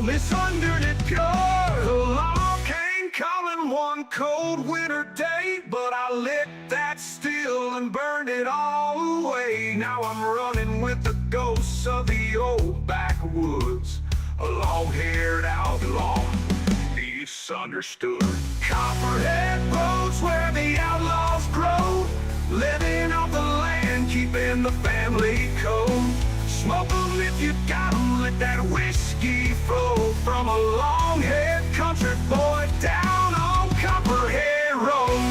misundered it pure. The law came calling one cold winter day, but I lit that steel and burned it all away. Now I'm running with the ghosts of the old backwoods, a long-haired outlaw, misunderstood. Copperhead roads where the outlaws grow, living off the land, keeping the family code. Smoke 'em if you got 'em, let that whiskey flow from a long-haired country boy down on Copperhead Road.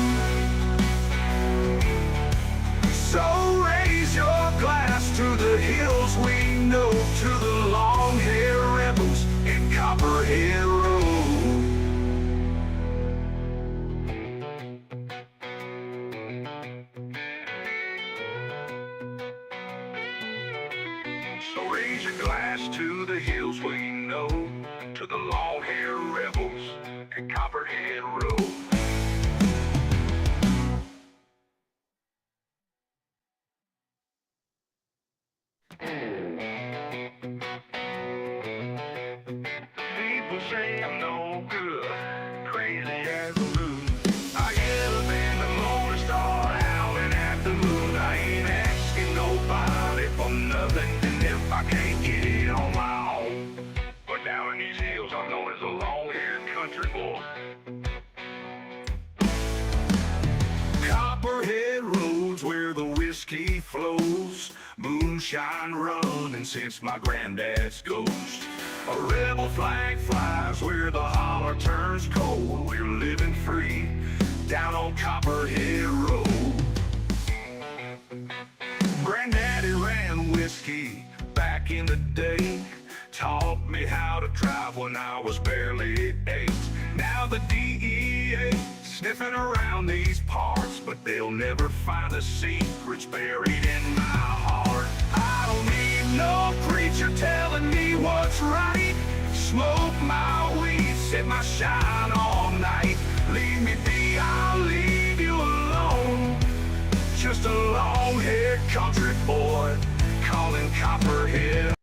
So raise your glass to the hills we know, to the long-haired rebels in Copperhead Road. So raise your glass to the hills we know, to the long-haired rebels in Copperhead Road. People say I'm no good, crazy as a loon. I get up in the morning, start howling at the moon. I ain't asking nobody for nothing, and if I can't get it on my own. But down in these hills, I'm known as a long-haired country boy. Copperhead roads where the whiskey flows, moonshine running since my granddad's ghost. A rebel flag flies where the holler turns cold. We're living free down on Copperhead Road. Granddaddy ran whiskey back in the day, taught me how to drive when I was barely 8. Now the DEA sniffing around these parts, but they'll never find the secrets buried in my heart. I don't need no preacher telling me what's right. Smoke my weed, set my shine all night. Leave me be, I'll leave you alone. Just a long-haired country boy calling Copperhead.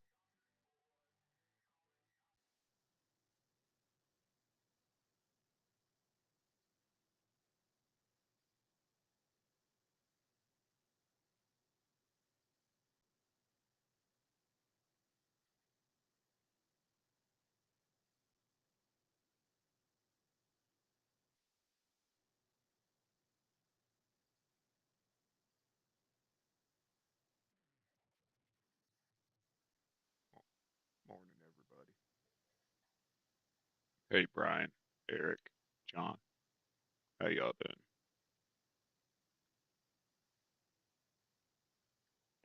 Morning, everybody. Hey, Brian, Eric, John. How y'all doing?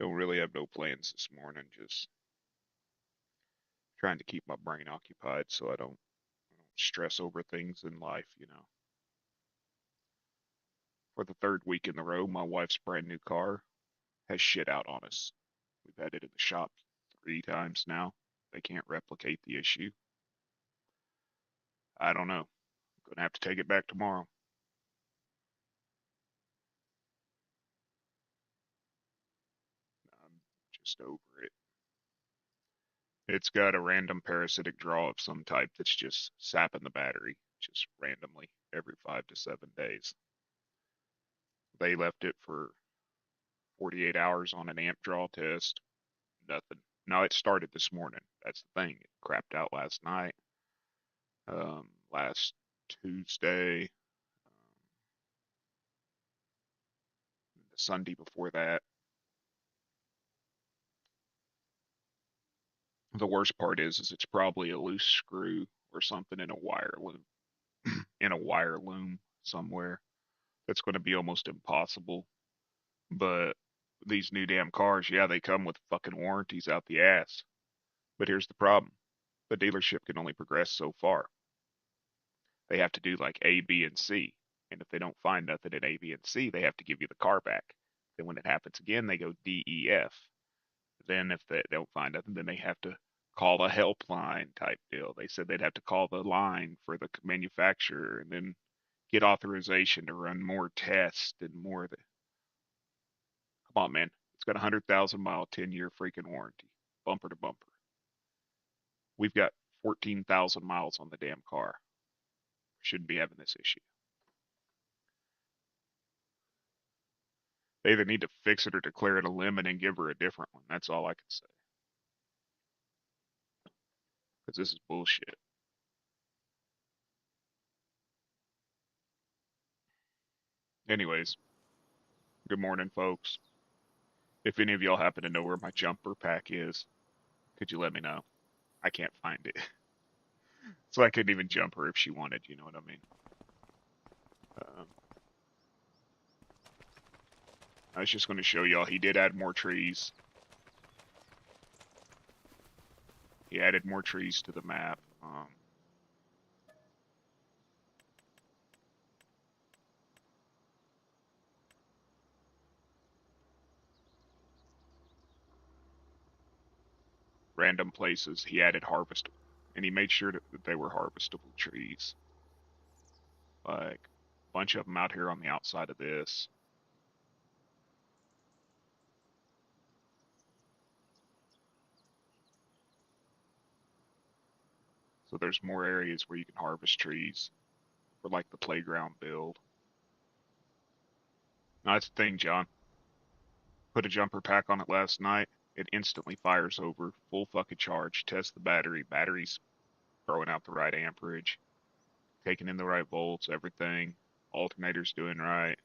Don't really have no plans this morning. Just trying to keep my brain occupied so I don't stress over things in life, you know. For the third week in a row, my wife's brand new car has shit out on us. We've had it in the shop 3 times now. They can't replicate the issue. I don't know. I'm gonna have to take it back tomorrow. I'm just over it. It's got a random parasitic draw of some type that's just sapping the battery, just randomly every 5 to 7 days. They left it for 48 hours on an amp draw test. Nothing. Now it started this morning. That's the thing. It crapped out last night. Last Tuesday, the Sunday before that. The worst part is it's probably a loose screw or something in a wire loom, in a wire loom somewhere. That's going to be almost impossible. But these new damn cars, yeah, they come with fucking warranties out the ass. But here's the problem. The dealership can only progress so far. They have to do like A, B, and C. And if they don't find nothing in A, B, and C, they have to give you the car back. Then when it happens again, they go D, E, F. Then if they don't find nothing, then they have to call a helpline type deal. They said they'd have to call the line for the manufacturer and then get authorization to run more tests and more of the. Come on, man. It's got a 100,000 mile, 10-year freaking warranty, bumper to bumper. We've got 14,000 miles on the damn car. Shouldn't be having this issue. They either need to fix it or declare it a limit and give her a different one. That's all I can say. Because this is bullshit. Anyways, good morning, folks. If any of y'all happen to know where my jumper pack is, could you let me know? I can't find it. So I couldn't even jump her if she wanted, you know what I mean? I was just going to show y'all, he did add more trees. He added more trees to the map. Random places, he added harvestable. And he made sure that they were harvestable trees. Like, a bunch of them out here on the outside of this. So there's more areas where you can harvest trees for like the playground build. Now that's the thing, John. Put a jumper pack on it last night. It instantly fires over, full fucking charge. Test the battery. Battery's throwing out the right amperage, taking in the right volts, everything. Alternator's doing right.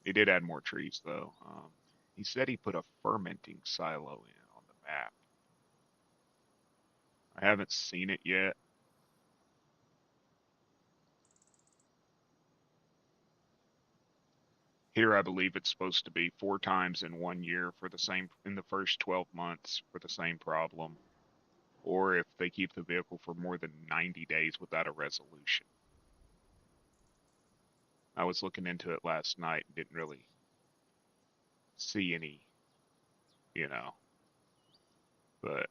He did add more trees though. He said he put a fermenting silo in on the map. I haven't seen it yet. Here, I believe it's supposed to be 4 times in 1 year for the same, in the first 12 months for the same problem, or if they keep the vehicle for more than 90 days without a resolution. I was looking into it last night and didn't really see any, you know, but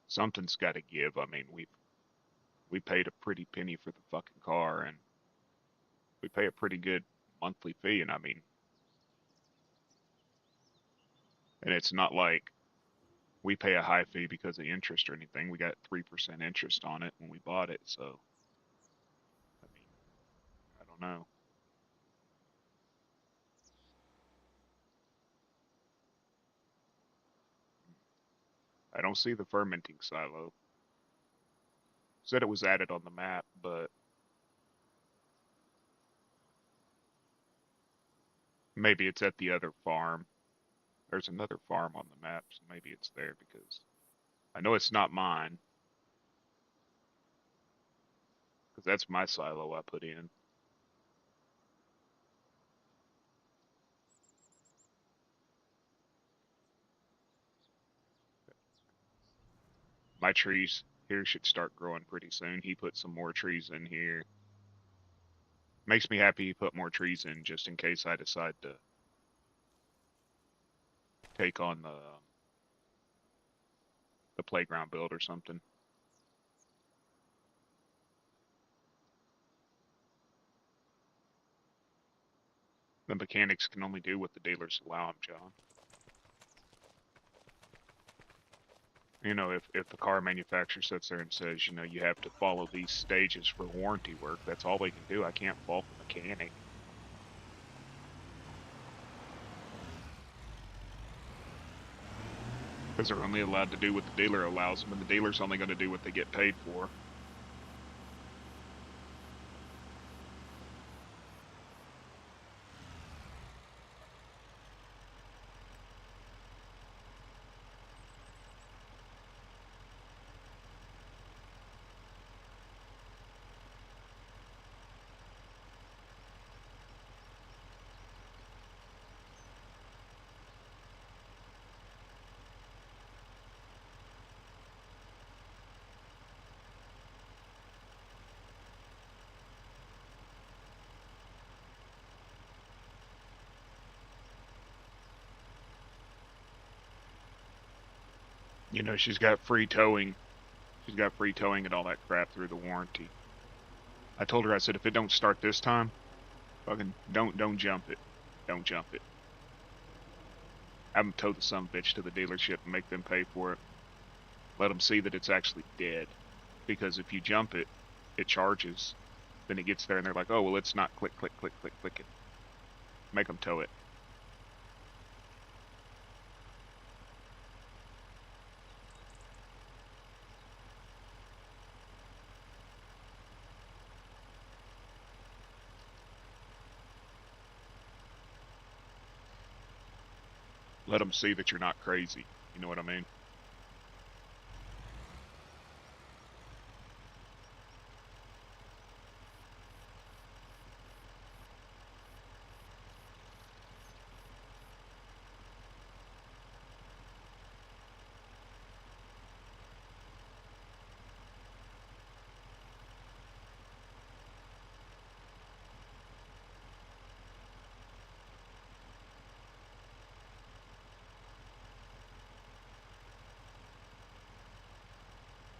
something's got to give. I mean, we paid a pretty penny for the fucking car, and we pay a pretty good monthly fee, and I mean, and it's not like we pay a high fee because of interest or anything. We got 3% interest on it when we bought it, so I mean, I don't know. I don't see the fermenting silo. Said it was added on the map, but maybe it's at the other farm. There's another farm on the map, so maybe it's there because I know it's not mine. Because that's my silo I put in. My trees here should start growing pretty soon. He put some more trees in here. Makes me happy he put more trees in just in case I decide to take on the playground build or something. The mechanics can only do what the dealers allow them, John. You know, if the car manufacturer sits there and says, you know, you have to follow these stages for warranty work, that's all they can do. I can't fault the mechanic. Because they're only allowed to do what the dealer allows them, and the dealer's only going to do what they get paid for. You know, she's got free towing. She's got free towing and all that crap through the warranty. I told her, I said, if it don't start this time, fucking don't jump it. Don't jump it. Have them tow the son of a bitch to the dealership and make them pay for it. Let them see that it's actually dead. Because if you jump it, it charges. Then it gets there and they're like, oh, well, it's not click, click, click, click, click it. Make them tow it. Let them see that you're not crazy. You know what I mean?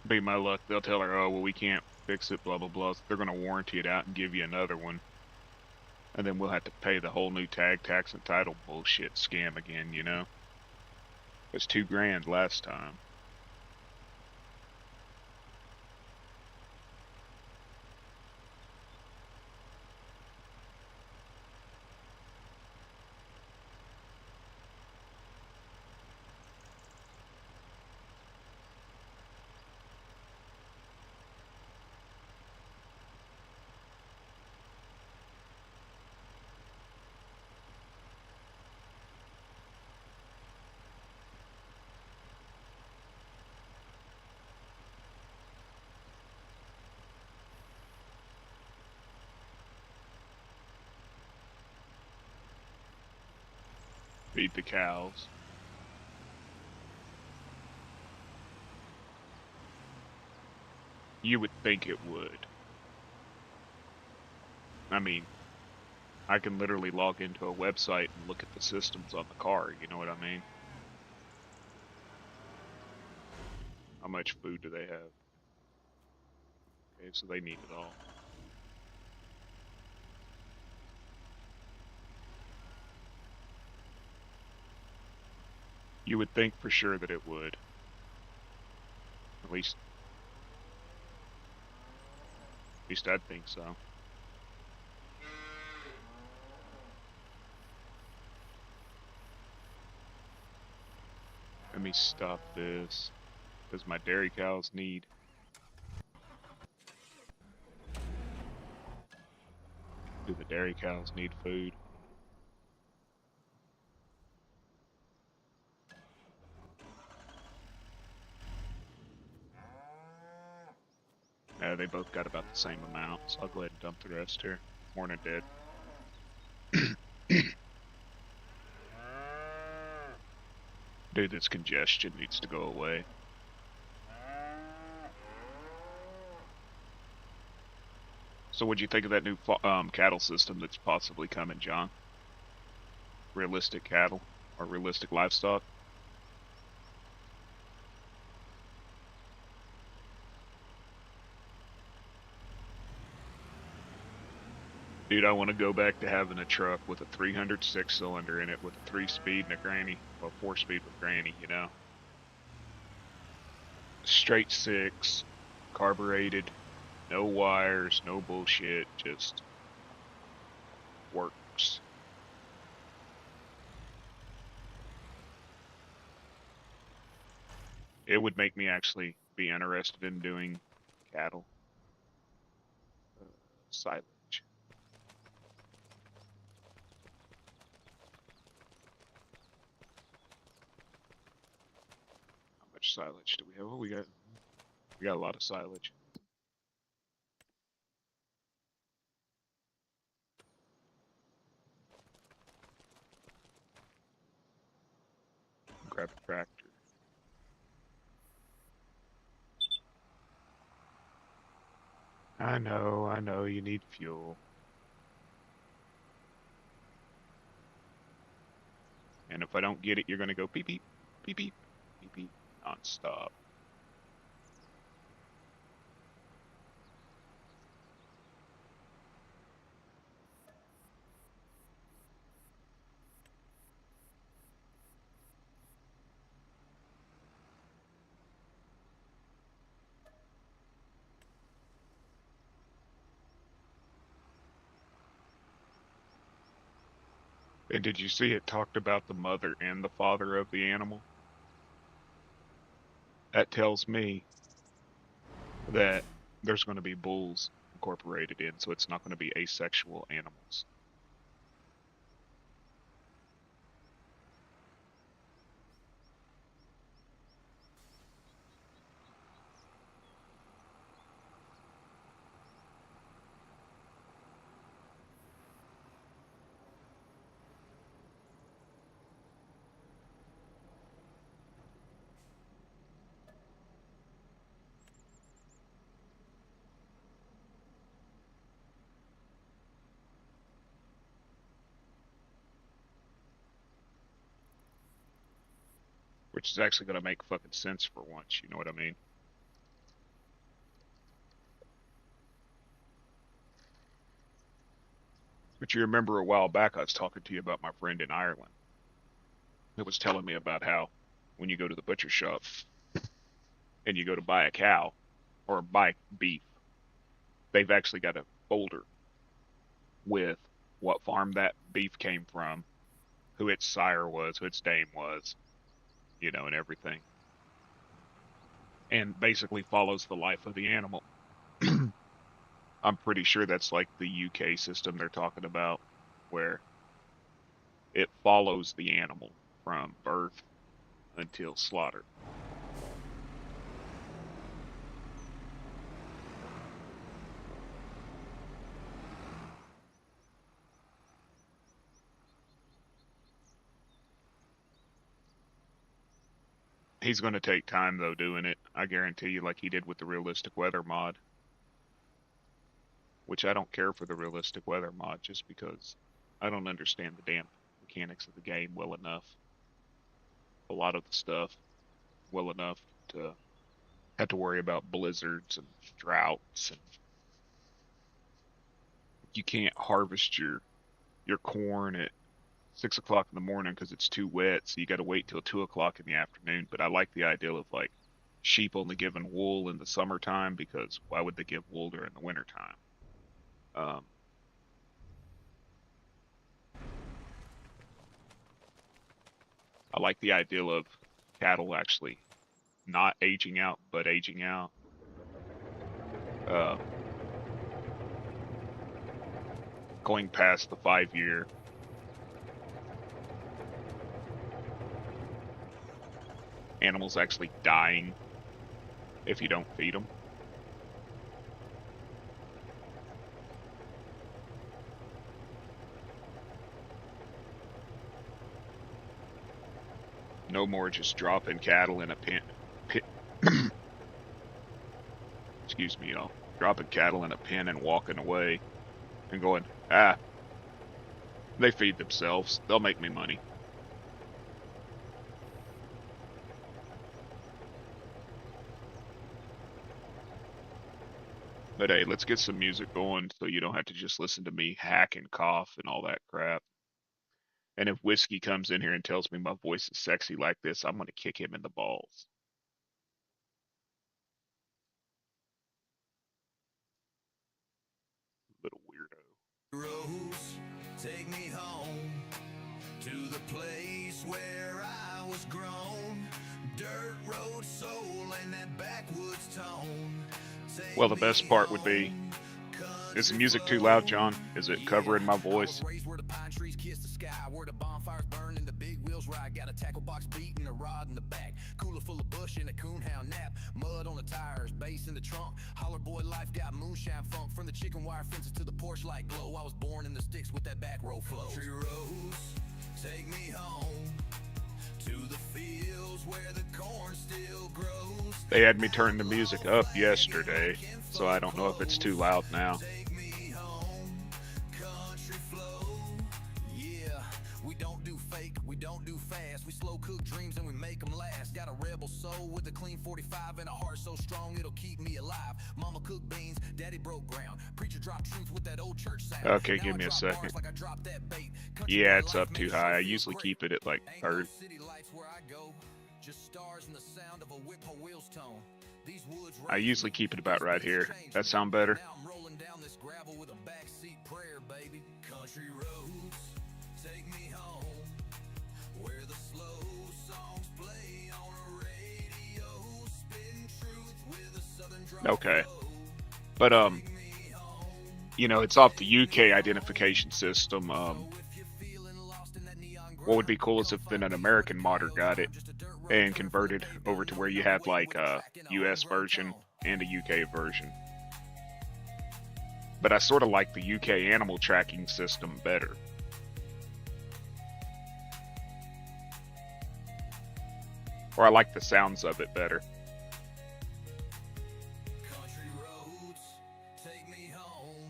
Be my luck, they'll tell her, oh, well, we can't fix it, blah, blah, blah. So they're going to warranty it out and give you another one. And then we'll have to pay the whole new tag, tax, and title bullshit scam again, you know? It was $2,000 last time. Feed the cows. You would think it would. I mean, I can literally log into a website and look at the systems on the car, you know what I mean? How much food do they have? Okay, so they need it all. You would think for sure that it would. At least I'd think so. Let me stop this, because my dairy cows need. Do the dairy cows need food? They both got about the same amount, so I'll go ahead and dump the rest here. Morning, dead. Dude, this congestion needs to go away. So what'd you think of that new cattle system that's possibly coming, John? Realistic cattle, or realistic livestock? Dude, I want to go back to having a truck with a 306 cylinder in it with a 3-speed and a granny, well, 4-speed with granny, you know? Straight 6, carbureted, no wires, no bullshit, just works. It would make me actually be interested in doing cattle silage. How much silage do we have? Oh, we got a lot of silage. Grab a tractor. I know, you need fuel. And if I don't get it, you're gonna go beep beep, beep beep, beep beep, non-stop. And did you see it talked about the mother and the father of the animal? That tells me that there's going to be bulls incorporated in, so it's not going to be asexual animals. Which is actually going to make fucking sense for once, you know what I mean? But you remember a while back I was talking to you about my friend in Ireland. It was telling me about how when you go to the butcher shop and you go to buy a cow or buy beef, they've actually got a folder with what farm that beef came from, who its sire was, who its dame was, you know, and everything. And basically follows the life of the animal. I'm pretty sure that's like the UK system they're talking about, where it follows the animal from birth until slaughter. He's going to take time though doing it, I guarantee you, like he did with the realistic weather mod. Which I don't care for the realistic weather mod just because I don't understand the damn mechanics of the game well enough. A lot of the stuff well enough to have to worry about blizzards and droughts, and you can't harvest your corn at 6 o'clock in the morning because it's too wet, so you got to wait till 2 o'clock in the afternoon. But I like the idea of like sheep only giving wool in the summertime, because why would they give wool during the wintertime? Um, I like the idea of cattle actually not aging out, but aging out. Uh, Going past the 5 year. Animals actually dying if you don't feed them. No more just dropping cattle in a pit. Excuse me, y'all. Dropping cattle in a pen and walking away and going, they feed themselves. They'll make me money. But hey, let's get some music going so you don't have to just listen to me hack and cough and all that crap. And if Whiskey comes in here and tells me my voice is sexy like this, I'm going to kick him in the balls. Little weirdo. Rose, take me home to the place where I was grown. Dirt road soul and that backwoods tone. Well, the best part would be, is the music too loud, John? Is it covering my voice? Where the pine trees kiss the sky, where the bonfires burn and the big wheels ride. Got a tackle box beating a rod in the back, cooler full of bush and a coonhound nap. Mud on the tires, bass in the trunk. Holler boy life got moonshine funk. From the chicken wire fences to the porch light glow. I was born in the sticks with that back row flow. Country roads, take me home to the fields where the corn still grows. They had me turn the music up yesterday, so I don't know if it's too loud now. We don't do fast, we slow cook dreams and we make them last. Got a rebel soul with a clean 45 and a heart so strong it'll keep me alive. Mama cooked beans, daddy broke ground. Preacher dropped truth with that old church sound. Okay, give me a second. Yeah, it's up too high. I usually keep it at like 30. I usually keep it about right here. That sound better? Take me home, where the slow songs play on a radio, spitting truth with a southern drawl. Okay. But you know, it's off the UK identification system. What would be cool is if then an American modder got it and converted over to where you had like a US version and a UK version. But I sort of like the UK animal tracking system better. Or I like the sounds of it better. Country roads, take me home,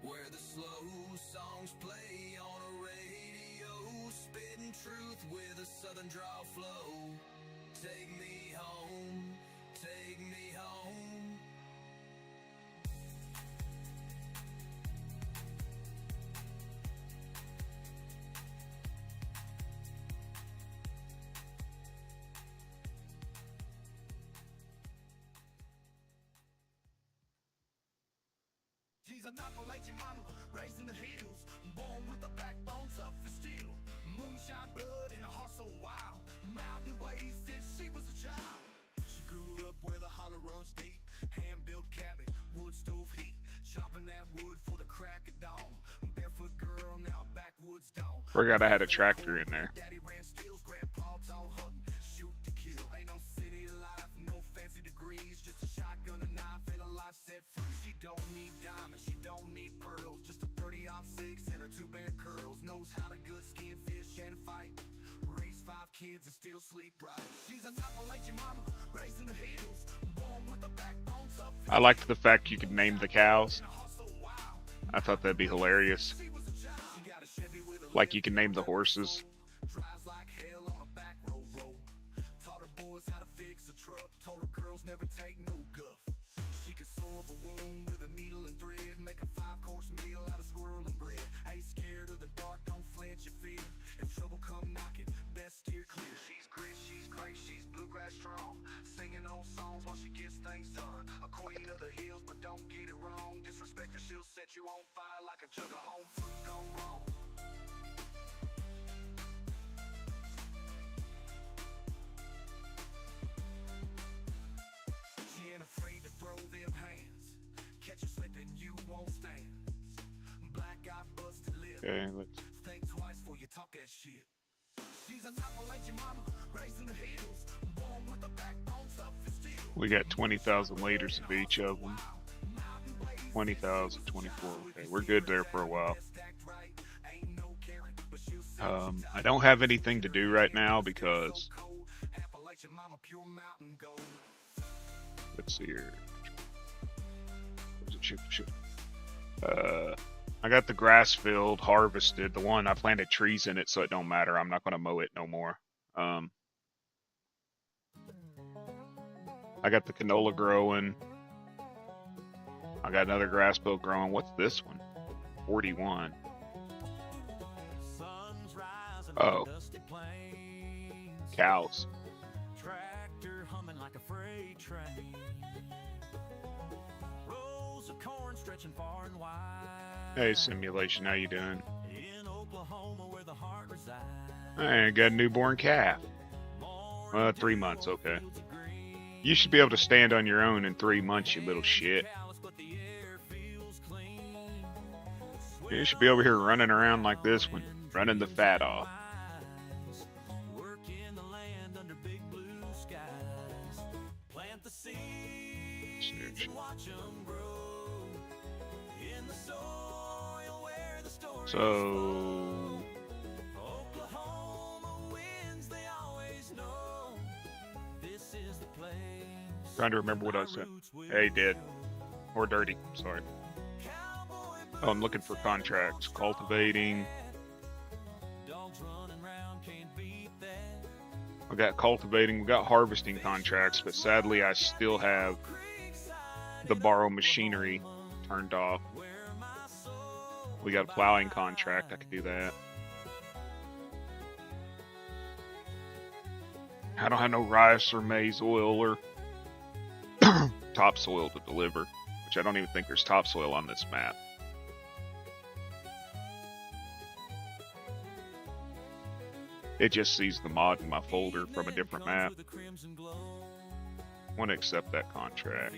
where the slow songs play on a radio, spitting truth with a southern drawl flow. Take me home, take me home. She's an Appalachian mama, raised in the hills, born with a backbone tough as steel. Moonshine blood and a heart so wild, mountain ways since she was a child. She grew up where the holler runs deep, hand-built cabin, wood stove heat, chopping that wood for the crack of dawn. Barefoot girl, now backwoods dog. Forgot I had a tractor in there. Daddy ran steels, grandpa taught hunting, shoot to kill. Ain't no city life, no fancy degrees, just a shotgun, a knife, and a life set free. She don't need diamonds, she don't need pearls, just a 30-06 and her 2 band curls. Knows how to good skin fish and fight, raise 5 kids and still sleep right. She's an Appalachian mama, raised in the hills, born with a backbone tough. I liked the fact you could name the cows. I thought that'd be hilarious. Like you can name the horses. Drives like hell on a back row road. Taught her boys how to fix a truck. Told her girls never take no guff. She could sew up a wound with a needle and thread. Make a 5-course meal out of squirrel and bread. Ain't scared of the dark, don't flinch your fear. If trouble come knocking, best steer clear. She's grit, she's great, she's bluegrass strong. Singing old songs while she gets things done. A queen of the hills, but don't get it wrong. Disrespect her, she'll set you on fire like a jug of home fruit gone wrong. She ain't afraid to throw them hands. Catch you slipping, you won't stand. Black eye busted lip. Okay, let's. Think twice before you talk that shit. She's an Appalachian mama, raised in the hills, born with a backbone tough as steel. We got 20,000 liters of each of them. 20,000, 24. Okay, we're good there for a while. I don't have anything to do right now because. Let's see here. I got the grass field harvested. The one I planted trees in it, so it don't matter. I'm not gonna mow it no more. I got the canola growing. I got another grass field growing. What's this one? 41. Oh. Cows. Tractor humming like a freight train. Rows of corn stretching far and wide. Hey, simulation, how you doing? In Oklahoma where the heart resides. I got a newborn calf. 3 months, okay. You should be able to stand on your own in 3 months, you little shit. You should be over here running around like this one, running the fat off. So trying to remember what I said. Hey, dead or dirty. Sorry. Oh, I'm looking for contracts. Cultivating. We got cultivating. We got harvesting contracts, but sadly, I still have the borrow machinery turned off. We got a plowing contract. I could do that. I don't have no rice or maize oil or topsoil to deliver, which I don't even think there's topsoil on this map. It just sees the mod in my folder from a different map. Want to accept that contract.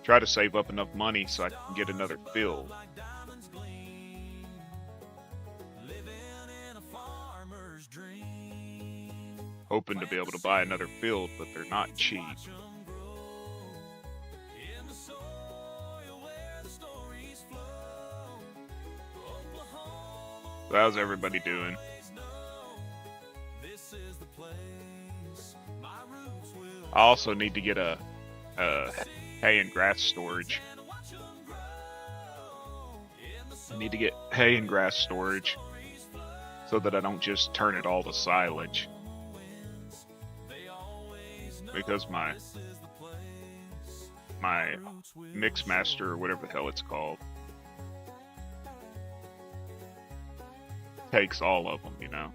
Try to save up enough money so I can get another field. Hoping to be able to buy another field, but they're not cheap. So how's everybody doing? I also need to get a hay and grass storage. I need to get hay and grass storage so that I don't just turn it all to silage. Because my mix master, or whatever the hell it's called, takes all of them, you know.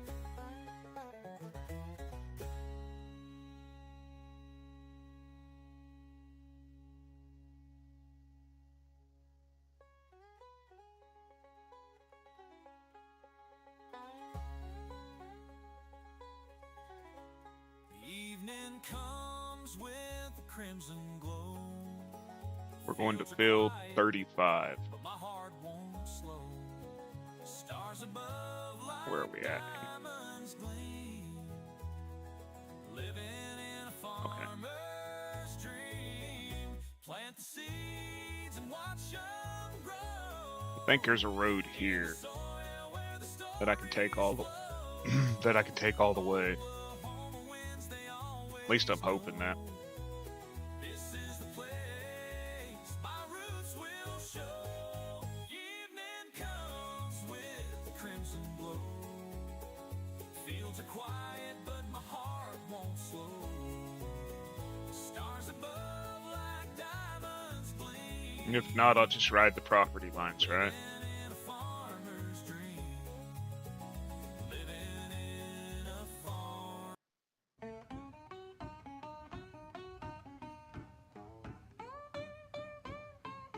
Evening comes with the crimson glow. We're going to field 35. But my heart won't slow. Stars above like Where are we at? diamonds gleam. Living in a farmer's dream. Plant the seeds and watch them grow. I think there's a road here that I can take all the that I can take all the way. At least I'm hoping that. This is the place my roots will show. Evening comes with the crimson glow. Fields are quiet, but my heart won't slow. Stars above like diamonds gleam. And if not, I'll just ride the property lines, right? In a farmer's dream. Living in a farm.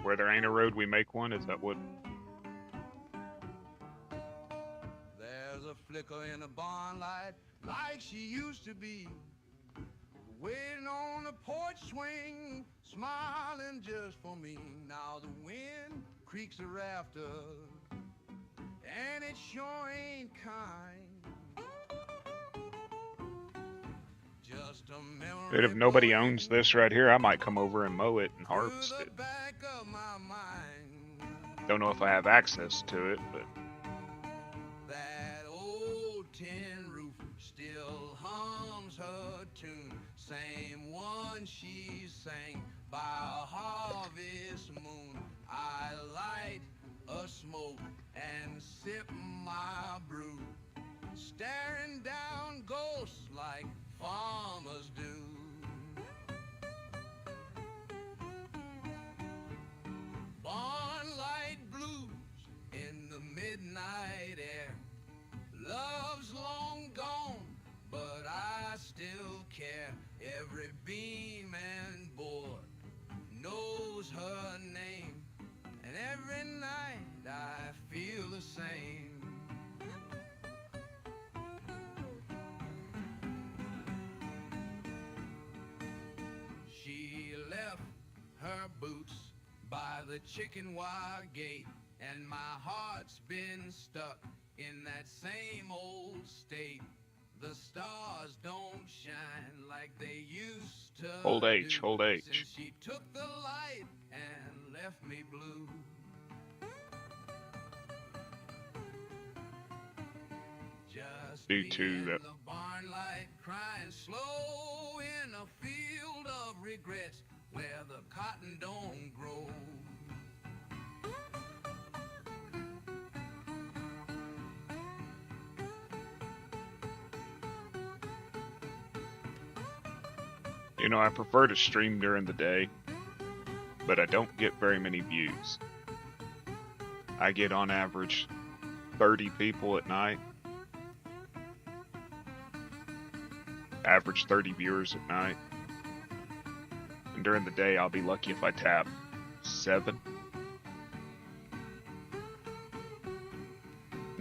Where there ain't a road, we make one. Is that what? There's a flicker in the barn light, like she used to be. Waiting on the porch swing, smiling just for me. Now the wind creaks the rafters, and it sure ain't kind. Just a memory. Dude, if nobody owns this right here, I might come over and mow it and through harvest the it. back of my mind. Don't know if I have access to it, but That old tin roof still hums her tune, same one she sang by a harvest moon. I light a smoke and sip my brew, staring down ghosts like farmers do. Barnlight blues in the midnight air. Love's long gone, but I still care. Every beam and board knows her name, and every night I feel the same. She left her boots by the chicken wire gate, and my heart's been stuck in that same old state. The stars don't shine like they used to. Old age, do, old age. Since she took the light and left me blue. Just Due me to and that- the barn light crying slow in a field of regrets where the cotton don't grow. you know, I prefer to stream during the day, but I don't get very many views. I get on average 30 people at night. Average 30 viewers at night. And during the day, I'll be lucky if I tap 7.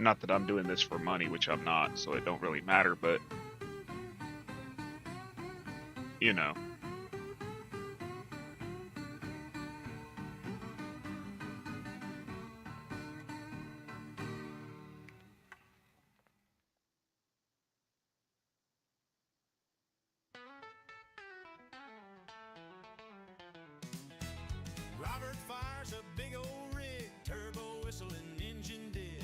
Not that I'm doing this for money, which I'm not, so it don't really matter, but you know. Robert fires a big old rig, turbo whistling engine dig.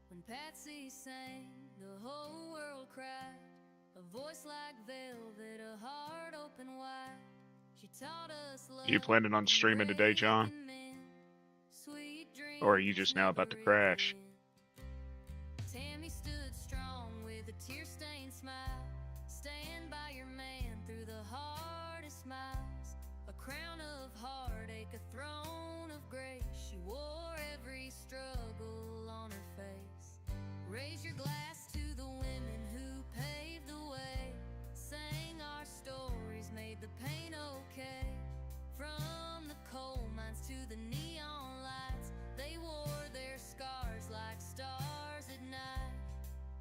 When Patsy sang, the whole world cried. A voice like velvet, a heart open wide. She taught us love. You planning on streaming today, John? Or are you just now about to crash? Tammy stood strong with a tear-stained smile. Stand by your man through the hardest miles. A crown of heartache, a throne of grace. She wore every struggle on her face. Raise your glass to the women who paved the way. Sang our stories, made the pain okay. From the coal mines to the neon lights, they wore their scars like stars at night.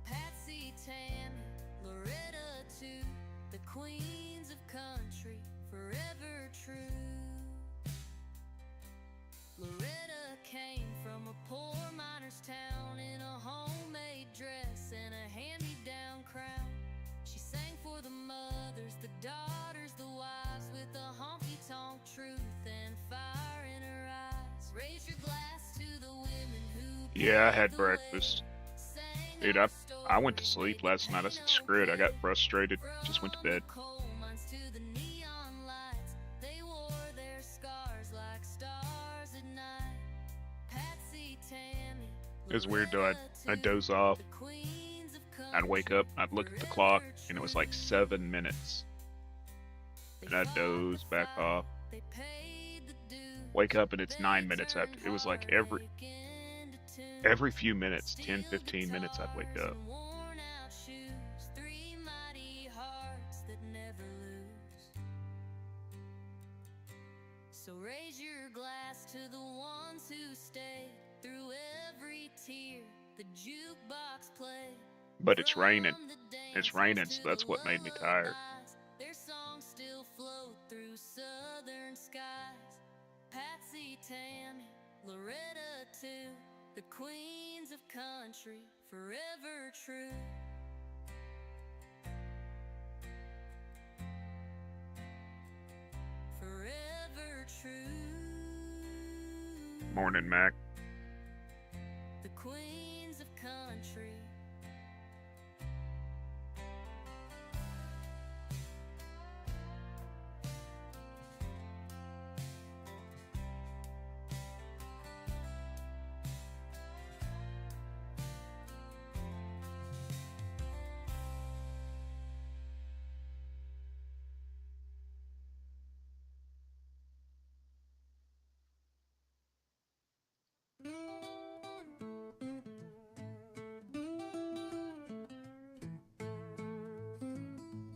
Patsy, Tammy, Loretta too, the queens of country, forever true. Loretta came from a poor miner's town in a homemade dress and a hand-me-down crown. She sang for the mothers, the daughters, the wives, with a honky-tonk truth and fire in her eyes. Raise your glass to the women who Yeah, I had breakfast. Dude, I went to sleep last night. I said, screw it. I got frustrated. Just went to bed. It was weird though. I'd doze off. I'd wake up, I'd look at the clock, and it was like 7 minutes. And I'd doze back off. Wake up and it's 9 minutes after. It was like every few minutes, 10, 15 minutes, I'd wake up. So raise your glass to the ones who stayed through every tear the jukebox played. But it's raining. It's raining, so that's what made me tired. Their songs still float through southern skies. Patsy, Tammy, Loretta too, the queens of country, forever true. Forever true. Morning, Mac. The queens of country.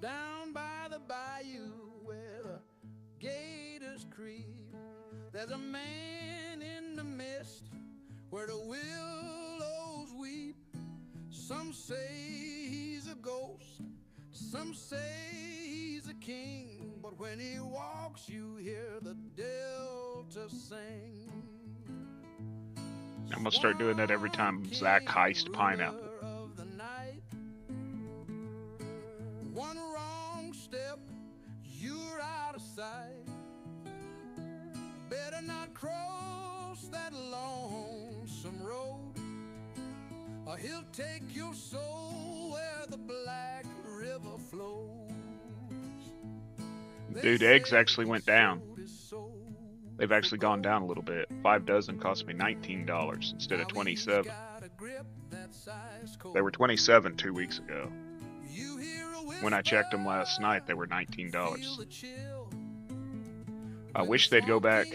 Down by the bayou where the gators creep, there's a man in the mist where the willows weep. Some say he's a ghost, some say he's a king, but when he walks you hear the delta sing. I'm gonna start doing that every time Zach heist pineapple. One wrong step, you're out of sight. Better not cross that lonesome road, or he'll take your soul where the Black River flows. Dude, eggs actually went down. They've actually gone down a little bit. 5 dozen cost me $19 instead of 27. They were 27 2 weeks ago. When I checked them last night, they were $19. I wish they'd go back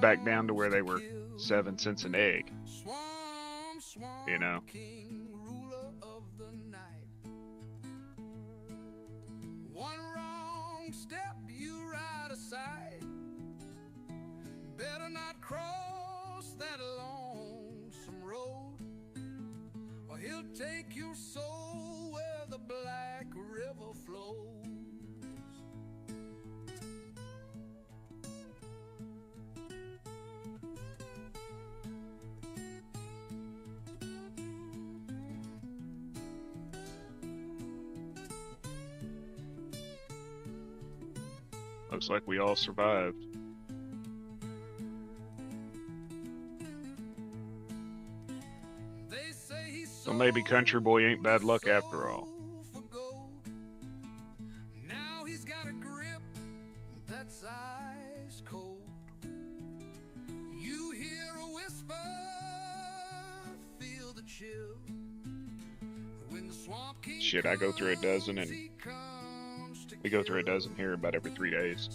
back down to where they were 7 cents an egg. You know, King, ruler of the night. One wrong step, you ride aside. Better not cross that lonesome road, or he'll take your soul where the black river flows. looks like we all survived. So maybe Country Boy ain't bad luck after all. Now he's got a grip that's ice cold. You hear a whisper, feel the chill. When the Swamp King Shit, I go through a dozen, and we go through a dozen here about every 3 days.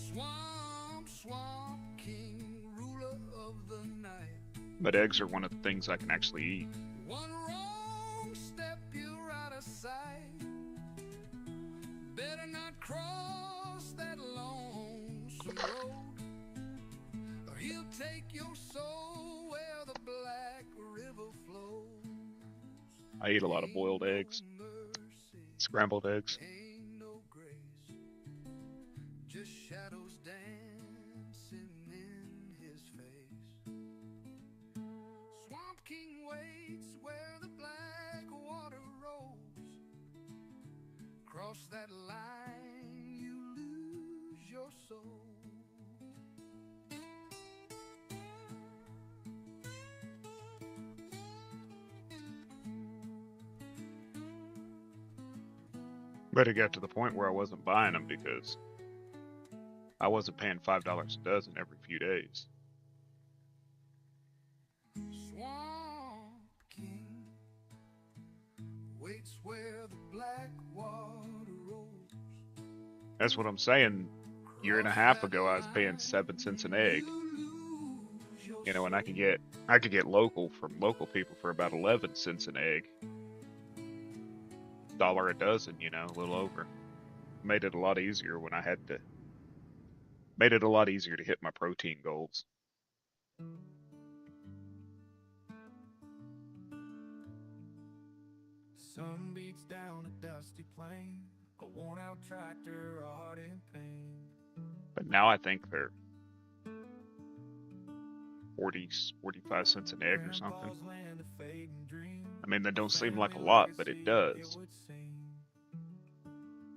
Swamp King, ruler of the night. But eggs are one of the things I can actually eat. One wrong step, you're out of sight. Better not cross that lonesome road, or he'll take your soul where the black river flows. I eat a lot of boiled eggs, scrambled eggs. Ain't no grace, just shadows dancing in his face. Swamp King waits where the black water rolls. Cross that line, you lose your soul. But it got to the point where I wasn't buying them because I wasn't paying $5 a dozen every few days. Swamp King waits where the black water rolls. That's what I'm saying. A year and a half ago, I was paying 7 cents an egg. You know, and I could get local from local people for about 11 cents an egg. $1 a dozen, you know, a little over. Made it a lot easier when I had to. Made it a lot easier to hit my protein goals. Sun beats down a dusty plain, a worn out tractor, a heart in pain. But now I think they're 40, 45 cents an egg or something. Grandpa's land of fading dreams. I mean, that don't seem like a lot, but it does.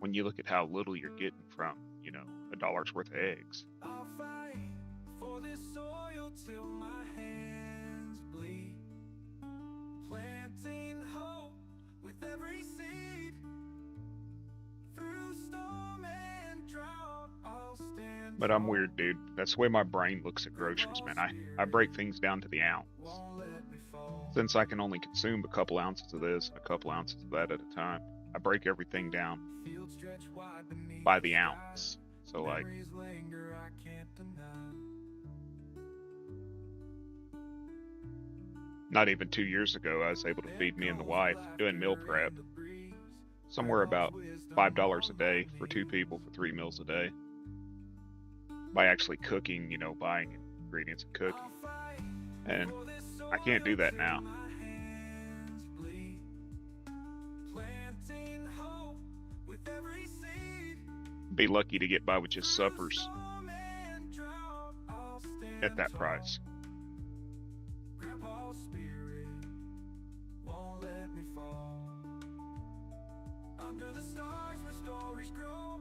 When you look at how little you're getting from, you know, $1's worth of eggs. I'll fight for this soil till my hands bleed, planting hope with every seed. Through storm and drought, I'll stand. But I'm weird, dude. That's the way my brain looks at groceries, man. I break things down to the ounce. Won't let me fall. Since I can only consume a couple ounces of this and a couple ounces of that at a time, I break everything down Fields stretch wide beneath by the sky. ounce. So like, Memories linger, I can't deny. not even 2 years ago, I was able to feed me and the wife, doing meal prep, somewhere about $5 a day for 2 people for 3 meals a day. By actually cooking, you know, buying ingredients and cooking. And I can't do that now. Be lucky to get by with just suppers at that price. Grandpa's spirit won't let me fall. Under the stars where stories grow,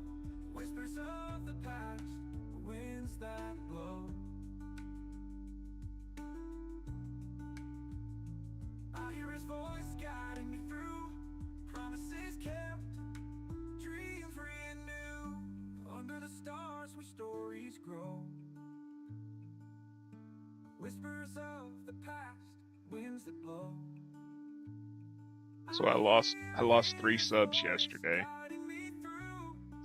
whispers of the past, winds that blow. I hear his voice guiding me through, promises kept, dreams renewed. Under the stars where stories grow, whispers of the past, winds that blow. So I lost 3 subs yesterday.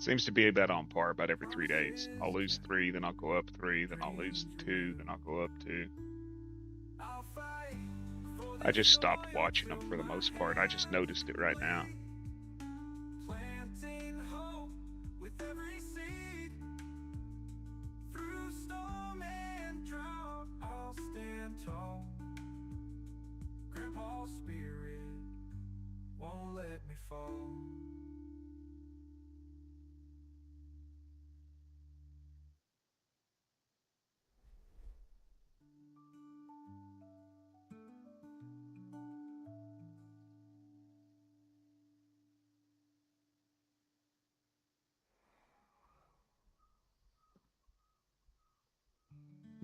Seems to be about on par about every 3 days. I'll lose 3, then I'll go up 3, then I'll lose 2, then I'll go up 2. I'll fight for I just stopped watching them for the most part. I just noticed it right now. planting hope with every seed. Through storm and drought, I'll stand tall. Grandpa's spirit won't let me fall.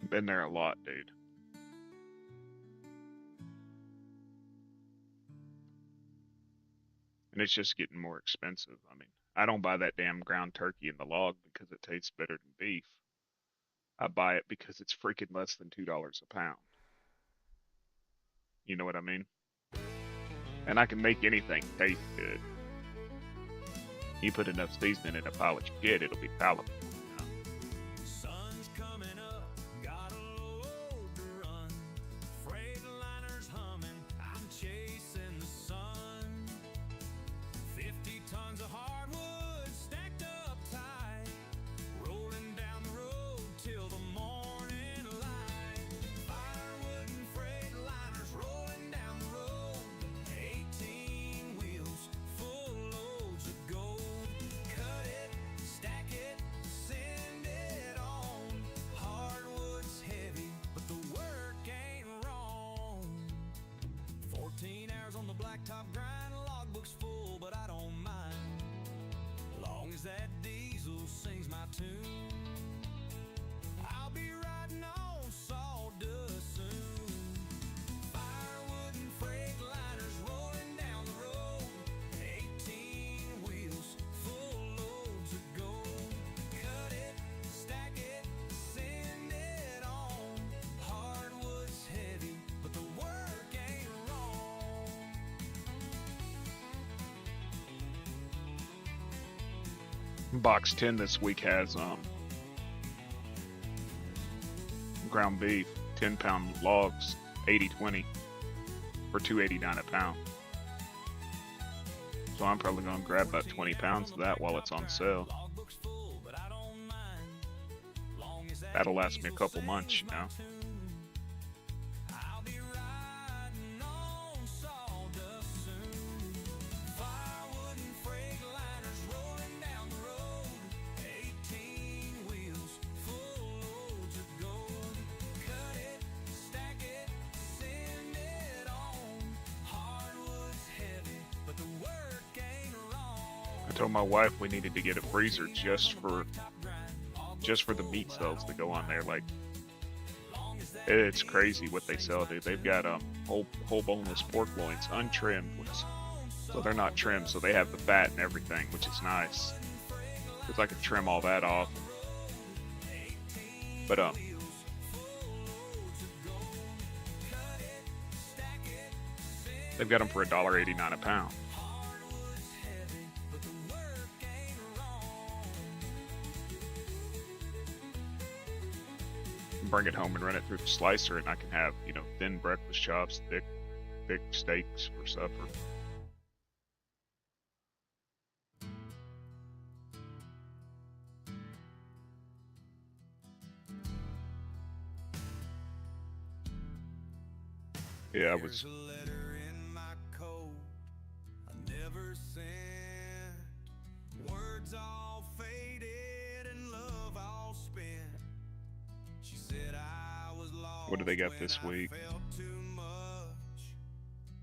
Been there a lot, dude. And it's just getting more expensive. I mean, I don't buy that damn ground turkey in the log because it tastes better than beef. I buy it because it's freaking less than $2 a pound. You know what I mean? And I can make anything taste good. You put enough seasoning in a pile of shit, it'll be palatable. You know? Sun's coming up, got a load to run. Freight liners humming, I'm chasing the sun. 50 tons of hardwood stacked up tight, rolling down the road till the morning light. Firewood and freight liners rolling down the road. 18 wheels, full loads of gold. Cut it, stack it, send it on. Hardwood's heavy, but the work ain't wrong. 14 hours on the blacktop grind, logbook's full, but I don't mind. Long as that diesel sings my tune, I'll be riding on sawdust soon. Firewood and freight liners rolling down the road. 18 wheels, full loads of gold. Cut it, stack it, send it on. Hardwood's heavy, but the work ain't wrong. Box 10 this week has ground beef, 10-pound logs, 80/20 for $2.89 a pound. So I'm probably gonna grab about 20 pounds of that while it's on sale. Logbook's full, but I don't mind. Long as that That'll last me a diesel couple months, sings you my know. tune. I'll be riding on sawdust soon. Firewood and freight liners rolling down the road. 18 wheels, full loads of gold. Cut it, stack it, send it on. Hardwood's heavy, but the work ain't wrong. I told my wife we needed to get a freezer just for the meat sales that go on there. Like, it's crazy what they sell, dude. They've got whole boneless pork loins, untrimmed, so they're not trimmed, so they have the fat and everything, which is nice. Cause I could trim all that off. But they've got them for $1.89 a pound. Bring it home and run it through the slicer, and I can have, you know, thin breakfast chops, thick steaks for supper. Yeah, I was. There's a letter in my coat I never sent. Words all faded and love all spent. She said I was lost. What do they got when this I week? felt too much.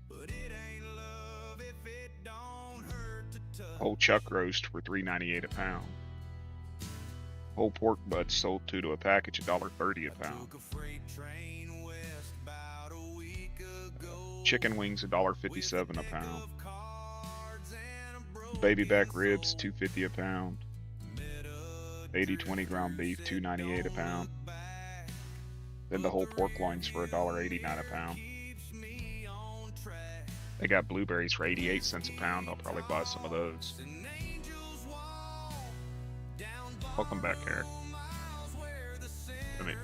But it ain't love if it don't hurt to touch. Whole chuck roast for $3.98 a pound. Whole pork butts sold 2 to a package, $1.30 a pound. Took a freight train west about a week ago. Chicken wings, $1.57 a pound. Of cards and a broken Baby back ribs, $2.50 a pound. bit of 80/20 ground beef, $2.98 a pound. Then the whole pork loins for $1.89 a pound. keeps me on track. They got blueberries for 88 cents a pound. I'll probably buy some of those. An angel's walk Welcome back, Eric. I mean,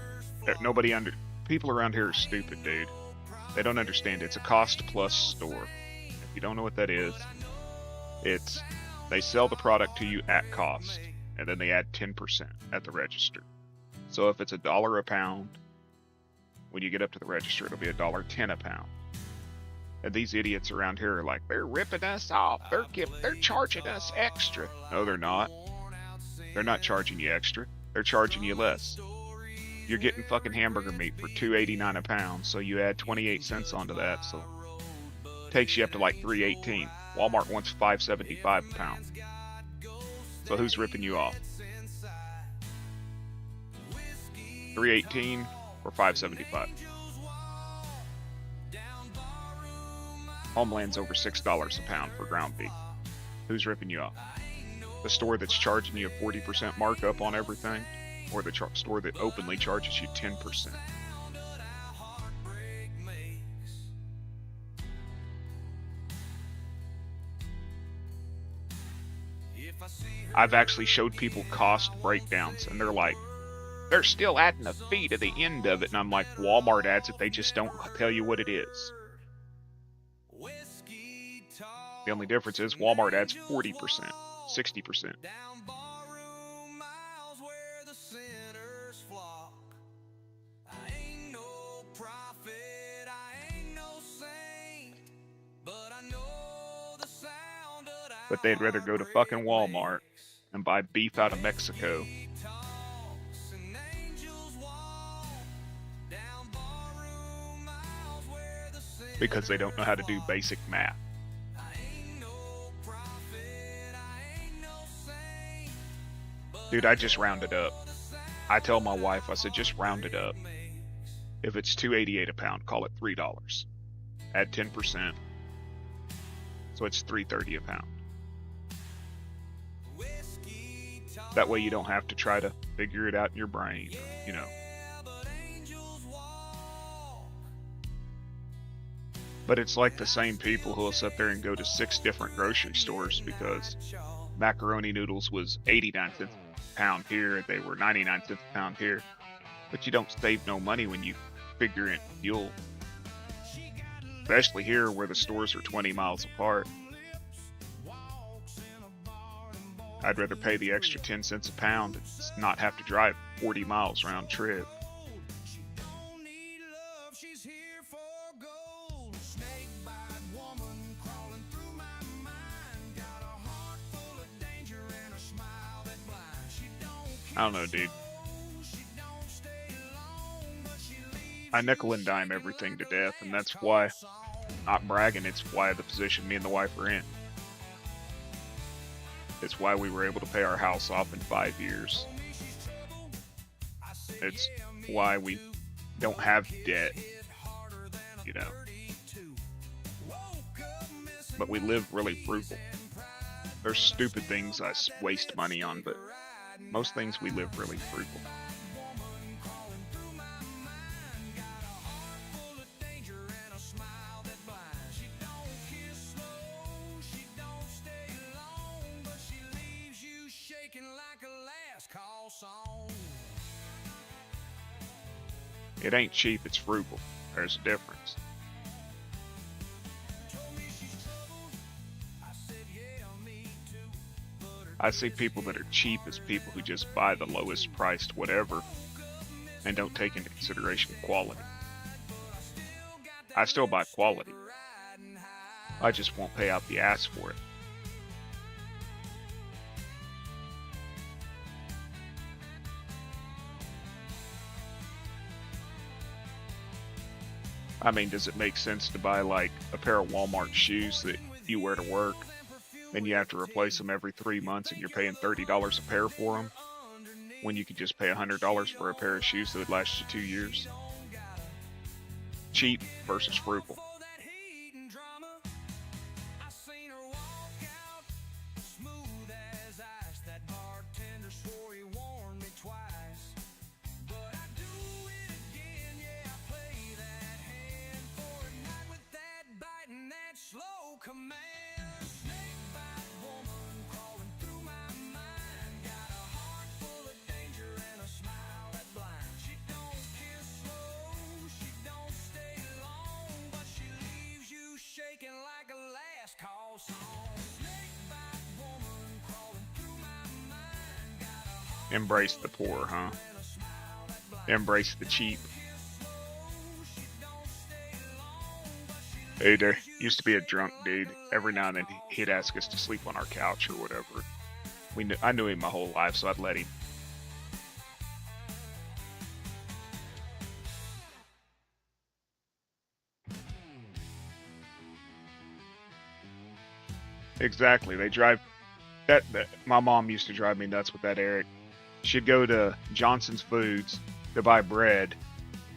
people around here are stupid, dude. They don't understand. It's a cost plus store. If you don't know what that is, it's they sell the product to you at cost, and then they add 10% at the register. So if it's $1 a pound, when you get up to the register, it'll be $1.10 a pound. And these idiots around here are like, they're ripping us off. They're charging us extra. No, they're not. They're not charging you extra. They're charging you less. You're getting fucking hamburger meat for $2.89 a pound, so you add 28 cents onto that, so it takes you up to like $3.18. Walmart wants $5.75 a pound. So who's ripping you off? $3.18 or $5.75? Homeland's over $6 a pound for ground beef. Who's ripping you off? The store that's charging you a 40% markup on everything, or the store that openly charges you 10%? I've actually showed people cost breakdowns, and they're like, they're still adding a fee to the end of it, and I'm like, Walmart adds it, they just don't tell you what it is. The only difference is Walmart adds 40%, 60%. But they'd rather go to fucking Walmart and buy beef out of Mexico because they don't know how to do basic math. Dude, I just rounded up. I tell my wife, I said, just round it up. If it's $2.88 a pound, call it $3. Add 10%. So it's $3.30 a pound. That way you don't have to try to figure it out in your brain, you know. But it's like the same people who will sit there and go to 6 different grocery stores because macaroni noodles was 89 cents a pound here, they were 99 cents a pound here. But you don't save no money when you figure in fuel. Especially here where the stores are 20 miles apart. I'd rather pay the extra 10 cents a pound and not have to drive 40 miles round trip. I don't know, dude. I nickel and dime everything to death, and that's why, not bragging, it's why the position me and the wife are in. It's why we were able to pay our house off in 5 years. It's why we don't have debt, you know. But we live really frugal. There's stupid things I waste money on, but most things we live really frugal. It ain't cheap, it's frugal. There's a difference. I see people that are cheap as people who just buy the lowest priced whatever and don't take into consideration quality. I still buy quality. I just won't pay out the ass for it. I mean, does it make sense to buy like a pair of Walmart shoes that you wear to work, then you have to replace them every 3 months and you're paying $30 a pair for them, when you could just pay $100 for a pair of shoes that would last you 2 years? Cheap versus frugal. last call song. Snakebite woman crawling through my mind. Got a heart Embrace the poor, huh? and a smile that blinds. Embrace the cheap. Slow, she don't stay long, but she Hey, there used to be a drunk dude. Every now and then he'd ask us to sleep on our couch or whatever. I knew him my whole life, so I'd let him. Exactly. They drive that my mom used to drive me nuts with that, Eric. She'd go to Johnson's Foods to buy bread,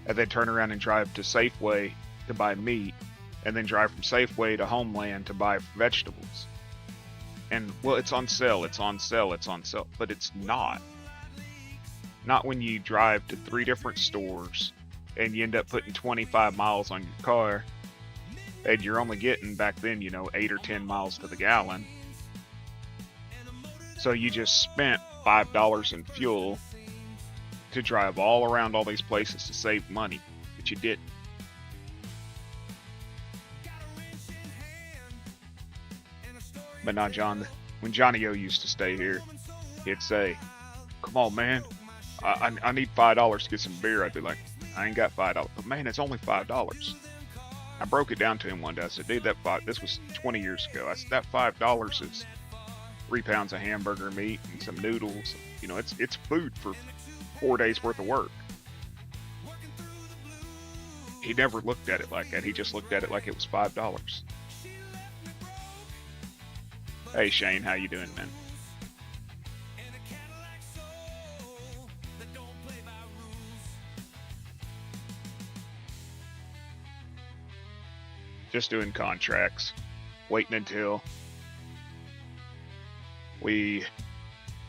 and then turn around and drive to Safeway to buy meat, and then drive from Safeway to Homeland to buy vegetables. And, well, it's on sale, it's on sale, it's on sale. But it's not. Not when you drive to 3 different stores, and you end up putting 25 miles on your car, and you're only getting, back then, 8 or 10 miles to the gallon. So you just spent $5 in fuel to drive all around all these places to save money, but you didn't. But now, John, when Johnny O used to stay here, he'd say, "Come on, man, I need $5 to get some beer." I'd be like, "I ain't got $5." But man, it's only $5. I broke it down to him one day. I said, "Dude, this was 20 years ago. I said, that $5 is 3 pounds of hamburger meat and some noodles. It's food for 4 days worth of work." He never looked at it like that. He just looked at it like it was $5. Hey Shane, how you doing, man? Just doing contracts, waiting until we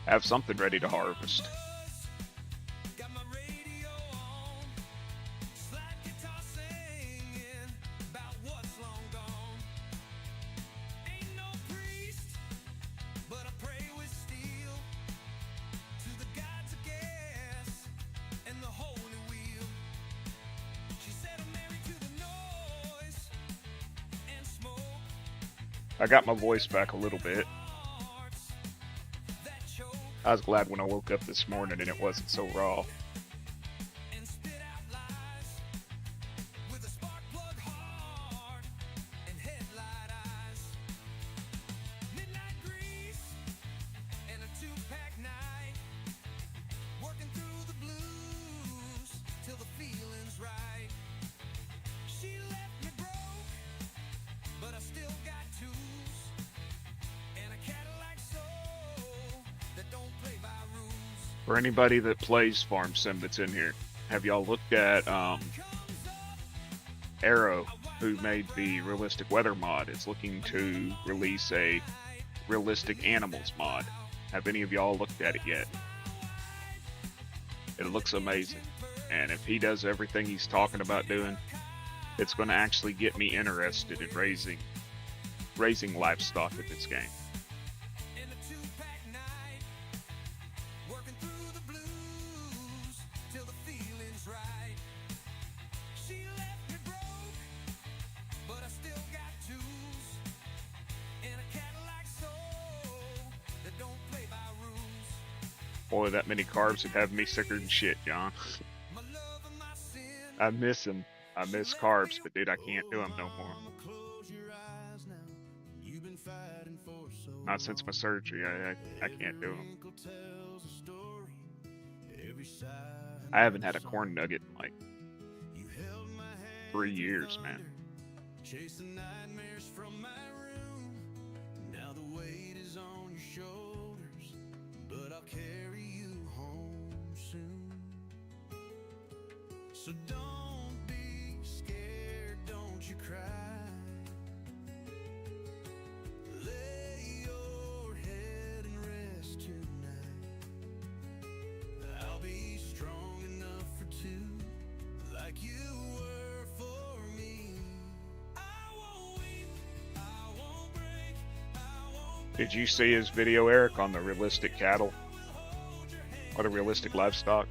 have something ready to harvest. got my radio on, slide guitar singing about what's long gone. Ain't no priest, but I pray with steel to the gods of gas and the holy wheel. She said I'm married to the noise and smoke. I got my voice back a little bit. Hearts that choke I was glad when I woke up this morning and it wasn't so raw. and spit out lies with a spark plug heart and headlight eyes. Midnight grease and a 2-pack night, working through the blues till the feeling's right. She left me broke, but I still got tools and a Cadillac soul that don't play by rules. For anybody that plays Farm Sim that's in here, have y'all looked at Arrow, who made the realistic weather mod, is looking to release a realistic animals mod? Have any of y'all looked at it yet? It looks amazing, and if he does everything he's talking about doing, it's going to actually get me interested in raising livestock in this game. In a 2-pack night, working through the blues till the feeling's right. She left me broke, but I still got tools and a Cadillac soul that don't play by rules. Boy, that many carbs would have me sicker than shit, John. My love and my sin. I miss them. I miss carbs, but dude, I can't do them no more. Close your eyes now. You've been fighting for so Not since my surgery. I can't do them. Ankle tells a story. Every side I haven't had a corn nugget in like you held my hand 3 years, man. chasing nightmares from my room. Now the weight is on your shoulders, but I'll carry you home soon. So don't be scared, don't you cry. Lay your head and rest tonight. I'll be strong enough for two, like you were for me. I won't weep, I won't break, I won't Did you see his video, Eric, on the realistic cattle? Or the realistic livestock?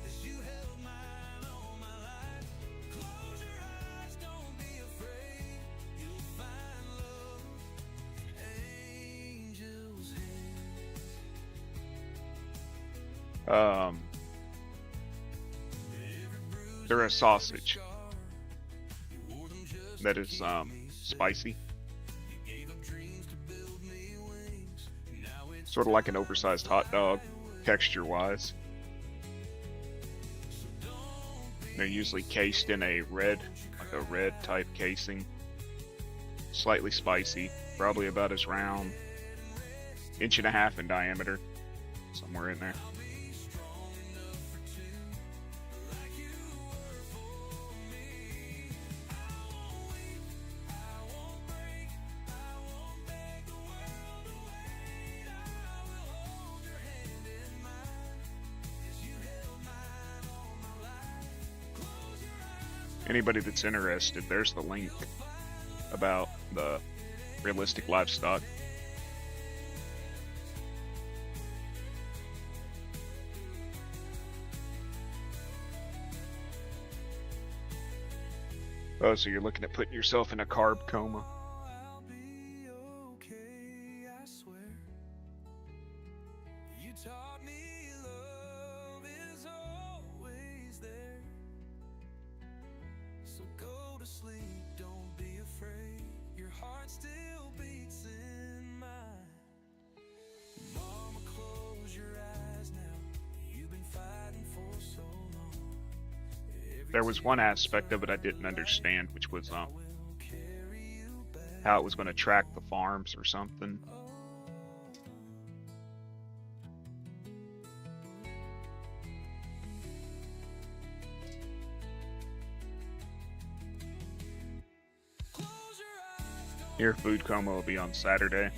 as you held mine all my life. Close your eyes, don't be afraid. You'll find love They're a sausage that is spicy, sort of like an oversized hot dog, texture-wise. They're usually cased in a red, like a red type casing. Slightly spicy, probably about as round, 1.5 inches in diameter, somewhere in there. Anybody that's interested, there's the link about the realistic livestock. Oh, so you're looking at putting yourself in a carb coma. I'll be okay, I swear. You taught me love is always there. So go to sleep, don't be afraid. Your heart still beats in mine. Mama, close your eyes now. You've been fighting for so long. There was one aspect of it I didn't understand, which was how it was going to track the farms or something. Your food coma will be on Saturday.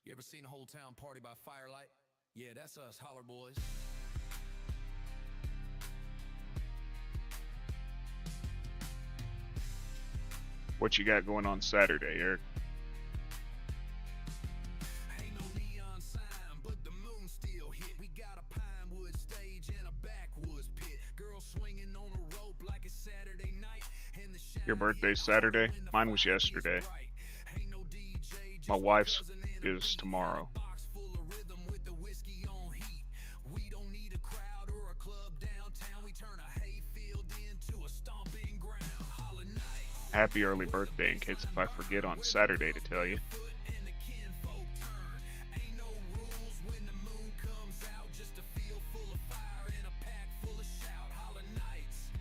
You ever seen a whole town party by firelight? Yeah, that's us, holler boys. What you got going on Saturday, Eric? Ain't no neon sign, but the moon still hit. We got a pine wood stage and a backwoods pit. Girls swinging on a rope like it's Saturday night. And the Your birthday's Saturday? Mine was yesterday. Ain't no DJ, My wife's is tomorrow. box full of rhythm with the whiskey on heat. We don't need a crowd or a club downtown. We turn a hayfield into a stomping ground. Holla night. Happy early birthday, in case if I forget on Saturday to tell you. And the kinfolk turn. Ain't no rules when the moon comes out. Just a field full of fire and a pack full of shout. Holla nights,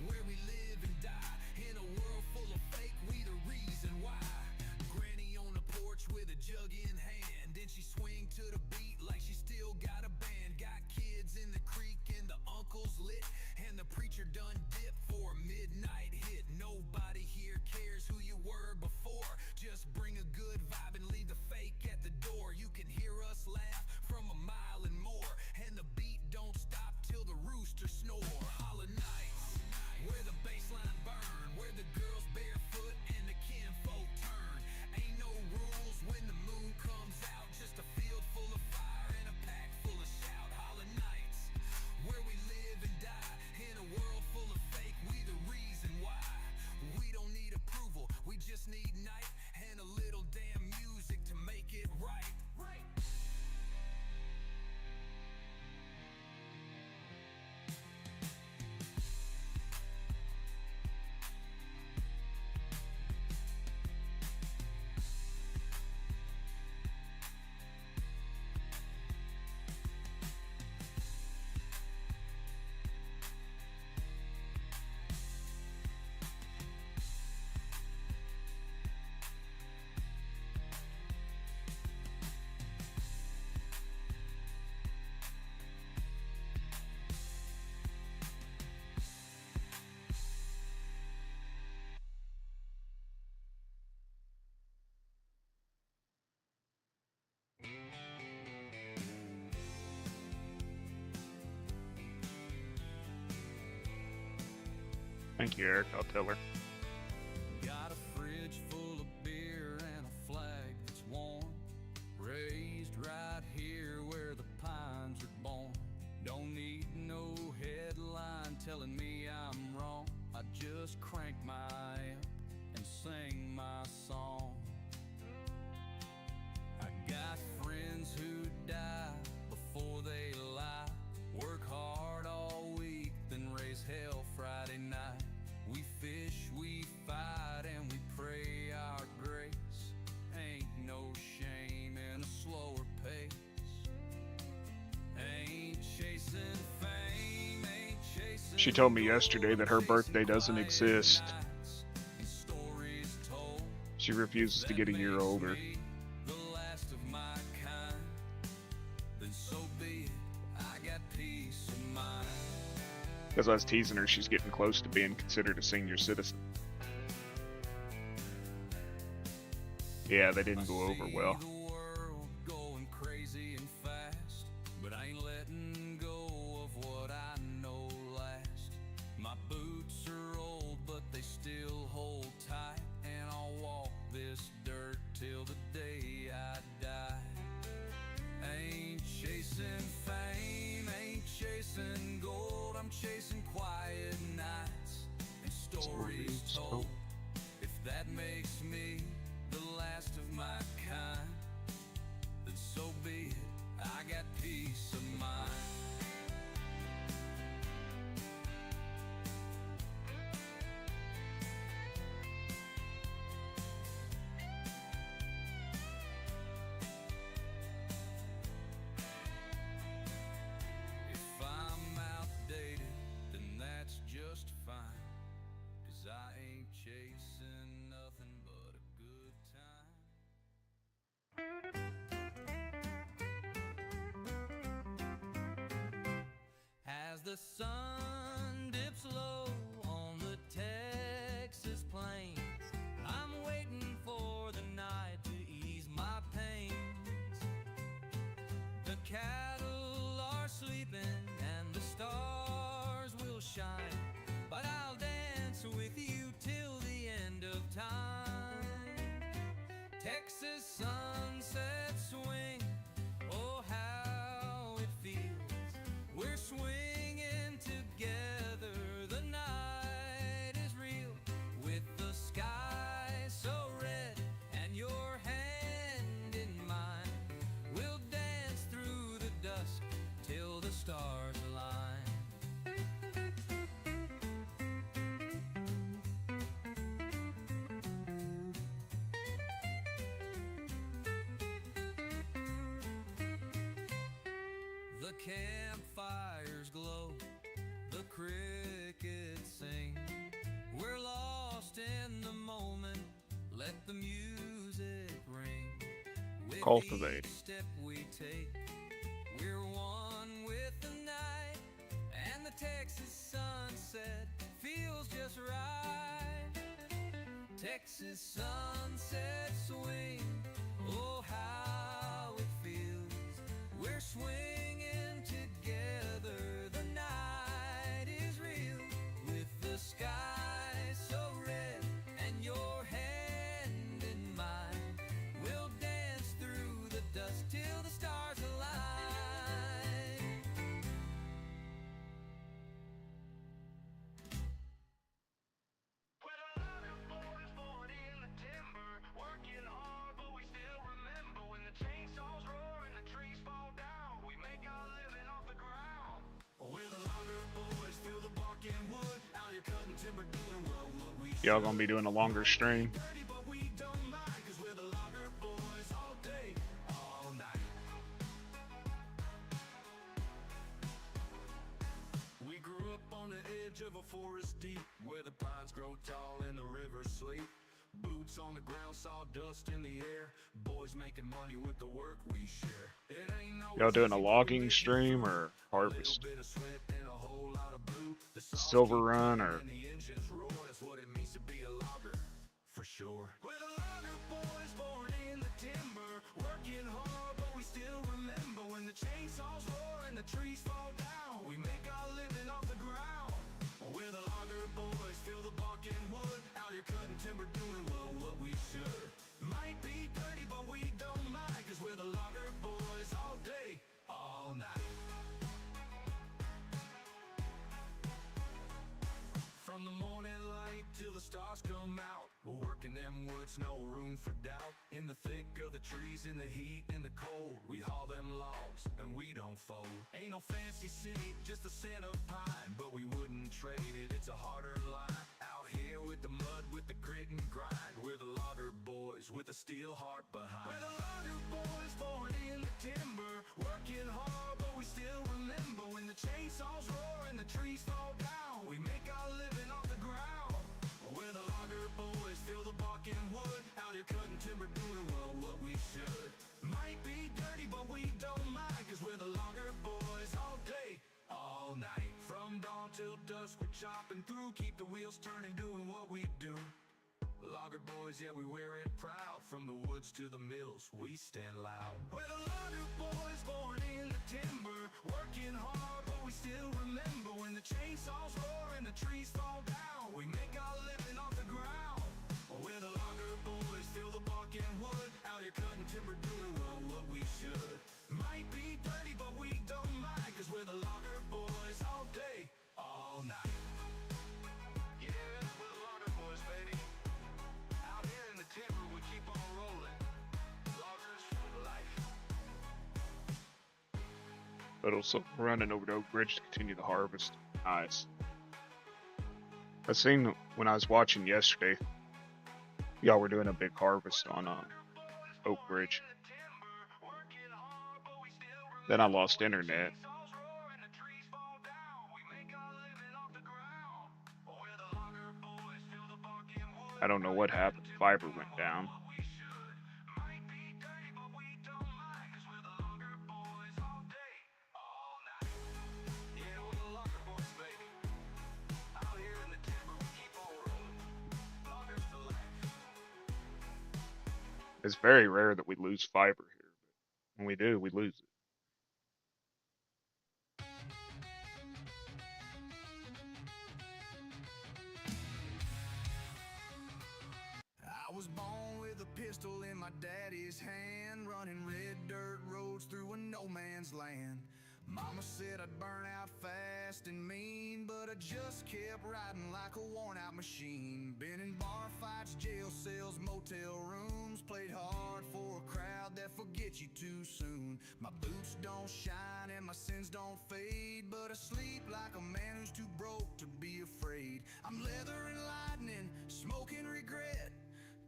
where we live and die. In a world full of fake, we the reason why. Granny on the porch with a jug in hand. Then she swing to the beat like she still got a band. Got kids in the creek and the uncle's lit. And the preacher done dip for a midnight hit. Nobody here cares who you were before. Just bring a good vibe and leave the fake at the door. You can hear us laugh from a mile and more. And the beat don't stop till the rooster snore. Holla nights, where the bassline burn. Where the girls barefoot and the kinfolk turn. Ain't no rules when the moon comes out. Just a field full of fire and a pack full of shout. Holla nights, where we live and die. In a world full of fake, we the reason why. We don't need approval, we just need night. And a little damn music to make it right. Thank you, Eric. I'll tell her. Got a fridge full just crank my amp and sing my song. I got friends who die before they lie, work hard all week, then raise hell Friday night. We fish, we fight, and we pray our grace. Ain't no shame in a slower pace. Ain't chasing fame, ain't chasing. She told me yesterday that her birthday doesn't exist. She refuses to get a year older. The last of my kind. Then so be it. I got peace of mind. Because I was teasing her, she's getting close to being considered a senior citizen. Yeah, they didn't go over well. The world going crazy and fast, but I ain't letting go of what I know last. My boots are old, but they still hold tight, and I'll walk this dirt till the day I die. Ain't chasing fame, ain't chasing gold, I'm chasing quiet nights and stories told. If that makes me the last of my kind, then so be it. I got peace of mind. If I'm outdated, then that's just fine, 'cause I ain't chasing nothing but a good time. As the sun dips low on the Texas plains, I'm waiting for the night to ease my pains. The cattle are sleeping and the stars will shine, but I'll dance with you till the end of time. Texas sunset swing, oh how it feels. We're swinging together, the night is real, with the sky so red and your hand in mine. We'll dance through the dusk till the stars align. The campfires glow, the crickets sing. We're lost in the moment, let the music ring. With Cultivate. each step we take, we're one with the night, and the Texas sunset feels just right. Texas sunset swing, oh how it feels. We're swinging together, the night is real, with the sky so red and your hand in mine. We'll dance through the dusk till the stars align. Well, a lot of boys born in the timber, working hard, but we still remember when the chainsaws roar and the trees fall down. We make our living off the ground. We're the longer boys, feel the bark and wood. Out here cutting timber, doing what we Y'all gonna be doing a longer stream. dirty, but we don't mind, 'cause we're the longer boys all day, all night. We grew up on the edge of a forest deep, where the pines grow tall and the rivers sleep. Boots on the ground, sawdust in the air. Boys making money with the work we share. It ain't no Y'all doing a logging stream or harvest? bit of sweat and a whole lot of blue. The saws Silver keep run running or and the engines roar. That's what it means to be a logger, for sure. We're the logger boys born in the timber, working hard, but we still remember when the chainsaws roar and the trees fall down. We make our living off the ground. We're the logger boys, feel the bark and wood. Out here cutting timber, doing what we should. Might be dirty, but we don't mind, 'cause we're the logger boys all day, all night. From them woods, no room for doubt. In the thick of the trees, in the heat, in the cold, we haul them logs, and we don't fold. Ain't no fancy city, just the scent of pine, but we wouldn't trade it, it's a harder line. Out here with the mud, with the grit and grind, we're the logger boys, with a steel heart behind. We're the logger boys, born in the timber, working hard, but we still remember when the chainsaws roar and the trees fall down. We make our living off the ground. We're the logger boys, feel the bark and wood, out here cutting timber, doing well what we should. Might be dirty, but we don't mind, cause we're the logger boys all day, all night. From dawn till dusk, we're chopping through, keep the wheels turning, doing what we do. Logger boys, yeah, we wear it proud. From the woods to the mills, we stand loud. We're the logger boys, born in the timber, working hard, but we still remember when the chainsaws roar and the trees fall down. We make our living off the ground. We're the logger boys, feel the bark and wood, out here cutting timber, doing well what we should. Might be dirty, but we don't mind, cause we're the logger boys all day, all night. Yeah, we're the logger boys, baby. Out here in the timber, we keep on rolling. Loggers for life. But also running over to Oak Ridge to continue the harvest. Nice. I seen when I was watching yesterday, y'all were doing a big harvest on Oak Ridge. Then I lost internet. I don't know what happened. Fiber went down. It's very rare that we lose fiber here, but when we do, we lose it. I was born with a pistol in my daddy's hand, running red dirt roads through a no man's land. Mama said I'd burn out fast and mean, but I just kept riding like a worn out machine. Been in bar fights, jail cells, motel rooms, played hard for a crowd that forgets you too soon. My boots don't shine and my sins don't fade, but I sleep like a man who's too broke to be afraid. I'm leather and lightning, smoking regret.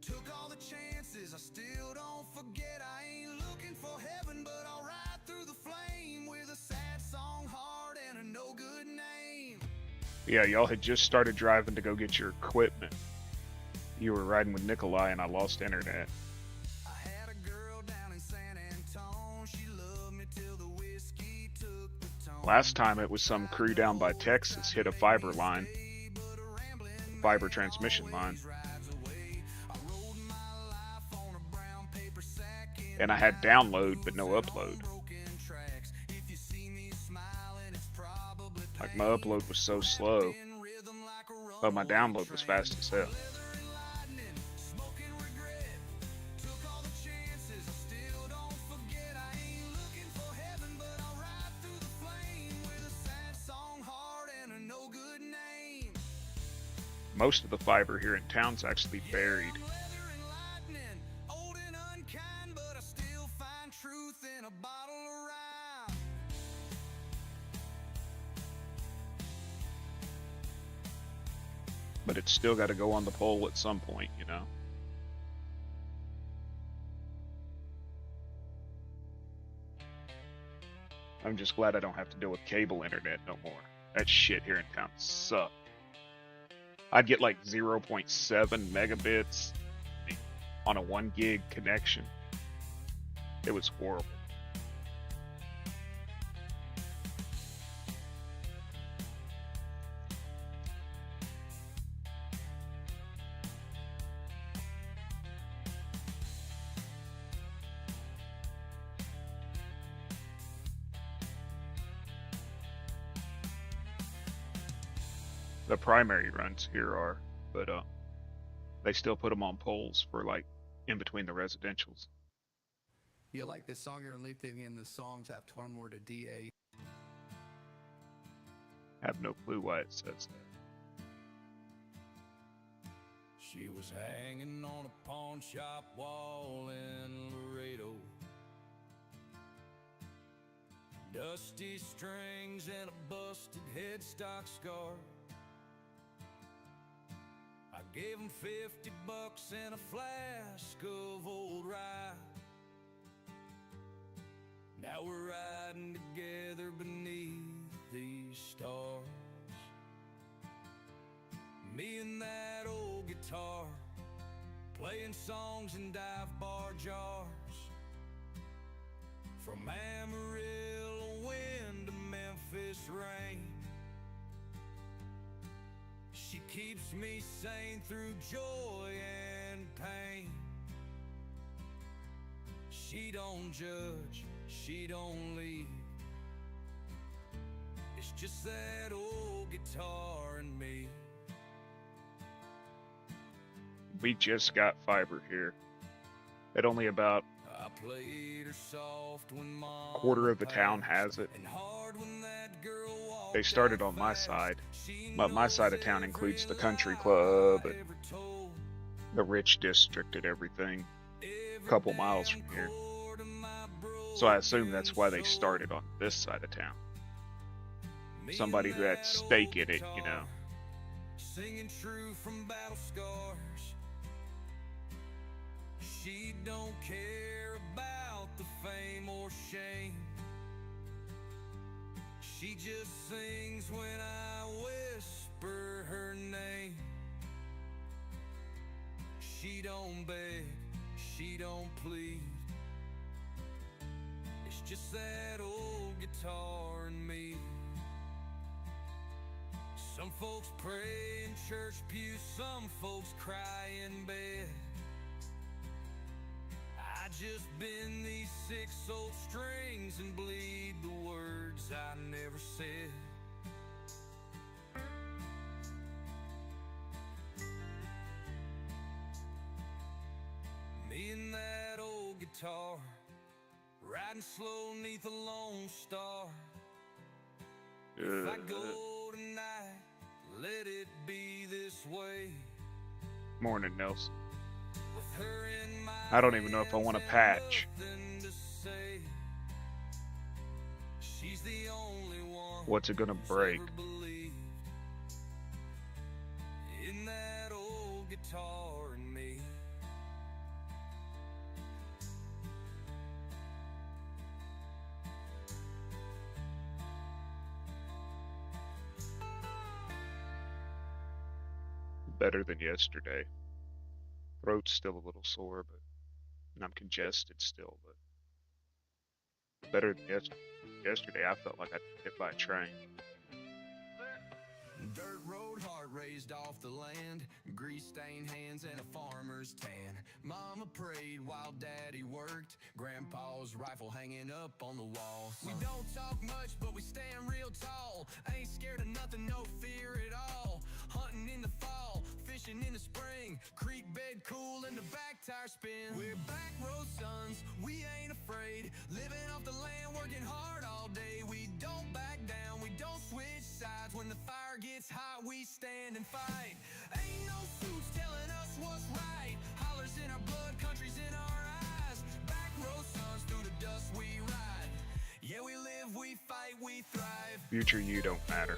Took all the chances, I still don't forget. I ain't looking for heaven, but I'll ride through the flame with a sad song heart and a no good name. Yeah, y'all had just started driving to go get your equipment. You were riding with Nikolai and I lost internet. I had a girl down in San Antone, she loved me till the whiskey took the tone. Last time it was some crew down by Texas hit a fiber line, fiber transmission line. And I had download but no upload. Like my upload was so slow, but my download was fast as hell. Most of the fiber here in town's actually buried. But it's still got to go on the pole at some point, you know? I'm just glad I don't have to deal with cable internet no more. That shit here in town sucked. I'd get like 0.7 megabits on a 1 gig connection. It was horrible. The primary runs here are, but they still put them on poles for like in between the residentials. You like this song, you're leaving in the songs have one word of DA. Have no clue why it says that. She was hanging on a pawn shop wall in Laredo. Dusty strings and a busted headstock scar. I gave him $50 and a flask of old rye. Now we're riding together beneath these stars. Me and that old guitar, playing songs in dive bar jars. From Amarillo wind to Memphis rain, she keeps me sane through joy and pain. She don't judge, she don't leave. It's just that old guitar and me. We just got fiber here. At only about I played her soft when Mama quarter of the town has it. and hard when that girl walked They started out on my fast. side, She but my knows side of town every includes the lie country club I and ever told. the rich district and everything, Every a couple miles damn from here. chord of my So I assume broken that's why they soul. started on this side of town. Me Somebody and who had that stake old in it, you know. guitar, singing true from battle scars. She don't care about the fame or shame. She just sings when I whisper her name. She don't beg, she don't plead. It's just that old guitar and me. Some folks pray in church pews, some folks cry in bed. I just bend these 6 old strings and bleed the words I never said. Me and that old guitar, riding slow neath a lone star. If I go tonight, let it be this way. Morning, Nelson. With her in my I don't even know if I want to hands patch. and nothing to say. She's the only one What's it gonna who's break? ever believed in that old guitar and me. Better than yesterday. Throat's still a little sore, but and I'm congested still, but better than yesterday. I felt like I got hit by a train. Dirt road, heart raised off the land, grease-stained hands and a farmer's tan. Mama prayed while daddy worked, grandpa's rifle hanging up on the wall. We don't talk much, but we stand real tall. Ain't scared of nothing, no fear at all. Hunting in the fall, fishing in the spring, creek bed cool and the back tire spin. We're back road sons, we ain't afraid, living off the land, working hard all day. We don't back down, we don't switch sides. When the fire gets hot, we stand and fight. Ain't no suits telling us what's right. Hollers in our blood, country's in our eyes. Back road sons, through the dust we ride. Yeah, we live, we fight, we thrive. Future you don't matter.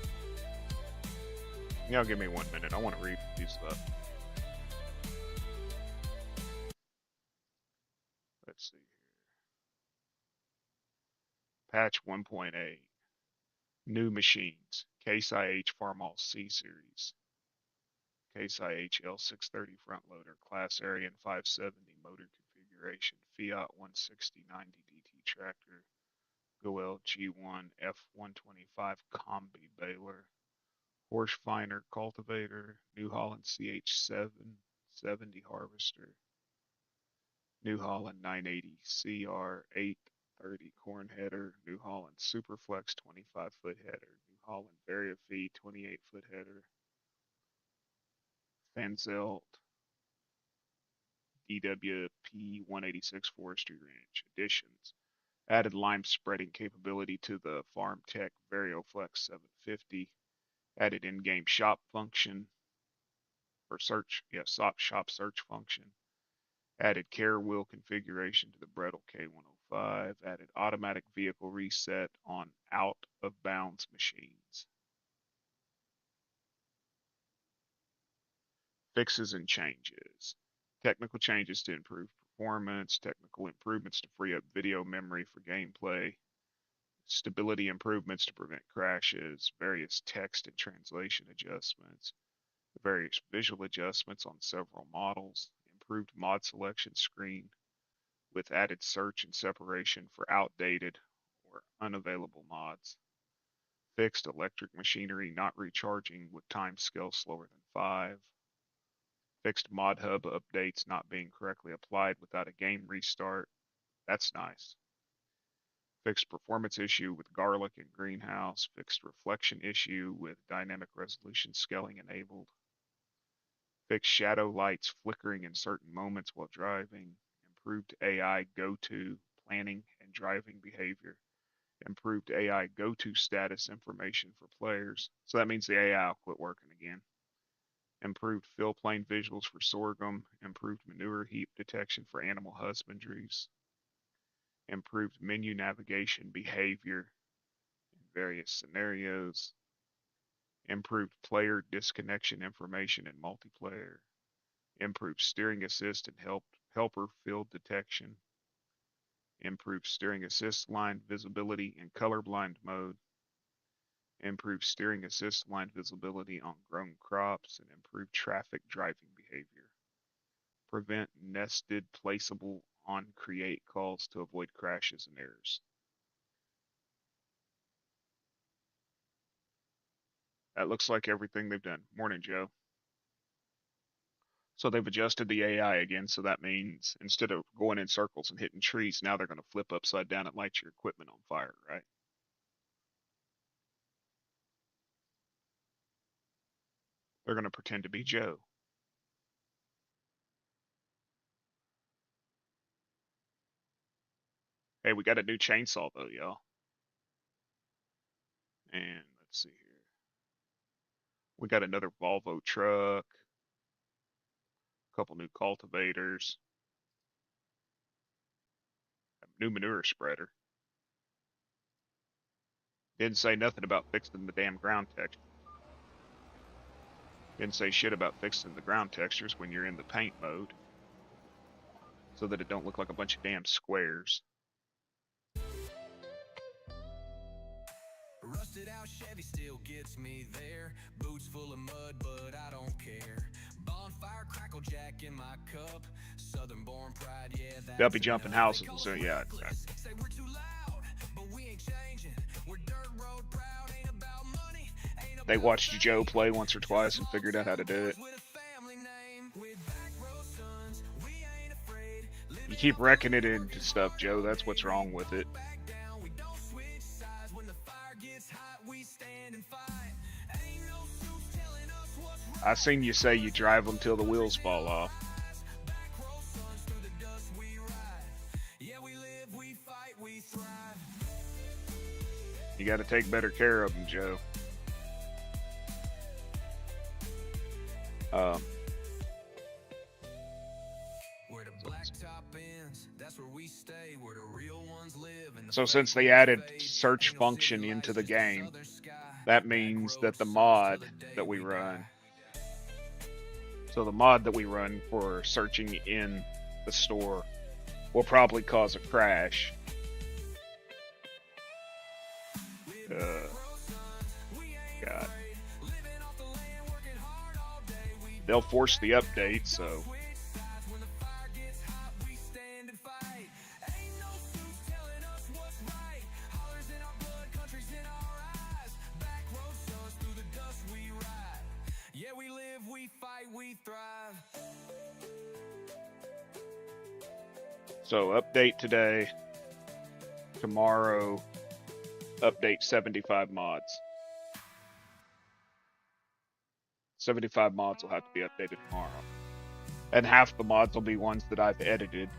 Y'all give me 1 minute. I want to read these stuff. Let's see here. Patch 1.8. New machines. Case IH Farmall C series. Case IH L630 front loader. Class Arian 570 motor configuration. Fiat 160/90 DT tractor. Goel G1 F125 combi baler. Horse Finer cultivator. New Holland CH7 70 harvester. New Holland 980 CR 830 corn header. New Holland Superflex 25-foot header. New Holland Variafeed 28-foot header. Fanzelt DWP 186 forestry range. Additions. Added lime spreading capability to the Farm Tech VarioFlex 750. Added in-game shop function. or search, yeah, shop search function. Added care wheel configuration to the Bredel K105. Added automatic vehicle reset on out of bounds machines. Fixes and changes. Technical changes to improve performance. Technical improvements to free up video memory for gameplay. Stability improvements to prevent crashes. Various text and translation adjustments. Various visual adjustments on several models. Improved mod selection screen with added search and separation for outdated or unavailable mods. Fixed electric machinery not recharging with time scale slower than 5. Fixed mod hub updates not being correctly applied without a game restart. That's nice. Fixed performance issue with garlic and greenhouse. Fixed reflection issue with dynamic resolution scaling enabled. Fixed shadow lights flickering in certain moments while driving. Improved AI go-to planning and driving behavior. Improved AI go-to status information for players. So that means the AI will quit working again. Improved fill plane visuals for sorghum. Improved manure heap detection for animal husbandries. Improved menu navigation behavior in various scenarios. Improved player disconnection information in multiplayer. Improved steering assist and helper field detection. Improved steering assist line visibility in colorblind mode. Improved steering assist line visibility on grown crops, and improved traffic driving behavior. Prevent nested placeable on create calls to avoid crashes and errors. That looks like everything they've done. Morning, Joe. So they've adjusted the AI again, so that means instead of going in circles and hitting trees, now they're going to flip upside down and light your equipment on fire, right? They're going to pretend to be Joe. Hey, we got a new chainsaw though, y'all. And let's see here. We got another Volvo truck. A couple new cultivators. A new manure spreader. Didn't say nothing about fixing the damn ground texture. Didn't say shit about fixing the ground textures when you're in the paint mode, so that it don't look like a bunch of damn squares. Rusted out Chevy still gets me there. Boots full of mud, but I don't care. Bonfire crackle jack in my cup. Southern born pride, yeah, that's They'll be jumping houses soon, yeah. Say we're too loud, but we ain't changing. We're dirt road proud, ain't about money. They watched Joe play once or twice and figured out how to do it. You keep wrecking it into stuff, Joe. That's what's wrong with it. I seen you say you drive them till the wheels fall off. You got to take better care of them, Joe. So since they added search function into the game, that means that the mod that we run, for searching in the store will probably cause a crash. God. They'll force the update, so. So update today, tomorrow, update 75 mods. 75 mods will have to be updated tomorrow. And half the mods will be ones that I've edited.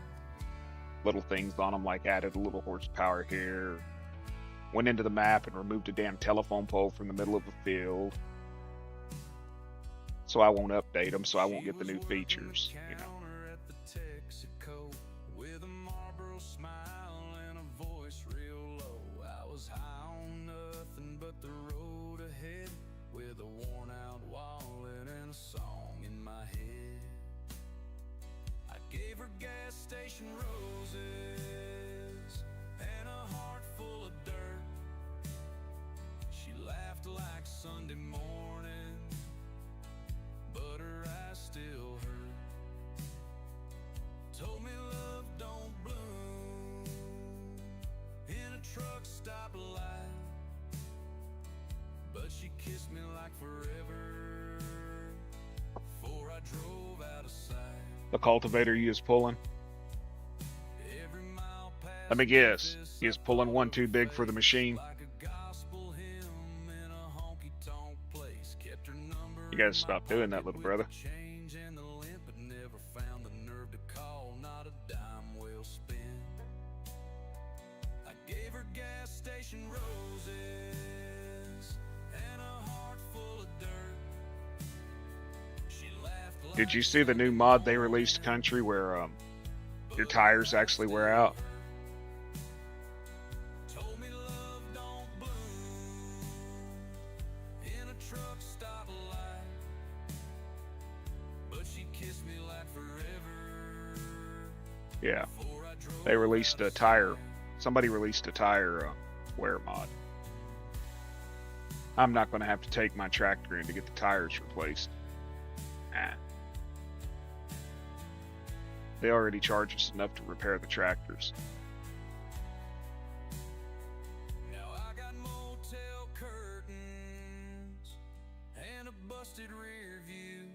Little things on them, like added a little horsepower here. Went into the map and removed a damn telephone pole from the middle of a field. so I won't update them, so I won't get the new features. You know. Counter at the Texaco with a Marlboro smile and a voice real low. I was high on nothing but the road ahead with a worn out wallet and a song in my head. I gave her gas station roses and a heart full of dirt. She laughed like Sunday morning, but her eyes still hurt. Told me love don't bloom in a truck stop light, but she kissed me like forever before I drove out of sight. The cultivator you is pulling. Every mile past Let me guess. He is pulling one too big for the machine. like a gospel hymn in a honky-tonk place. Kept her number You gotta in stop my doing that, pocket little with brother. the change and the limp, but never found the nerve to call. Not a dime well spent. I gave her gas station roses and a heart full of dirt. She laughed like Did you see the new mod they released, Country, where your tires actually wear out? told me love don't bloom in a truck stop light, but she kissed me like forever Yeah, before I drove they released out a of tire. sight. Somebody released a tire wear mod. I'm not going to have to take my tractor in to get the tires replaced. Nah. They already charge us enough to repair the tractors. Now I got motel curtains and a busted rear view,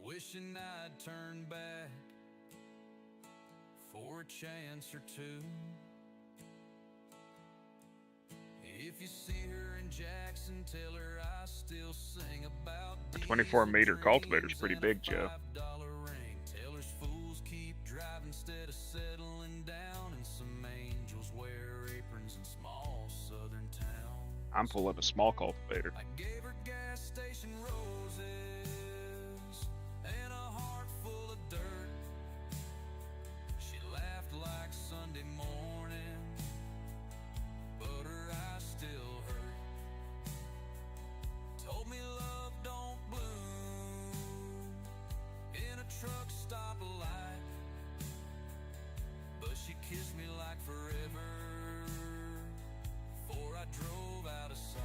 wishing I'd turn back for a chance or two. If you see her in Jackson, tell her I still sing about A 24-meter cultivator's pretty big, Joe. $5 ring. Teller's fools keep driving instead of settling down, and some angels wear aprons in small southern towns. I'm pulling a small cultivator. I gave her gas station roses and a heart full of dirt. She laughed like Sunday morning, but her eyes still hurt. Told me love don't bloom in a truck stop light, but she kissed me like forever before I drove out of sight.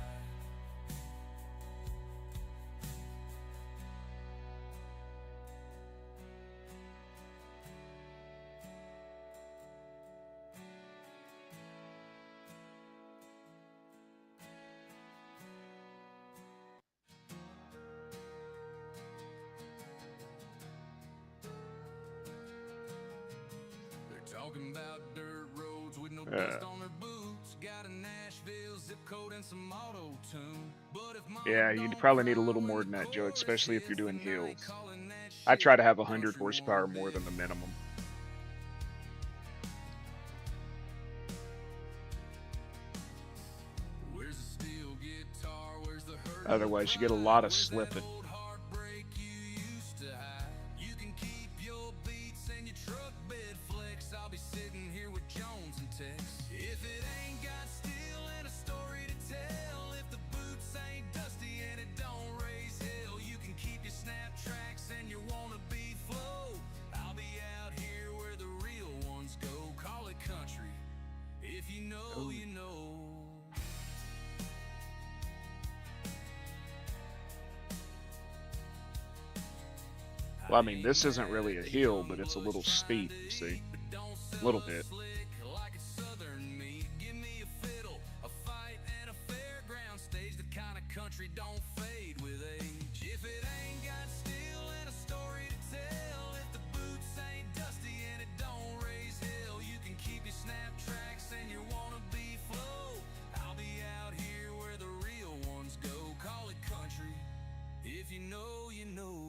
They're talking about dirt roads with no dust on their boots. Got a Nashville zip code and some auto tune. But if mama Yeah, you don't probably need a cry little when more the than that, Joe, chorus especially if you're hits, doing then they hills. calling that I shit try to have 100 country horsepower one more bit. than the minimum. Where's the steel guitar? Where's the hurt? Otherwise, you get a lot of slipping. Old heartbreak you used to hide. You can keep your beats and your truck bed flex. I'll be sitting here with Jones and Tex. If it ain't got steel and a story to tell, if the boots ain't dusty and it don't raise hell, you can keep your snap tracks and your wannabe flow. I'll be out here where the real ones go. Call it country. If you know, you know. Well, I mean, this isn't really a hill, but it's a little steep, you see. A little bit. Like it's southern me. Give me a fiddle, a fight, and a fairground stage. The kind of country don't fade with age. If it ain't got steel and a story to tell, if the boots ain't dusty and it don't raise hell, you can keep your snap tracks and your wannabe flow. I'll be out here where the real ones go. Call it country. If you know, you know.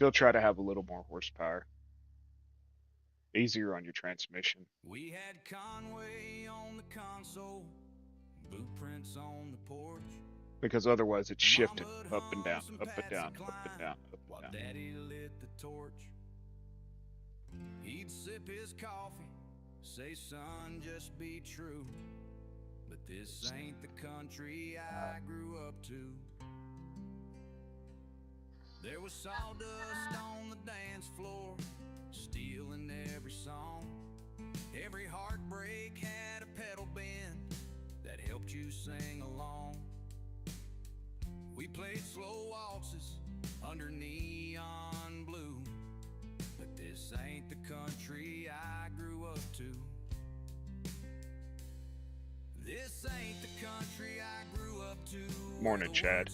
still try to have a little more horsepower. Easier on your transmission. We had Conway on the console, boot prints on the porch. Because otherwise it's shifting Mama up and down, hums up and Patsy down, up Cline and down, up while and down. Daddy lit the torch. He'd sip his coffee, say, son, just be true. But this ain't the country I grew up to. There was sawdust on the dance floor, steel in every song. Every heartbreak had a pedal bend that helped you sing along. We played slow waltzes under neon blue, but this ain't the country I grew up to. This ain't the country I grew up to. Morning, Chad.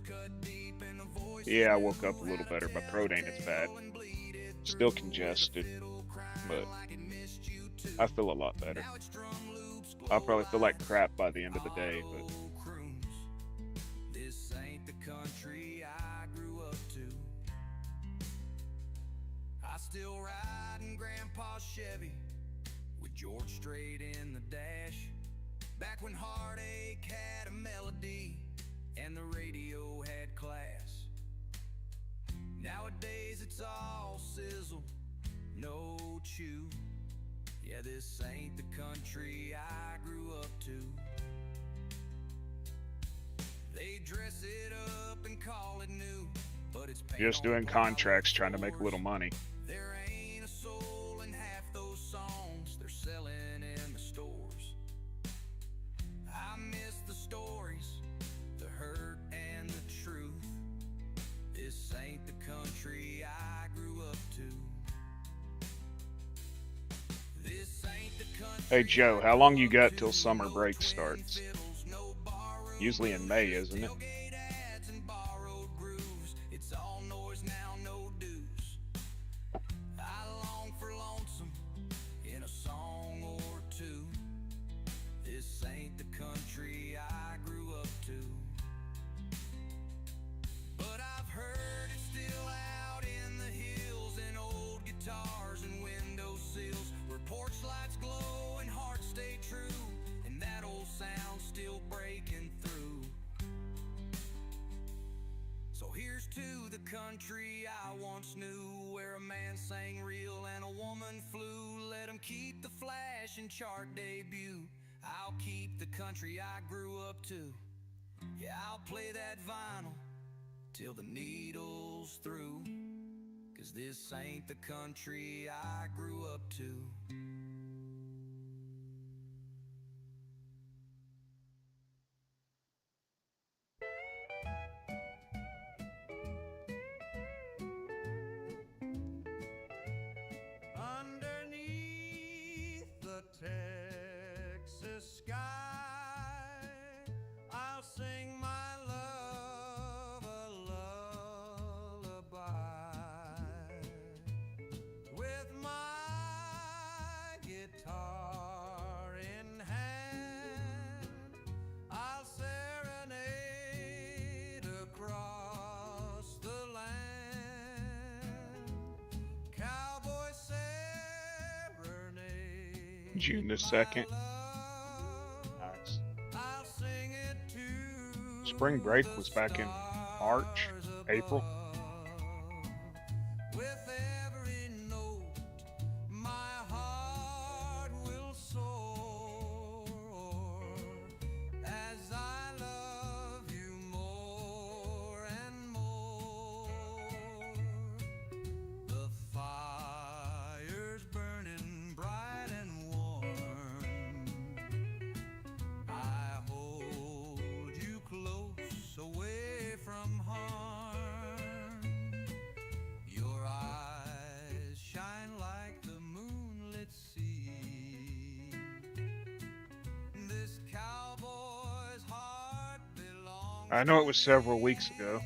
Yeah, I woke up a little better. My throat ain't as bad. Still congested, but I feel a lot better. I'll probably feel like crap by the end of the day, but this ain't the country I grew up to. I still ride in Grandpa's Chevy with George Strait in the dash. Back when heartache had a melody and the radio had class. Nowadays it's all sizzle, no chew. Yeah, this ain't the country I grew up to. They dress it up and call it new, but it's paint just on doing contracts, trying to make a floors. little money. There ain't a soul in half those songs they're selling in the stores. I miss the stories, the hurt and the truth. This ain't the country I grew up to. This ain't the country. Hey Joe, how long you got till summer break starts? Usually in May, isn't it? It's all noise now, no dues. I long for lonesome in a song or two. This ain't the country I grew up to. But I've heard it's still out in the hills, and old guitars and windowsills where porch lights glow and hearts stay true, and that old sound still breaking through. So here's to the country I once knew, where a man sang real and a woman flew. Let him keep the flash and chart debut. I'll keep the country I grew up to. Yeah, I'll play that vinyl till the needle's through. 'Cause this ain't the country I grew up to. Underneath the Texas sky, I'll sing my love a lullaby. With my guitar in hand, I'll serenade across the land. Cowboy serenade. June the 2nd. Nice. I'll sing it to Spring break was back in March, April. with every note my heart will soar as I love you more and more. The fire's burning bright and warm. I hold you close away from harm. Your eyes shine like the moonlit sea. This cowboy's heart belongs I know it was several weeks ago.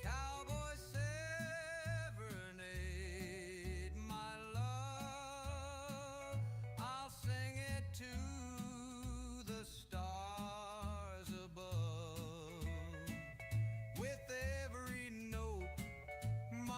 Cowboy serenade, my love. I'll sing it to the stars above. With every note, my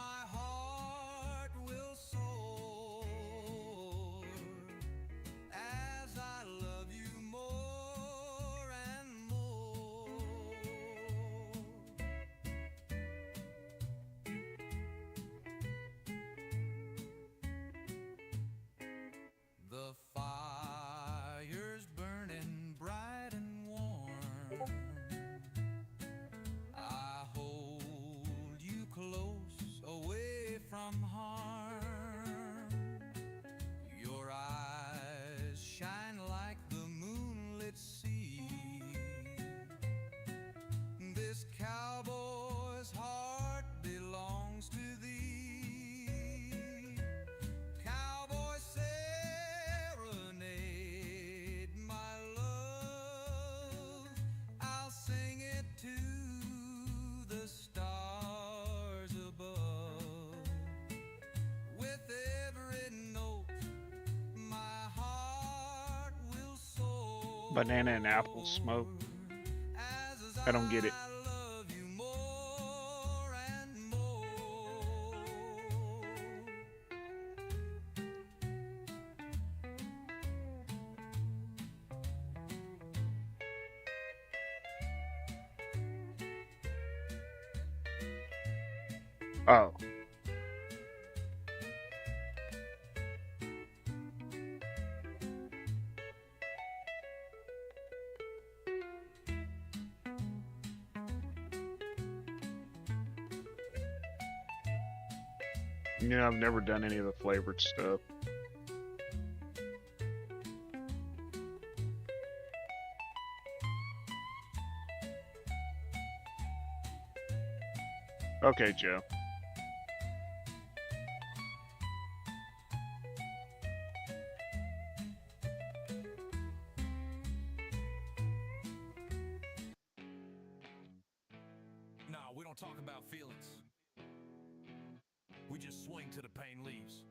Banana and apple smoke. I don't get it. love you more and more. Oh. You know, I've never done any of the flavored stuff. Okay, Joe. Nah, we don't talk about feelings. We just swing till the pain leaves.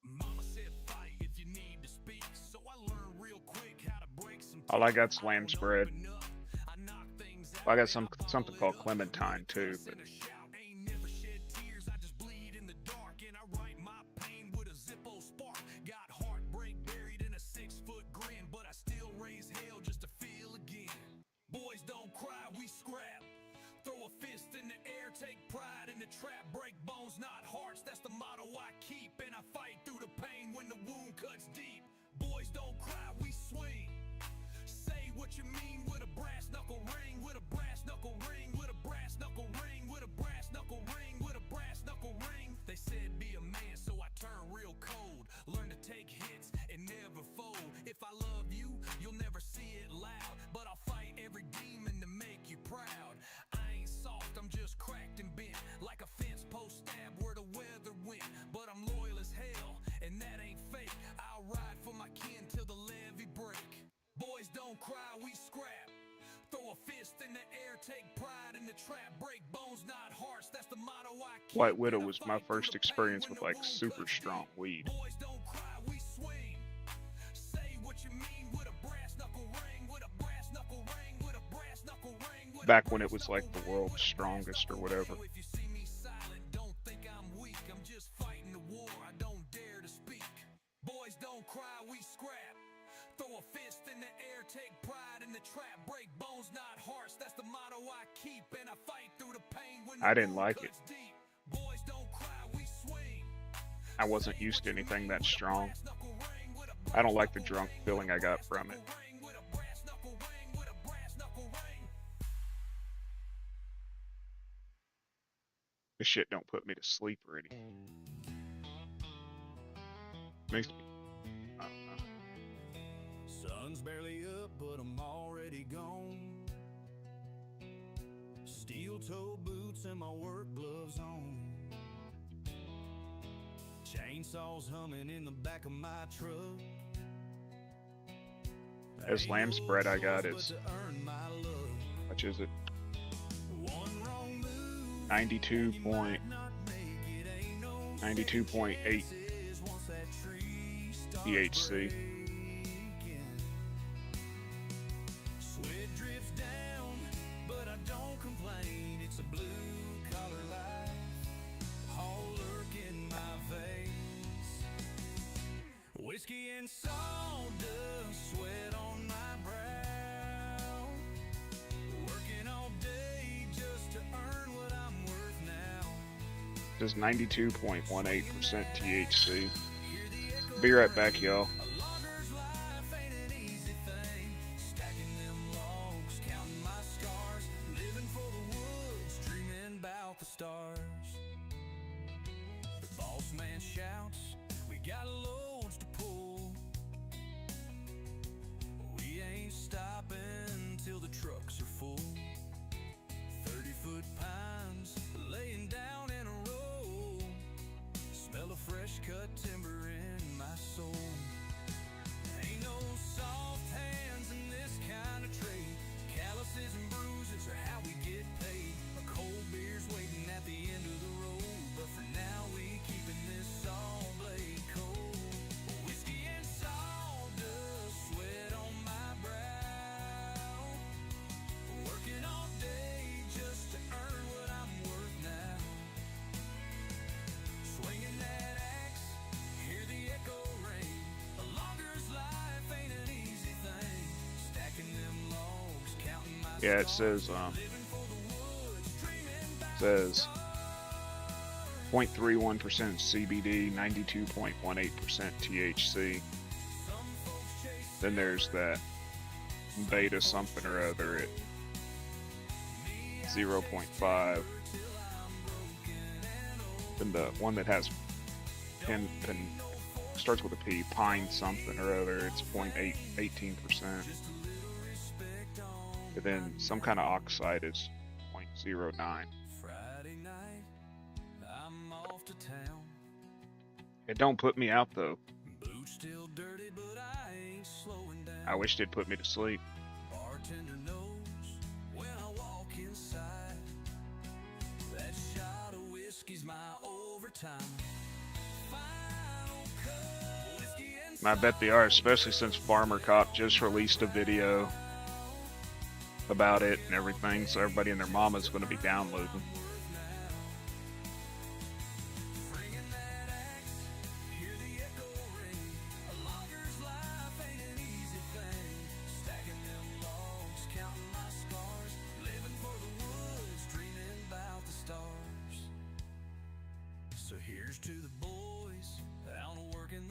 Mama said fight if you need to speak, so I learned real quick how to break some. All I got's lamb spread. I got something called clementine too, but Ain't never shed tears, I just bleed in the dark, and I write my pain with a Zippo spark. Got heartbreak buried in a 6-foot grin, but I still raise hell just to feel again. Boys don't cry, we scrap. Throw a fist in the air, take pride in the trap. Break bones, not hearts, that's the motto I keep. And I fight through the pain when the wound cuts deep. Boys don't cry, we swing. Say what you mean with a brass knuckle ring, with a brass knuckle ring, with a brass knuckle ring, with a brass knuckle ring, with a brass knuckle ring. They said be a man, so I turn real cold. Learn to take hits and never fold. If I love you, you'll never see it loud, but I'll fight every demon to make you proud. I ain't soft, I'm just cracked and bent, like a fence post stab where the weather went. But I'm loyal as hell, and that ain't fake. I'll ride for my kin till the levee break. Boys don't cry, we scrap. Throw a fist in the air, take pride in the trap. Break bones, not hearts, that's the motto I keep. White Widow was my first experience with like super strong weed. Boys don't cry, we swing. Say what you mean with a brass knuckle ring, with a brass knuckle ring, with a brass knuckle ring. Back when it was like the world's strongest or whatever. If you see me silent, don't think I'm weak. I'm just fighting the war, I don't dare to speak. Boys don't cry, we scrap. Throw a fist in the air, take pride in the trap. Break bones, not hearts, that's the motto I keep. And I fight through the pain when the I didn't wound like it. cuts deep. Boys don't cry, we swing. I wasn't used to anything that strong. I don't like the drunk feeling I got from it. This shit don't put me to sleep or anything. Makes me, I don't know. Sun's barely up, but I'm already gone. Steel-toe boots and my work gloves on. Chainsaws humming in the back of my truck. This lamb spread I got is, how much is it? 92.8 THC. Sweat drifts down, but I don't complain. It's a blue collar life, all lurking my veins. Whiskey and sawdust, sweat on my brow. Working all day just to earn what I'm worth now. Does 92.18% THC. Be right back, y'all. A logger's life ain't an easy thing. Stacking them logs, counting my scars, living for the woods, dreaming about the stars. The boss man shouts, we got loads to pull. We ain't stopping till the trucks are full. 30-foot pines laying down in a row. Smell of fresh cut timber in my soul. Yeah, it says 0.31% CBD, 92.18% THC. Then there's that beta something or other at 0.5. Then the one that has starts with a P, pine something or other, it's 0.18%. And then some kind of oxide is 0.09. Friday night, I'm off to town. It don't put me out though. Boots still dirty, but I ain't slowing down. I wish they'd put me to sleep. Bartender knows when I walk inside. That shot of whiskey's my overtime. Final cut, whiskey and And I bet they are, especially since Farmer Cop just released a video about it and everything, so everybody and their mama's going to be downloading.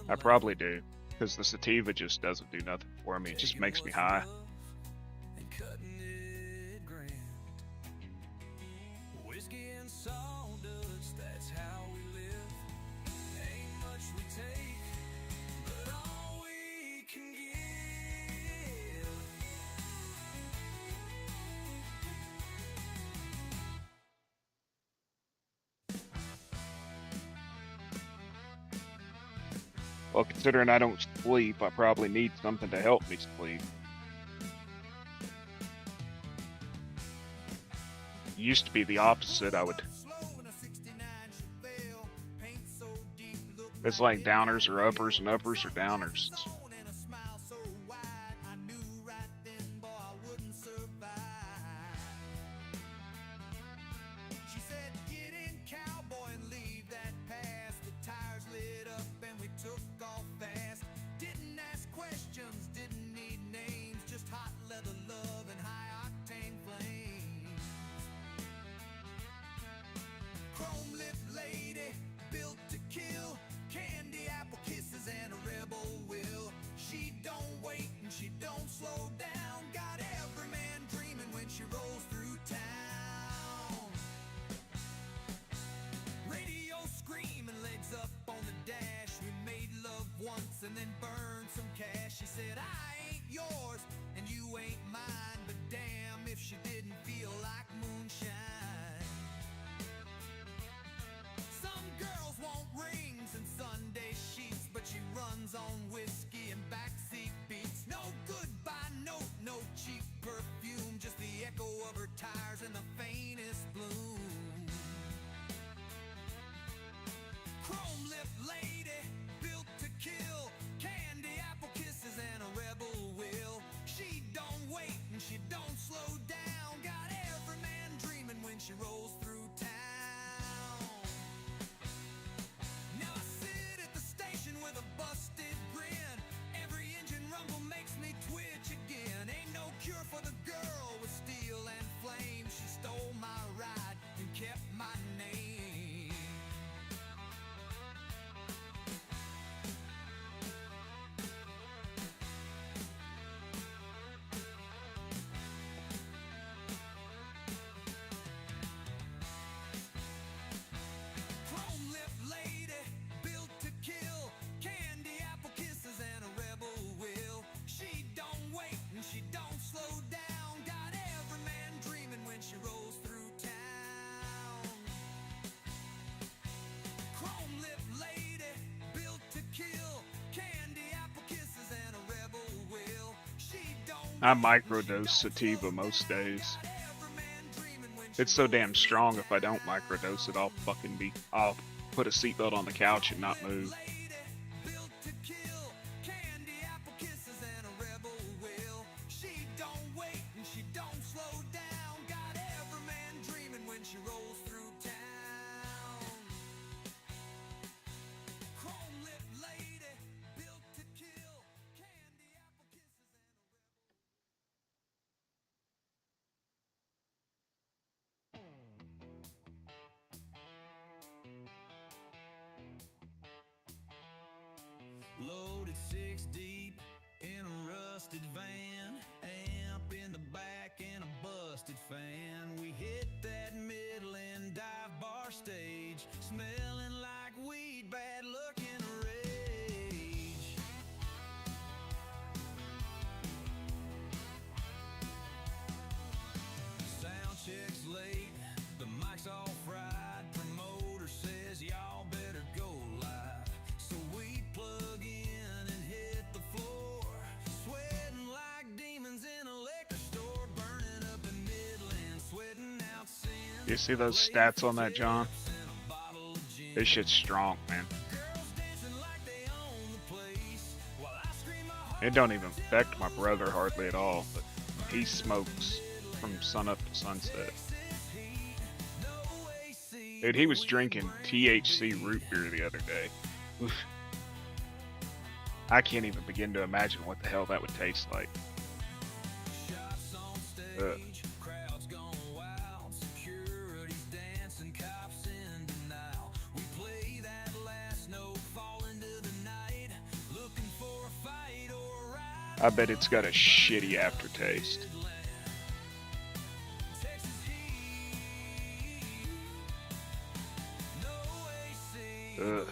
I probably do, because the sativa just doesn't do nothing for me. It just makes me high. Whiskey and sawdust, that's how we live. Ain't much we take, but all we can give. Well, considering I don't sleep, I probably need something to help me sleep. It used to be the opposite. It's like downers or uppers and uppers or downers. And then burn some cash. She said, I ain't yours and you ain't mine, but damn if she didn't feel like moonshine. Some girls want rings and Sunday sheets, but she runs on whiskey and backseat beats. No goodbye note, no cheap perfume, just the echo of her tires and the faintest bloom. Chrome lip lady, built to kill, candy apple kisses and a rebel will. She don't wait and she don't slow down, got every man dreaming when she rolls through town. Now I sit at the station with a busted grin, every engine rumble makes me twitch again. Ain't no cure for the girl with steel and flame, she stole my ride and kept my name. I microdose sativa most days. It's so damn strong, if I don't microdose it, I'll put a seatbelt on the couch and not move. Loaded 6 deep in a rusted van, amp in the back and a busted fan. We hit that Midland dive bar stage, smelling like weed, bad looking rage. Sound check's late, the mic's all fried. Promoter says y'all better go live. So we plug in and hit the floor, sweating like demons in a liquor store, burning up in Midland, sweating out sin. You see those stats on that, John? This shit's strong, man. It don't even affect my brother hardly at all, but he smokes from sunup to sunset. Dude, he was drinking THC root beer the other day. Oof. I can't even begin to imagine what the hell that would taste like. Ugh. I bet it's got a shitty aftertaste. Ugh.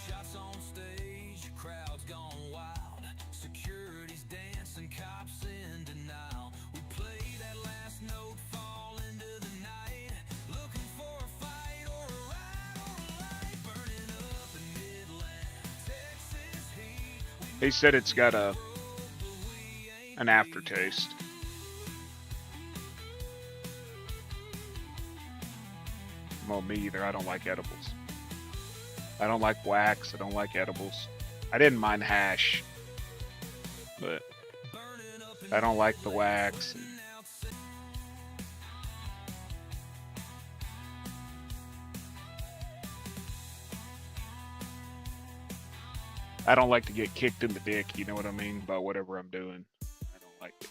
Shots on stage, crowds gone wild. Security's dancing, cops in denial. We play that last note, fall into the night, looking for a fight or a ride or a light, burning up in Midland, Texas heat. He said it's got an aftertaste. Well, me either. I don't like edibles. I don't like wax. I don't like edibles. I didn't mind hash, but I don't like the wax. I don't like to get kicked in the dick, you know what I mean, by whatever I'm doing. I don't like it.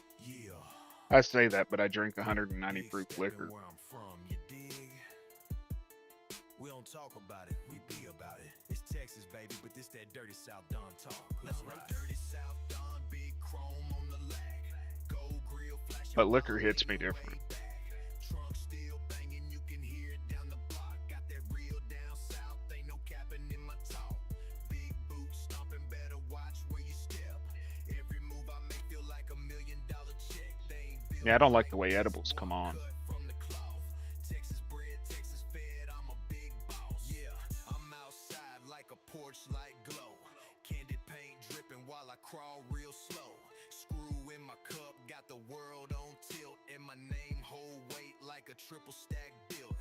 I say that, but I drink 190 proof liquor. Where I'm from, you dig? We don't talk about it, we be about it. It's Texas, baby, but this that dirty South Don talk. Let's ride. Dirty South Don, big chrome on the lag. Gold grill flashing. But liquor hits me different. Trunk still banging, you can hear it down the block. Got that real down south, ain't no capping in my talk. Big boots stomping, better watch where you step. Every move I make feel like $1 million check. They ain't built Yeah, I don't like the way edibles come on. from the cloth. Texas bred, Texas fed, I'm a big boss. Yeah, I'm outside like a porch light glow. Candy paint dripping while I crawl real slow. Screw in my cup, got the world on tilt. And my name hold weight like a triple stack build.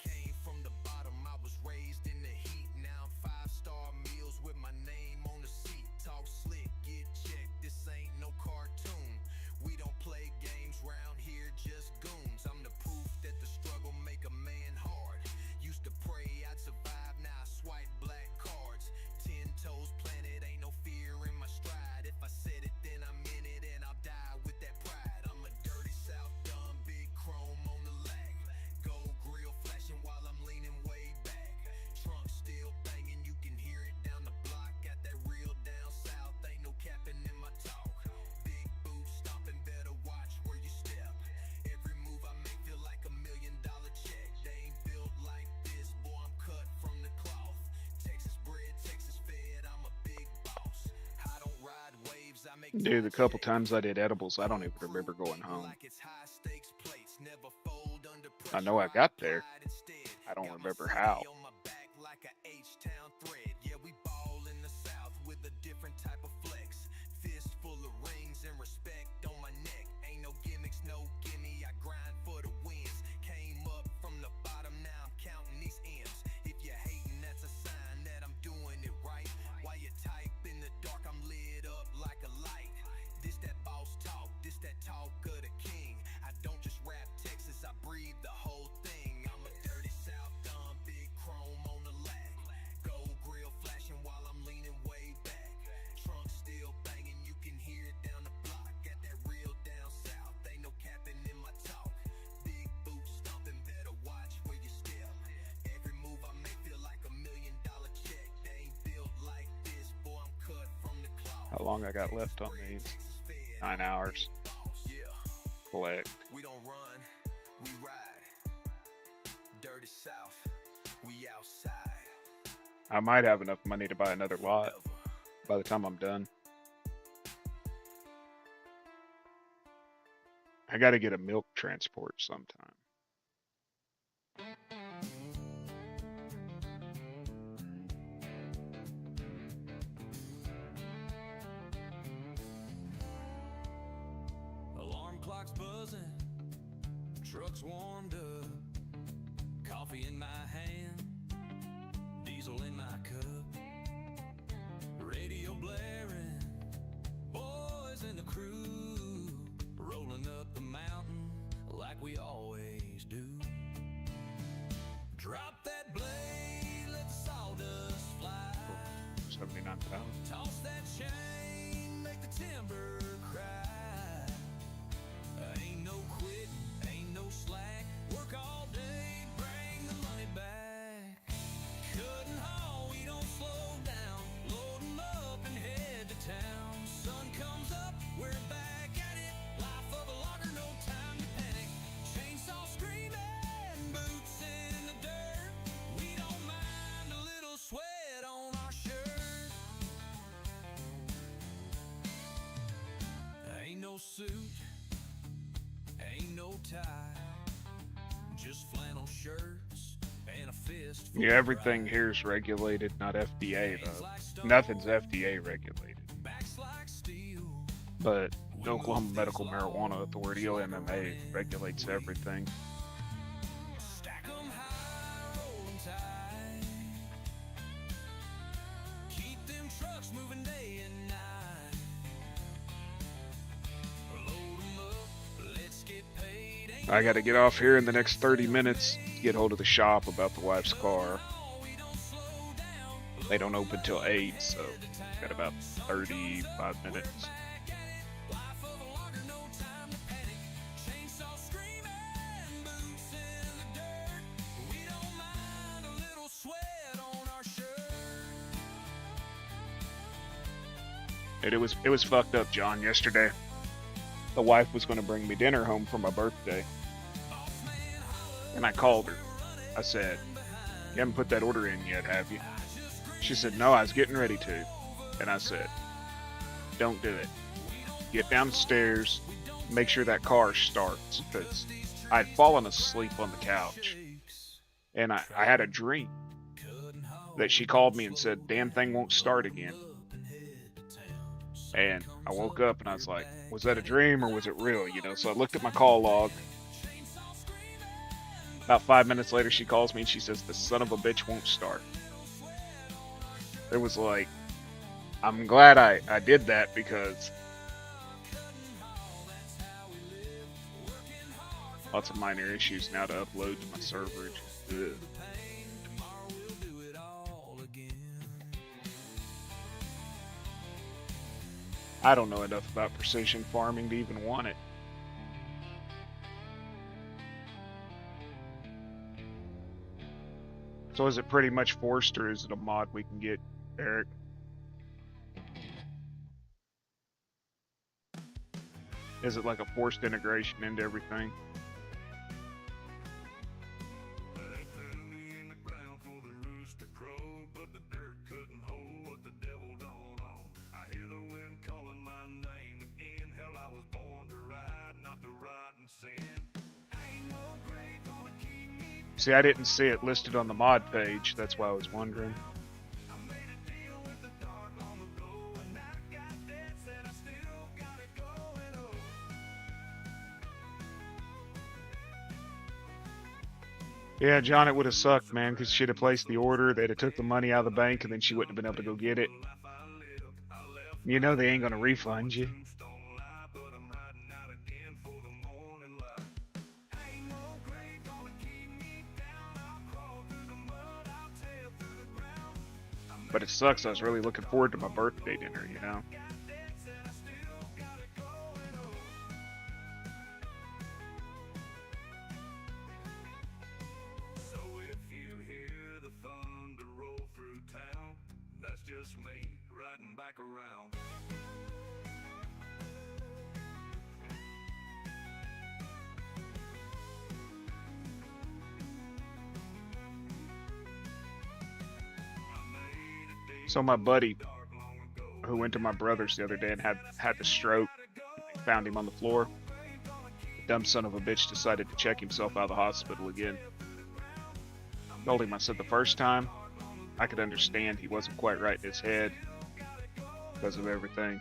Came from the bottom, I was raised in the heat. Now I'm 5-star meals with my name on the seat. Talk slick, get checked, this ain't no cartoon. We don't play games round here, just goons. I'm the proof that the struggle make a man hard. Used to pray I'd survive, now I swipe black cards. 10 toes planted, ain't no fear in my stride. If I said it, then I meant it, and I'll die with that pride. I'm a dirty South Don, big chrome on the lag. Gold grill flashing while I'm leaning way back. Trunk still banging, you can hear it down the block. Got that real down south, ain't no capping in my talk. Big boots stomping, better watch where you step. Every move I make feel like $1 million check. They ain't built like this, boy, I'm cut from the cloth. Texas bred, Texas fed, I'm a big boss. I don't ride waves, I make Dude, the couple times I did edibles, I don't even remember going home. like it's high stakes plates, never fold under I pressure. know I got there. Ride instead. I don't Got my remember city how. on my back like a H-town thread. Yeah, we ball in the South with a different type of flex. Fist full of rings and respect on my neck. Ain't no gimmicks, no gimme. I grind for the wins. Came up from the bottom, now I'm counting these M's. If you're hating, that's a sign that I'm doing it right. While you type in the dark, I'm lit up like a light. This that boss talk, this that talk of the king. I don't just rap Texas, I breathe the whole thing. I'm a dirty South Don, big chrome How long I got left on these? 9 hours. Collect. We don't run, we ride. Dirty South, we outside. I might have enough money to buy another lot by the time I'm done. I gotta get a milk transport sometime. Alarm clock's buzzing, truck's warmed up, coffee in my hand, diesel in my cup, radio blaring, boys in the crew, rolling up the mountain like we always do. Drop that blade, let the sawdust fly. 79,000. Toss that chain, make the timber cry. Ain't no quitting, ain't no slack. Work all day, bring the money back. Cut and haul, we don't slow down. Load 'em up and head to town. Sun comes up, we're back at it. Life of a logger, no time to panic. Chainsaw screaming, boots in the dirt. We don't mind a little sweat on our shirt. Ain't no suit, ain't no tie, just flannel shirts and a fist full Yeah, of everything pride. here is regulated, not FDA though. Nothing's FDA regulated. Backs like steel. But the Oklahoma Medical Marijuana Authority, OMMA, regulates everything. Stack 'em high, roll 'em tight. Keep them trucks moving day and night. Load 'em up, let's get paid. Ain't I gotta get off here in the next 30 minutes to get hold of the shop about the wife's car. no, we don't slow down. They don't open till 8, so got about 35 minutes. Back at it, life of a logger, no time to panic. Chainsaw screaming, boots in the dirt. We don't mind a little sweat on our shirt. And it was fucked up, John, yesterday. The wife was gonna bring me dinner home for my birthday. And I called her. I said, "You haven't put that order in yet, have you?" She said, "No, I was getting ready to." And I said, "Don't do it. Get downstairs, make sure that car starts." Because I'd fallen asleep on the couch. And I had a dream that she called me and said, "Damn thing won't start again." And I woke up and I was like, was that a dream or was it real? You know, so I looked at my call log. About 5 minutes later, she calls me and she says, "The son of a bitch won't start." It was like, I'm glad I did that because lots of minor issues now to upload to my server. Ugh. Tomorrow we'll do it all again. I don't know enough about precision farming to even want it. So is it pretty much forced or is it a mod we can get, Eric? Is it like a forced integration into everything? They threw me in the ground for the rooster crow, but the dirt couldn't hold what the devil don't own. I hear the wind calling my name again. Hell, I was born to ride, not to ride in sin. Ain't no grave gonna keep me. See, I didn't see it listed on the mod page. That's why I was wondering. I made a deal with the dark long ago, and I got that, said I still got it going on. Yeah, John, it would have sucked, man, because she'd have placed the order, they'd have took the money out of the bank, and then she wouldn't have been able to go get it. You know they ain't gonna refund you. Don't lie, but I'm riding out again for the morning light. Ain't no grave gonna keep me down. I'll crawl through the mud, I'll tear through the ground. But it sucks, I was really looking forward to my birthday dinner, you know? Got that, said I still got it going on. So if you hear the thunder roll through town, that's just me riding back around. So my buddy who went to my brother's the other day and had the stroke, found him on the floor. The dumb son of a bitch decided to check himself out of the hospital again. Told him, I said the first time I could understand he wasn't quite right in his head because of everything.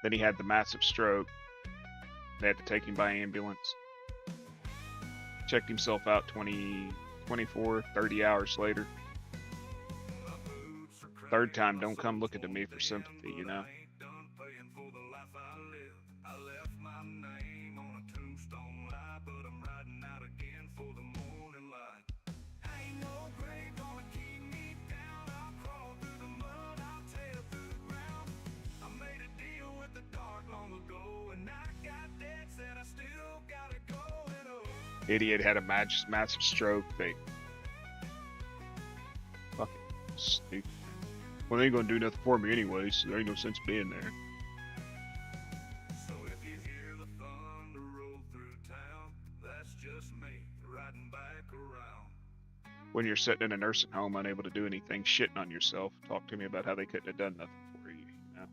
Then he had the massive stroke. They had to take him by ambulance. Checked himself out 24, 30 hours later. Third time, don't come looking to me for sympathy, you know? Idiot had a massive stroke. They fucking stupid. Well, they ain't gonna do nothing for me anyway, so there ain't no sense being there. So if you hear the thunder roll through town, that's just me riding back around. When you're sitting in a nursing home unable to do anything, shitting on yourself, talk to me about how they couldn't have done nothing for you, you know?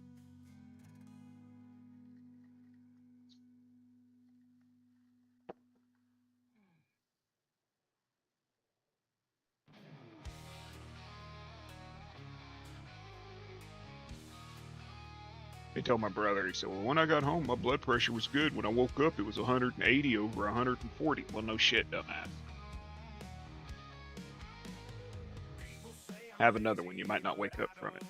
He told my brother, he said, well, when I got home, my blood pressure was good. When I woke up, it was 180 over 140. Well, no shit, dumbass. Have another one. You might not wake up from it.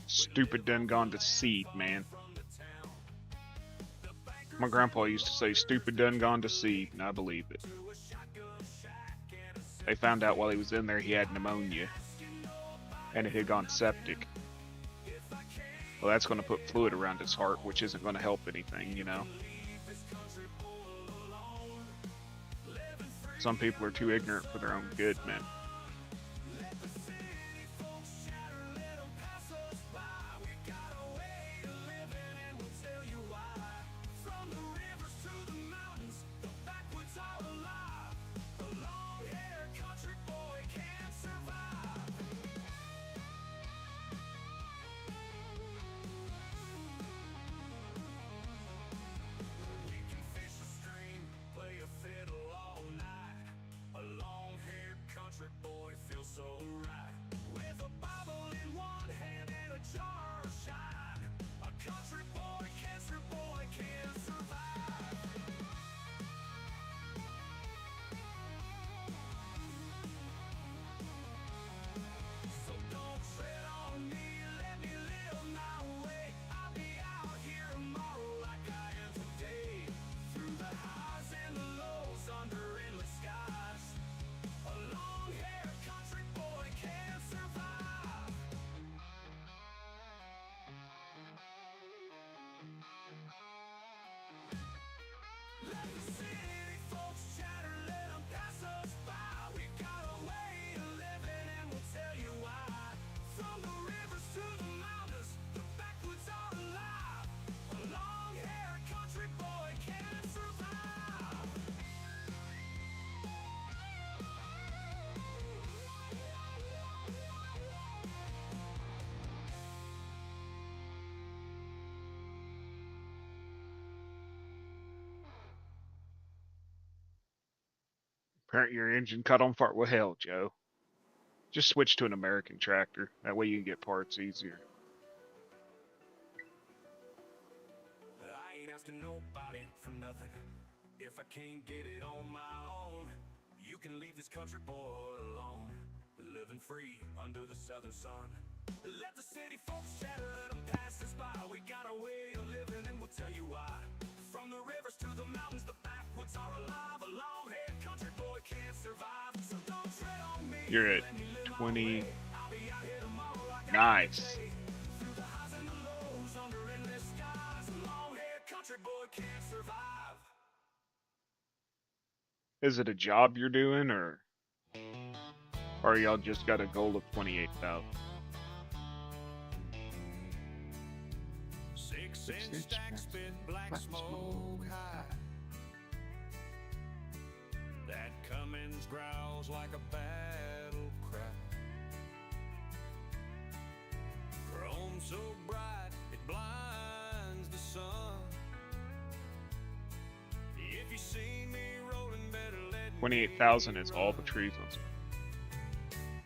Stupid done gone to seed, man. My grandpa used to say, stupid done gone to seed, and I believe it. They found out while he was in there he had pneumonia, and it had gone septic. Well, that's going to put fluid around his heart, which isn't going to help anything, you know? Some people are too ignorant for their own good, man. Apparently your engine caught on fire. Well, hell, Joe. Just switch to an American tractor. That way you can get parts easier. I ain't asking nobody for nothing. If I can't get it on my own, you can leave this country boy alone. Living free under the southern sun. Let the city folks chatter, let them pass us by. We got a way of living and we'll tell you why. From the rivers to the mountains, the backwoods are alive. A long-haired country boy can't survive. You're at 20. Nice. Is it a job you're doing, or y'all just got a goal of 28,000? 6-inch stack spit black smoke high. That Cummins growls like a battle cry. Chrome so bright it blinds the sun. If you see me rolling, better let 28,000 is all the trees on some.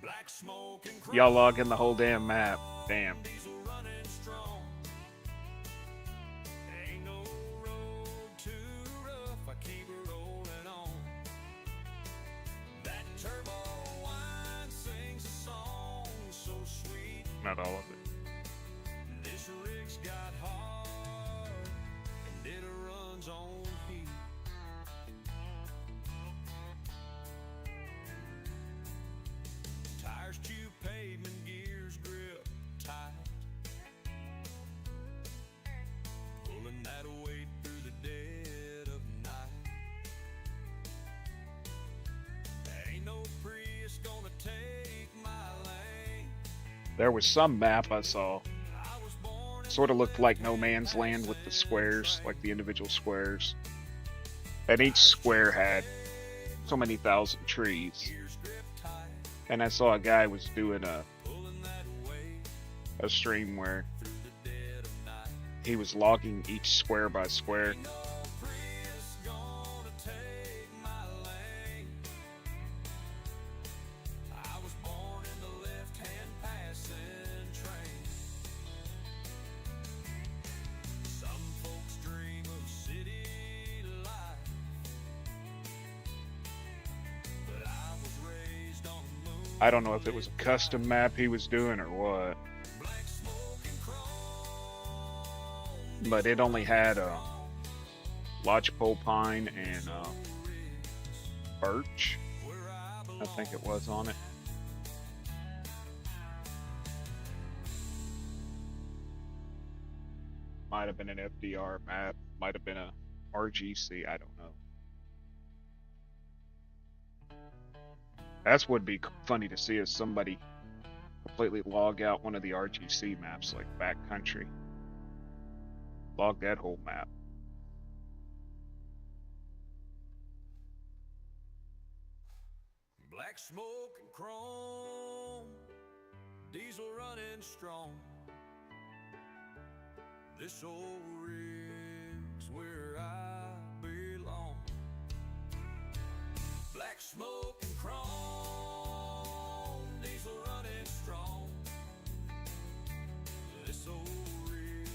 black smoke and Y'all log in the whole damn map. Damn. diesel running strong. Ain't no road too rough, I keep rolling on. That turbo whine sings a song so sweet. Not all of it. This rig's got heart and it runs on heat. Tires chew pavement, gears grip tight. Pulling that weight through the dead of night. Ain't no Prius gonna take my lane. There was some map I saw. I was born in Sort of looked like no man's land with the squares, like the individual squares. And each square had so many thousand trees. gears grip tight. And I saw a guy was doing Pulling that weight a stream where through the dead of night. he was logging each square by square. No Prius gonna take my lane. I was born in the left-hand passing train. Some folks dream of city life, but I was raised on the moon. I don't know if it was a custom map he was doing or what, Black smoke and chrome. but it only had lodgepole pine and birch, Where I I think it was on it. Might have been an FDR map, might have been a RGC, I don't know. That's would be funny to see is somebody completely log out one of the RGC maps like backcountry. Log that whole map. Black smoke and chrome, diesel running strong. This old rig's where I belong. Black smoke and chrome, diesel running strong. This old rig's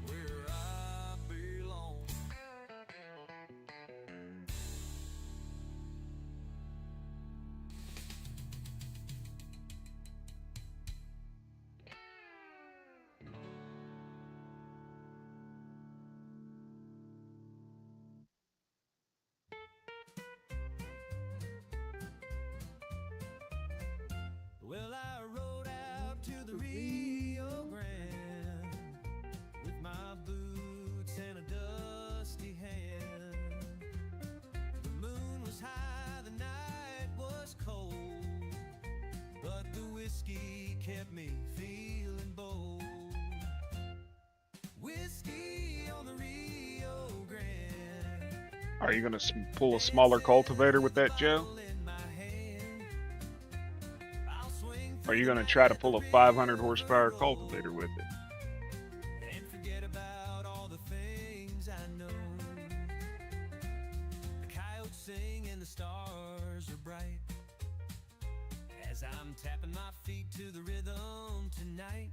where I belong. Well, I rode out to the Rio Grande with my boots and a dusty hand. The moon was high, the night was cold, but the whiskey kept me feeling bold. Whiskey on the Rio Grande. Are you gonna pull a smaller cultivator with that, Joe? In my hand, I'll swing Or are you gonna try to pull a 500 horsepower cultivator with it? and forget about all the things I know. The coyotes sing and the stars are bright as I'm tapping my feet to the rhythm tonight.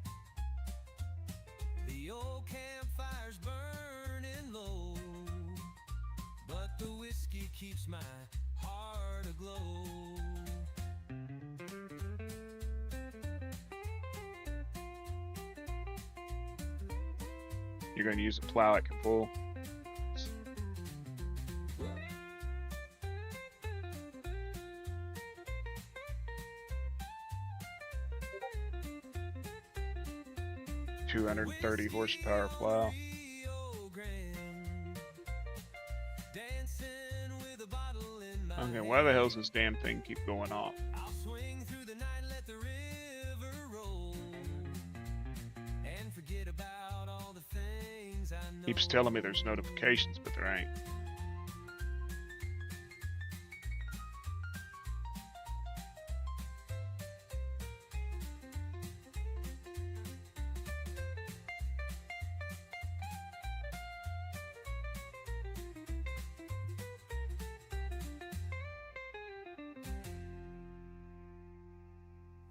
The old campfire's burning low, but the whiskey keeps my heart aglow. You're gonna use a plow it can pull. 230 horsepower plow. Okay, why the hell does this damn thing keep going off? I'll swing through the night, let the river roll, and forget about all the things I know. Keeps telling me there's notifications, but there ain't.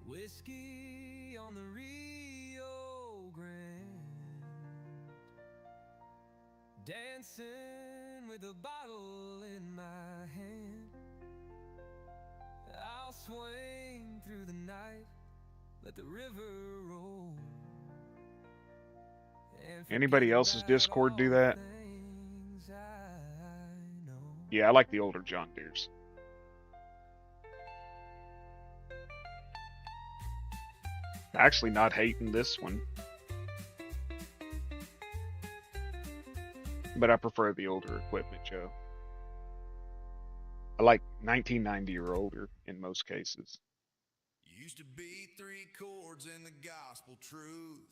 Whiskey on the Rio Grande, dancing with a bottle in my hand. I'll swing through the night, let the river roll. Anybody else's Discord do that? Yeah, I like the older John Deeres. Actually not hating this one, but I prefer the older equipment, Joe. I like 1990 or older in most cases. Used to be 3 chords in the gospel truth.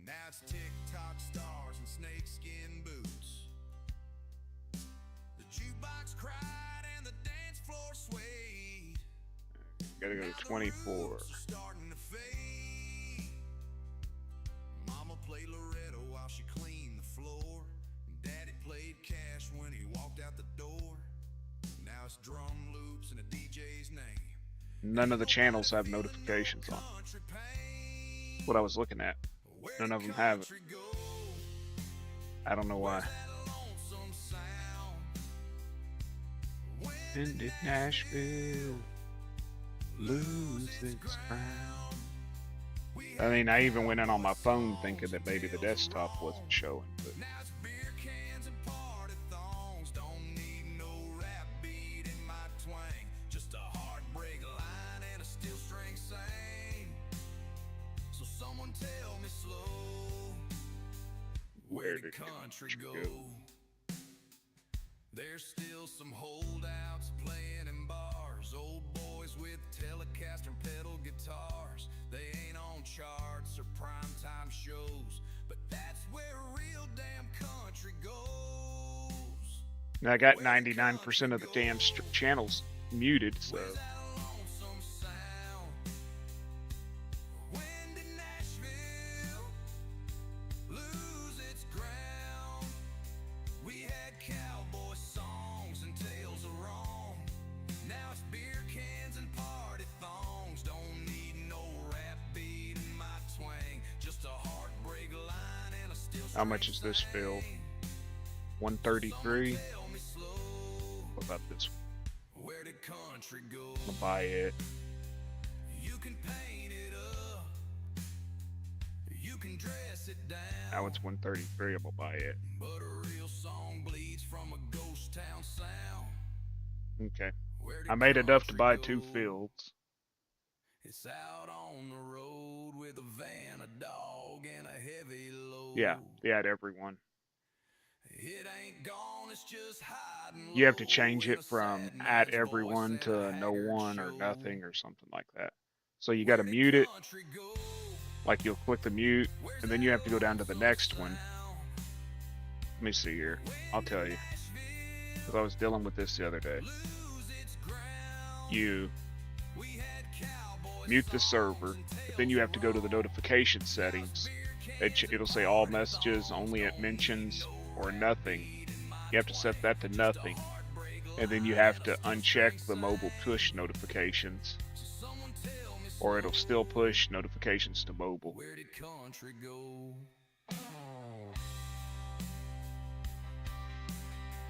Now it's TikTok stars and snakeskin boots. The jukebox cried and the dance floor swayed. Gotta go to 24. Starting to fade. Mama played Loretto while she cleaned the floor. Daddy played Cash when he walked out the door. Now it's drum loops and a DJ's name. None of the channels have notifications on. What I was looking at. None of them have it. I don't know why. When did Nashville lose its crown? I mean, I even went in on my phone thinking that maybe the desktop wasn't showing, but Now it's beer cans and party thongs. Don't need no rap beat in my twang. Just a heartbreak line and a steel string sang. So someone tell me slow, where did country go? There's still some holdouts playing in bars. Old boys with Telecaster and pedal guitars. They ain't on charts or primetime shows, but that's where real damn country goes. and I got 99% of the damn channels muted, so Where's that lonesome sound? When did Nashville lose its ground? We had cowboy songs and tales of wrong. Now it's beer cans and party thongs. Don't need no rap beat in my twang. Just a heartbreak line and a steel how much is this filled? 133. tell me slow. What about this one? Where did country go? I'm gonna buy it. You can paint it up. You can dress it down. Now it's 133. I'm gonna buy it. But a real song bleeds from a ghost town sound. Okay. Where did I made enough to country buy go? 2 fields. It's out on the road with a van, a dog, and a heavy load. Yeah, they had everyone. It ain't gone, it's just hiding You have to low change in it a from sad at man's everyone voice and a to no haggard one or show. nothing or something like that. So you got to Where did mute it, country go? like you'll click the mute, Where's and then you that have to go down to the next one. sound? Let me see here. I'll tell you. Because I was dealing with this the other day. Lose its ground. You We had cowboy mute the server, but then you have to go to the notification settings. It'll say all messages, only at mentions, or nothing. You have to set that to nothing. And then you have to uncheck the mobile push notifications, or it'll still push notifications to mobile. Where did country go?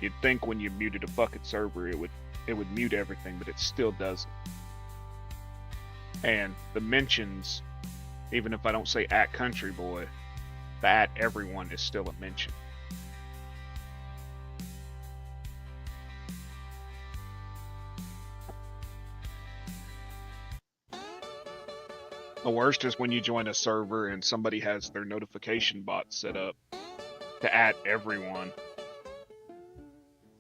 You'd think when you muted a bucket server it would mute everything, but it still doesn't. And the mentions, even if I don't say at country boy, the at everyone is still a mention. The worst is when you join a server and somebody has their notification bot set up to add everyone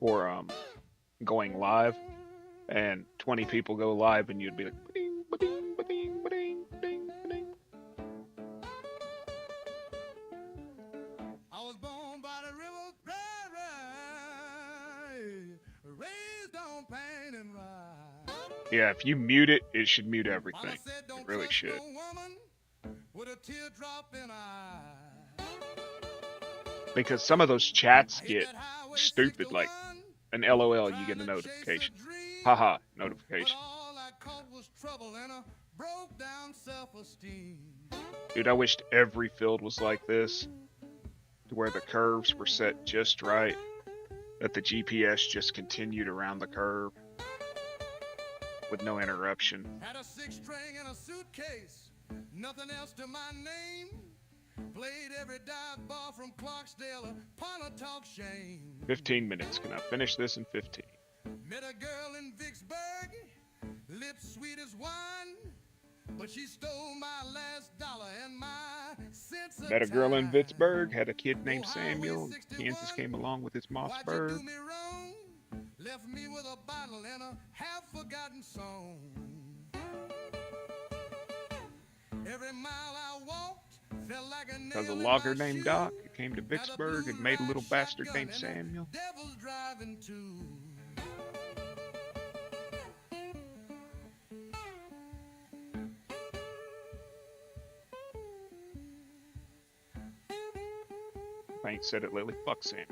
for going live, and 20 people go live, and you'd be like, ba-ding, ba-ding, ba-ding, ba-ding, ba-ding, ba-ding. I was born by the river prairie, raised on pain and rye. Yeah, if you mute it, it should mute Mama everything. said, don't It really trust should. no woman with a teardrop in her eye. Because some of those chats I hit get that highway stupid, like 61, an LOL, you trying get a to chase a notification. dream, Haha, but notification. all I caught was trouble and a broke down self-esteem. Dude, I wished every field was like this, to where the curves were set just right, that the GPS just continued around the curve with no interruption. Had a 6-string in a suitcase, nothing else to my name. Played every dive bar from Clarksdale to Pontotoc Shane. 15 minutes. Can I finish this in 15? Met a girl in Vicksburg, lips sweet as wine, but she stole my last dollar and my sense of Met a girl in time. Pittsburgh, had a kid named Oh, Highway Samuel. 61, Kansas came along with his Why'd you Mossberg. do me wrong? Left me with a bottle and a half-forgotten song. Every mile I walked felt like a Because a nail in logger my named shoe. Doc came to Had a Vicksburg and blue made a ride little bastard shotgun named and the Samuel. devil's driving too. If I ain't said it lately, fuck Samuel.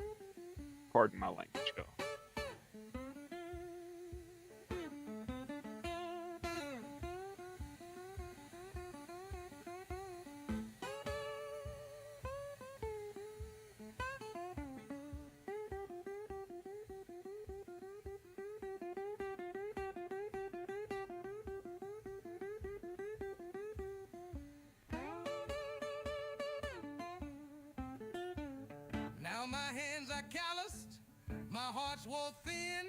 Pardon my language, y'all. Now my hands are calloused, my heart's wore thin,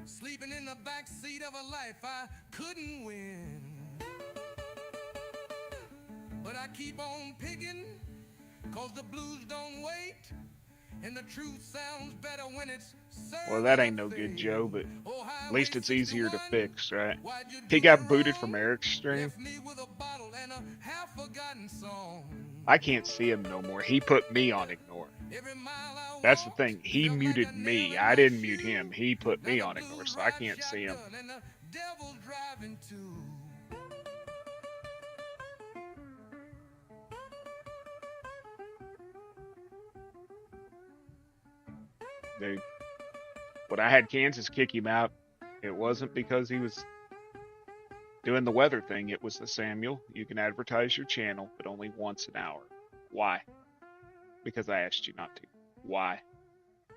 sleeping in the back seat of a life I couldn't win. But I keep on picking, 'cause the blues don't wait, and the truth sounds better when it's served. Well, that in ain't a no good, thing. Joe, but Oh, at least it's easier to 61, fix, right? why'd you He do got me booted wrong? from Eric's stream. Left me with a bottle and a half-forgotten song. I can't see him no more. He put me on ignore. Every mile I That's the walked thing. He felt like muted a me. nail in I my didn't mute shoe. him. He put me Now on the ignore, blues so I ride can't see him. shotgun and the devil's driving too. Dude, when I had Kansas kick him out, it wasn't because he was doing the weather thing. It was the Samuel, you can advertise your channel, but only once an hour. Why? Because I asked you not to. Why?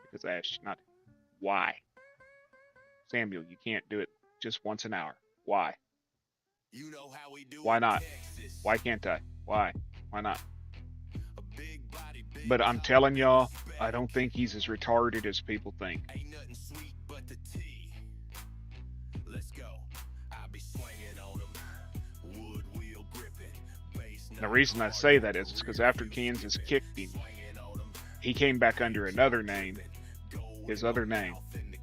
Because I asked you not to. Why? Samuel, you can't do it just once an hour. Why? You know how we do Why in not? Texas. Why can't I? Why? Why not? A big body, big But I'm body, telling y'all, big I don't think he's as retarded as people think. Ain't nothing sweet but the tea. Let's go. I be swinging on 'em. Wood wheel gripping. Bass The reason I say that is because after Kansas kicked him, he came back under another name, his other name.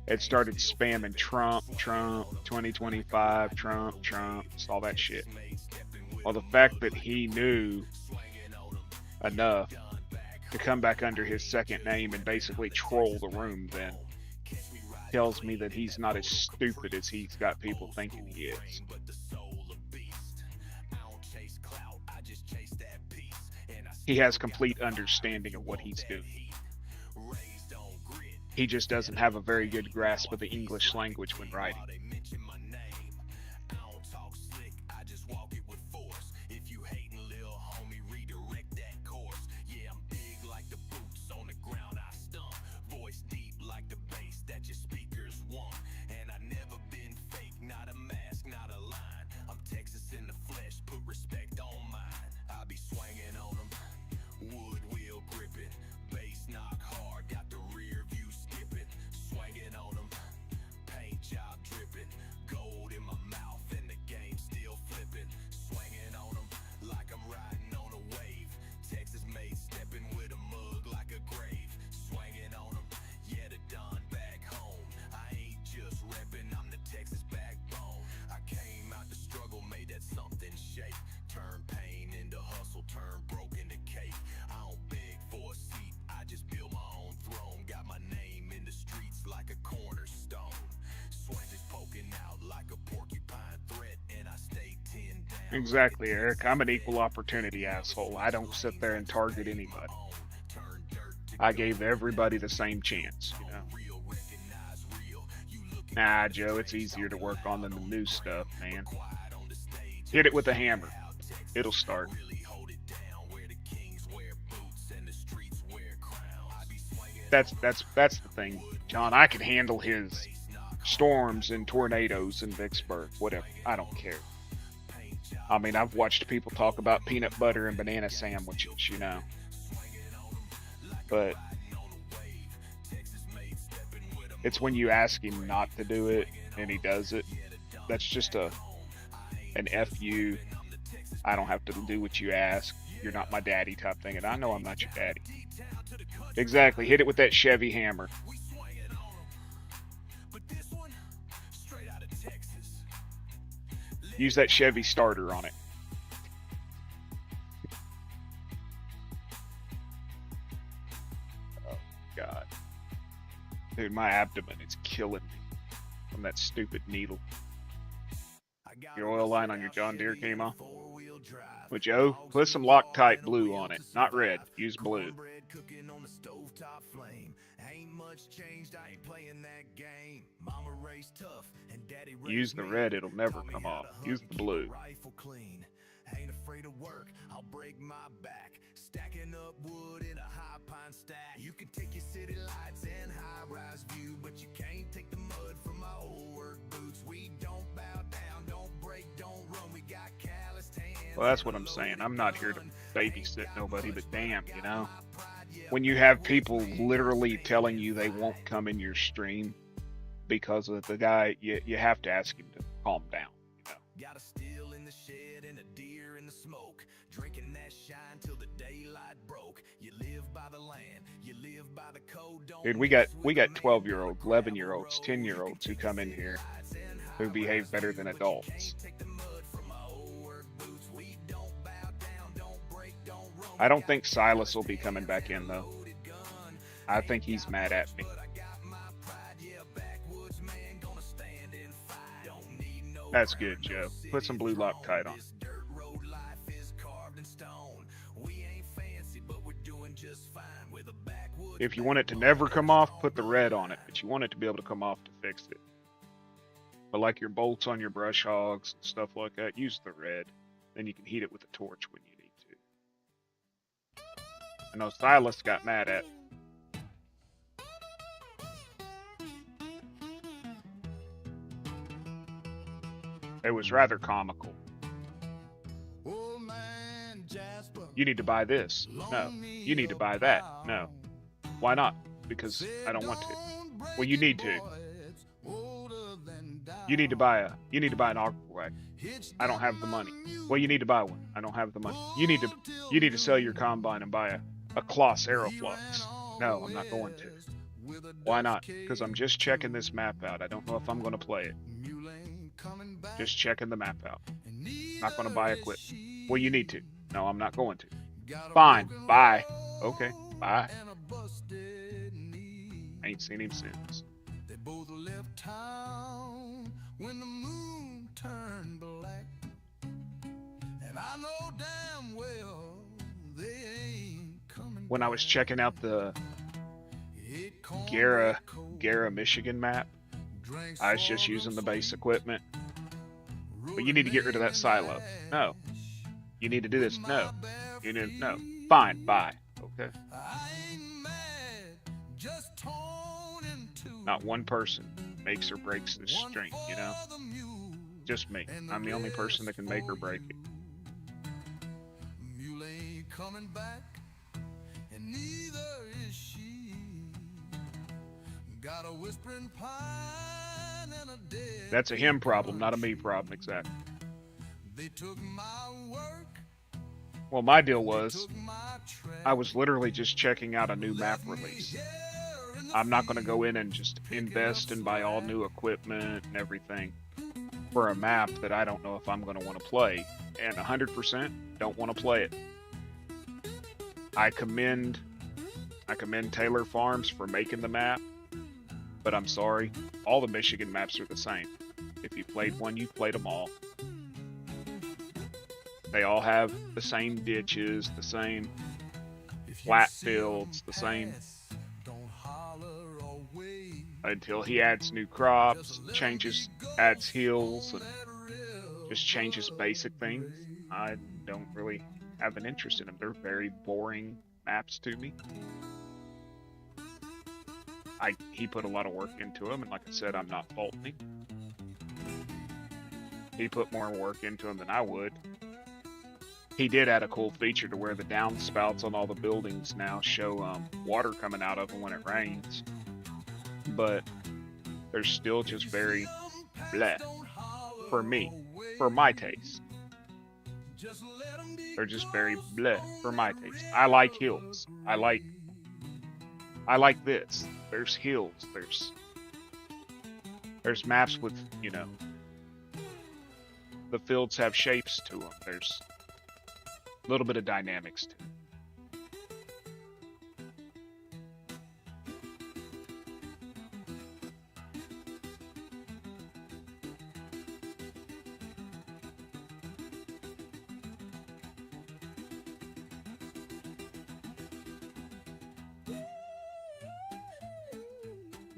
It started spamming Trump, 2025, Trump, all that shit. Well, the fact that he knew enough to come back under his second name and basically troll the room then tells me that he's not as stupid as he's got people thinking he is. He has complete understanding of what he's doing. He just doesn't have a very good grasp of the English language when writing. Job dripping, Exactly, Eric. I'm an equal opportunity asshole. I don't sit there and target anybody. I gave everybody the same chance, you know. Nah, Joe, it's easier to work on than the new stuff, man. Hit it with a hammer. It'll start. That's the thing, John. I can handle his storms and tornadoes in Vicksburg, whatever. I don't care. I mean, I've watched people talk about peanut butter and banana sandwiches, you know. But it's when you ask him not to do it and he does it. That's just an FU. I don't have to do what you ask. You're not my daddy type thing. And I know I'm not your daddy. Exactly. Hit it with that Chevy hammer. Use that Chevy starter on it. Oh, God. Dude, my abdomen is killing me from that stupid needle. Your oil line on your John Deere came off. But Joe, put some Loctite blue on it. Not red. Use blue. Use the red, it'll never come off. Use the blue. Ain't afraid of work, I'll break my back. Stacking up wood in a high pine stack. You can take your city lights and high-rise view, but you can't take the mud from my old work boots. We don't bow down, don't break, don't run. We got calloused hands. Well, that's what I'm saying. I'm not here to babysit nobody, but damn, you know? When you have people literally telling you they won't come in your stream because of the guy, you have to ask him to calm down, you know? Got a steel in the shed and a deer in the smoke. Drinking that shine till the daylight broke. You live by the land, you live by the code. Dude, we got 12-year-olds, 11-year-olds, 10-year-olds who come in here who behave better than adults. I don't think Silas will be coming back in, though. I think he's mad at me. That's good, Joe. Put some blue Loctite on. If you want it to never come off, put the red on it. But you want it to be able to come off to fix it. But like your bolts on your brush hogs and stuff like that, use the red. Then you can heat it with a torch when you need to. I know Silas got mad at. It was rather comical. You need to buy this. No. You need to buy that. No. Why not? Because I don't want to. Well, you need to. You need to buy an auger wagon. I don't have the money. Well, you need to buy one. I don't have the money. You need to sell your combine and buy a Kloss Aeroflux. No, I'm not going to. Why not? Because I'm just checking this map out. I don't know if I'm going to play it. Just checking the map out. Not going to buy equipment. Well, you need to. No, I'm not going to. Fine. Bye. Okay. Bye. I ain't seen him since. They both left town when the moon turned black. And I know damn well they ain't coming When I was checking out the Gara, Michigan map, I was just using the base equipment. But you need to get rid of that silo. No. You need to do this. No. You need no. Fine. Bye. Okay. Not one person makes or breaks this stream, you know? Just me. I'm the only person that can make or break it. Mule ain't coming back, and neither is she. Got a whispering pine and a dead. That's a him problem, not a me problem, exactly. They took my work. Well, my deal was, I was literally just checking out a new map release. I'm not going to go in and just invest and buy all new equipment and everything for a map that I don't know if I'm going to want to play. And 100% don't want to play it. I commend Taylor Farms for making the map, but I'm sorry, all the Michigan maps are the same. If you played one, you've played them all. They all have the same ditches, the same flat fields, the same, until he adds new crops, adds hills, and just changes basic things. I don't really have an interest in them. They're very boring maps to me. He put a lot of work into them, and like I said, I'm not faulting him. He put more work into them than I would. He did add a cool feature to where the downspouts on all the buildings now show water coming out of them when it rains. But they're still just very bleh for me, for my taste. They're just very bleh for my taste. I like hills. I like this. There's hills. There's maps with, you know, the fields have shapes to them. There's a little bit of dynamics to it.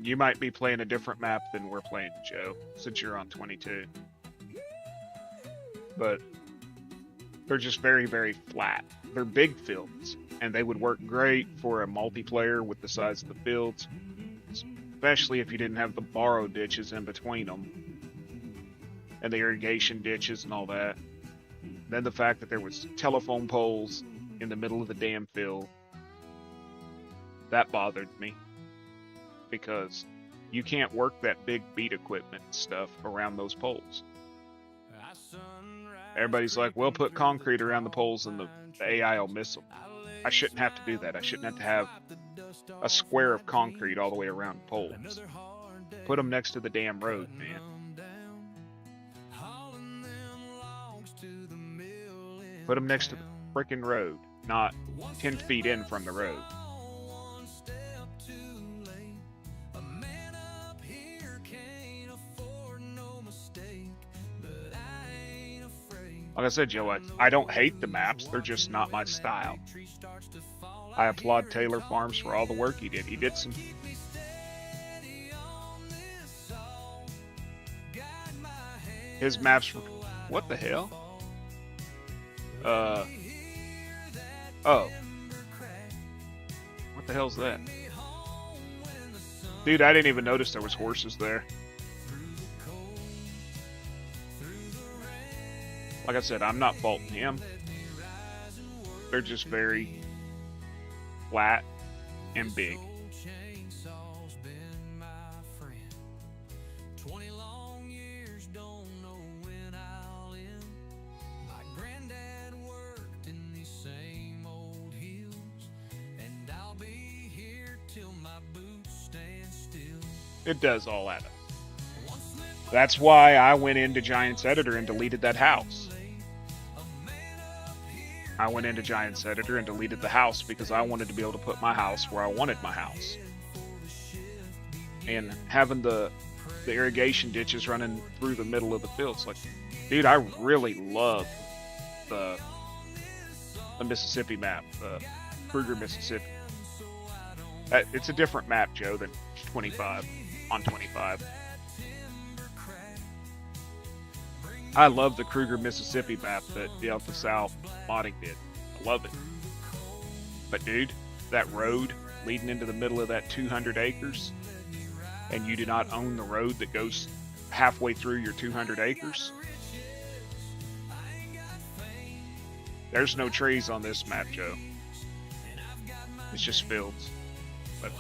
You might be playing a different map than we're playing, Joe, since you're on 22. But they're just very, very flat. They're big fields, and they would work great for a multiplayer with the size of the fields, especially if you didn't have the borrow ditches in between them, and the irrigation ditches and all that. Then the fact that there was telephone poles in the middle of the damn field, that bothered me. Because you can't work that big beat equipment stuff around those poles. Everybody's like, well, put concrete around the poles and the AI will miss them. I shouldn't have to do that. I shouldn't have to have a square of concrete all the way around poles. Put them next to the damn road, man. Put them next to the freaking road, not 10 feet in from the road. Like I said, Joe, I don't hate the maps. They're just not my style. I applaud Taylor Farms for all the work he did. He did some... His maps were... What the hell? Oh. What the hell's that? Dude, I didn't even notice there was horses there. Like I said, I'm not faulting him. They're just very flat and big. It does all add up. That's why I went into Giants Editor and deleted that house. I went into Giants Editor and deleted the house because I wanted to be able to put my house where I wanted my house. And having the irrigation ditches running through the middle of the fields, like, dude, I really love the Mississippi map, Kruger, Mississippi. It's a different map, Joe, than 25 on 25. I love the Kruger, Mississippi map that the Asylum Modding did. I love it. But dude, that road leading into the middle of that 200 acres, and you do not own the road that goes halfway through your 200 acres. There's no trees on this map, Joe. It's just fields. But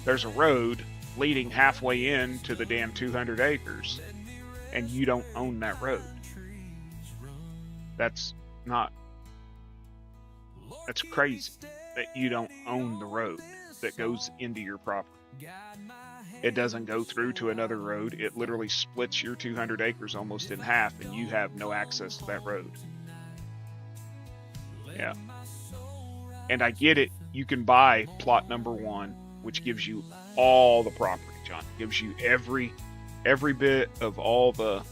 there's a road leading halfway into the damn 200 acres, and you don't own that road. That's crazy that you don't own the road that goes into your property. It doesn't go through to another road. It literally splits your 200 acres almost in half, and you have no access to that road. Yeah. And I get it. You can buy plot number 1, which gives you all the property, John. It gives you every bit of all the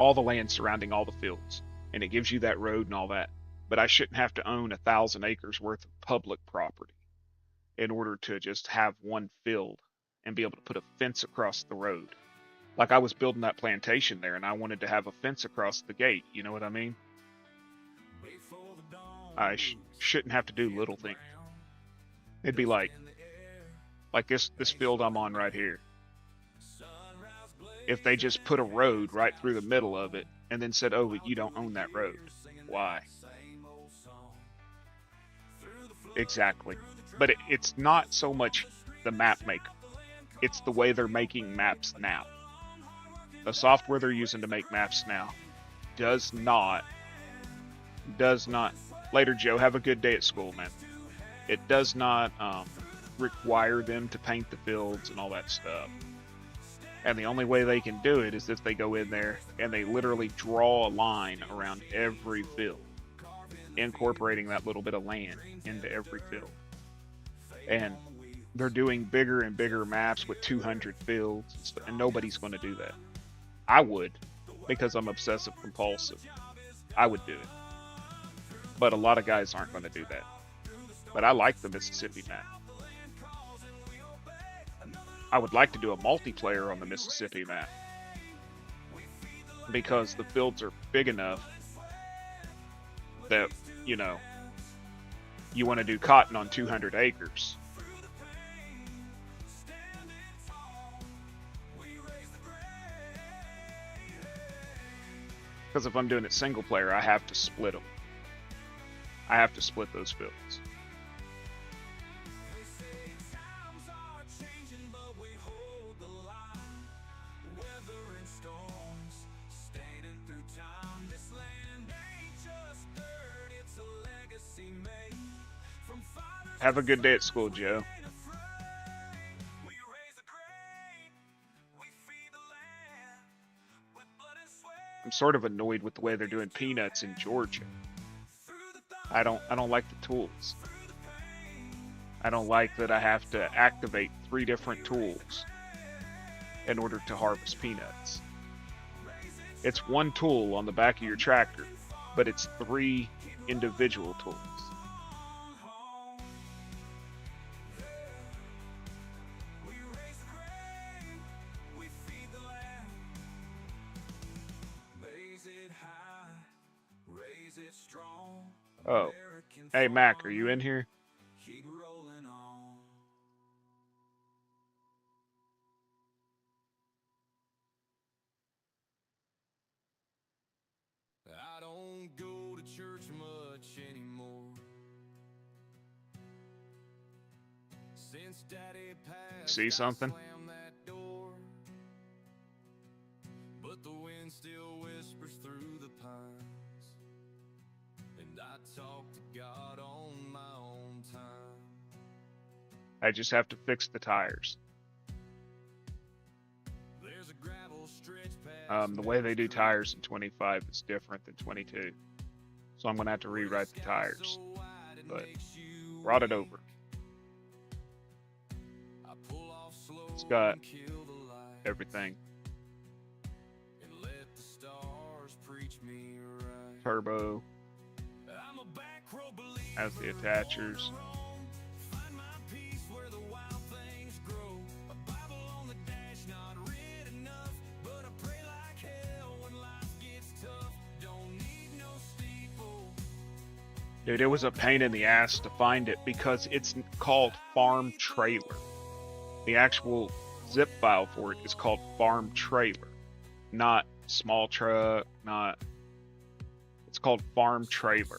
all the land surrounding all the fields, and it gives you that road and all that. But I shouldn't have to own 1,000 acres worth of public property in order to just have one field and be able to put a fence across the road. Like I was building that plantation there, and I wanted to have a fence across the gate. You know what I mean? I shouldn't have to do little things. It'd be like this field I'm on right here. If they just put a road right through the middle of it and then said, oh, but you don't own that road. Why? Exactly. But it's not so much the map maker. It's the way they're making maps now. The software they're using to make maps now does not, later Joe, have a good day at school, man. It does not require them to paint the fields and all that stuff. And the only way they can do it is if they go in there and they literally draw a line around every field, incorporating that little bit of land into every field. And they're doing bigger and bigger maps with 200 fields, and nobody's going to do that. I would, because I'm obsessive compulsive. I would do it. But a lot of guys aren't going to do that. But I like the Mississippi map. I would like to do a multiplayer on the Mississippi map, because the fields are big enough that, you know, you want to do cotton on 200 acres. Because if I'm doing it single player, I have to split them. I have to split those fields. Have a good day at school, Joe. I'm sort of annoyed with the way they're doing peanuts in Georgia. I don't like the tools. I don't like that I have to activate 3 different tools in order to harvest peanuts. It's one tool on the back of your tractor, but it's 3 individual tools. Oh, hey Mac, are you in here? I don't go to church much anymore. Since Daddy passed, See something? slammed that door. But the wind still whispers through the pines. And I talk to God on my own time. I just have to fix the tires. There's a gravel stretch past The way they do tires in 25 is different than 22. So I'm going to have to rewrite the tires. But brought it over. It's got everything. Turbo. Has the attachers. Dude, it was a pain in the ass to find it because it's called Farm Trailer. The actual zip file for it is called Farm Trailer, not small truck, not. It's called Farm Trailer.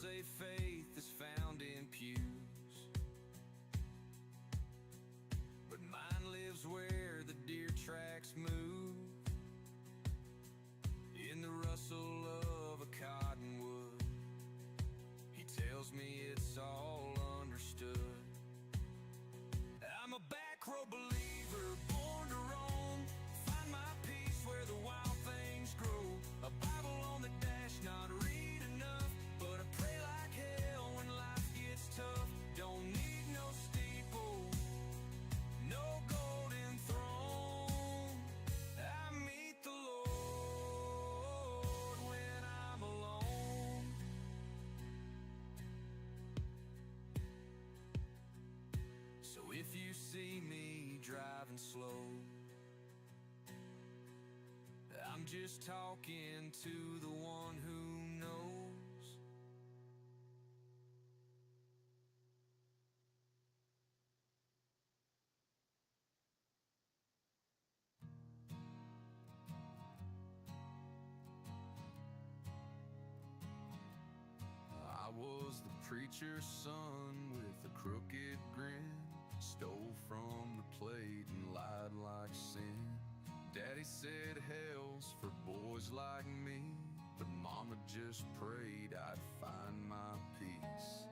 driving slow. I'm just talking to the one who knows. I was the preacher's son with a crooked grin, stole from the plate and lied like sin. Daddy said hell's for boys like me, but Mama just prayed I'd find my peace.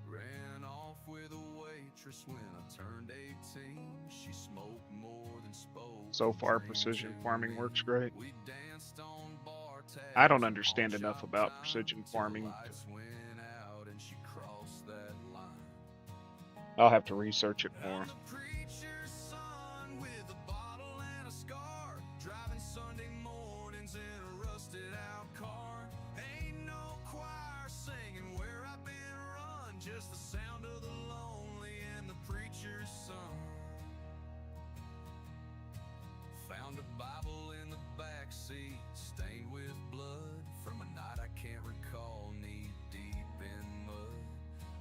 Ran off with a waitress when I turned 18. She smoked more than spoke. So far, precision farming works great. We danced on bar tabs. I don't understand enough about precision farming. Lights went out and she crossed that line. I'll have to research it more. I'm the preacher's son with a bottle and a scar, driving Sunday mornings in a rusted out car. Ain't no choir singing where I've been run, just the sound of the lonely and the preacher's son. Found a Bible in the back seat, stained with blood from a night I can't recall, knee deep in mud.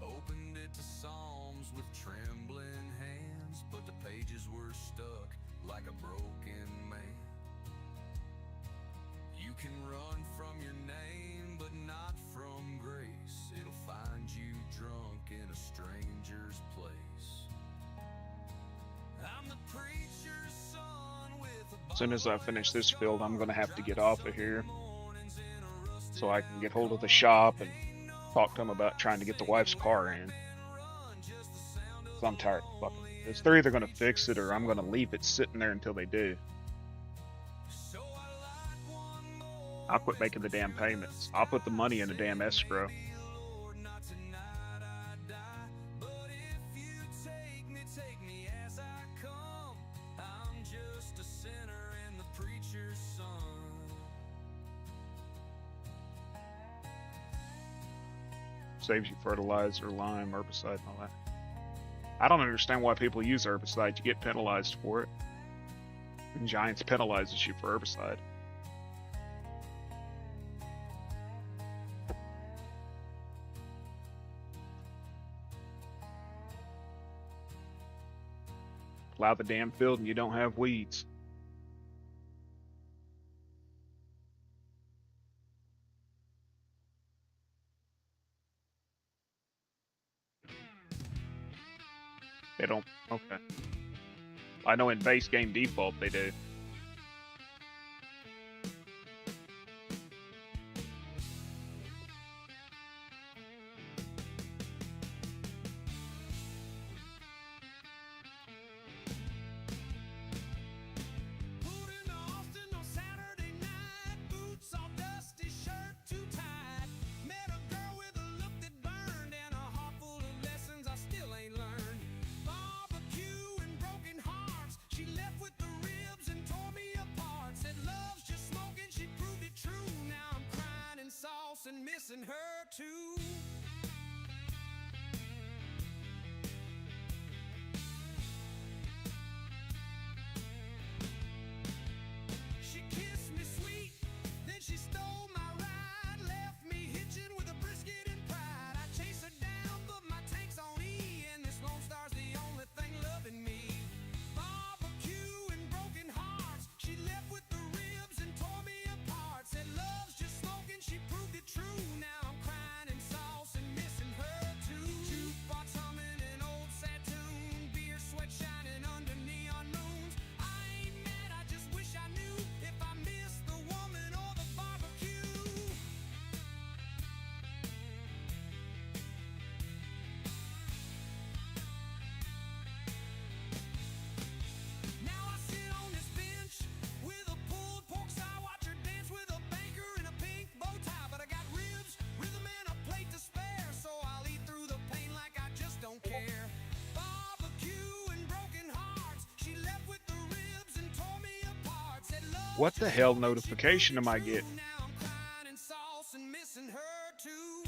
Opened it to Psalms with trembling hands, but the pages were stuck like a broken man. You can run from your name, but not from grace. It'll find you drunk in a stranger's place. I'm the preacher's son with a As soon as I finish this field, I'm going to have to get off of here so I can get hold of the shop and talk to them about trying to get the wife's car in. 'Cause I'm tired of fucking this. They're either going to fix it or I'm going to leave it sitting there until they do. I'll quit making the damn payments. I'll put the money in a damn escrow. Saves you fertilizer, lime, herbicide, and all that. I don't understand why people use herbicide. You get penalized for it. And Giants penalizes you for herbicide. Plow the damn field and you don't have weeds. They don't. Okay. I know in base game default they do. And missing her too. She kissed me sweet, then she stole my ride, left me hitching with a brisket and pride. I chase her down, but my tank's on E, and this Lone Star's the only thing loving me. Barbecue and broken hearts, she left with the ribs and tore me apart. Said love's just smoking, she proved it true. Now I'm crying in sauce and missing her too. Jukebox humming an old sad tune, beer sweat shining under neon moons. I ain't mad, I just wish I knew if I missed the woman or the barbecue. Now I sit on this bench with a pulled pork side, watch her dance with a banker in a pink bow tie. But I got ribs, rhythm, and a plate to spare, so I'll eat through the pain like I just don't care. Barbecue and broken hearts, she left with the ribs and tore me apart. Said love. What the hell notification am I getting? Now I'm crying in sauce and missing her too.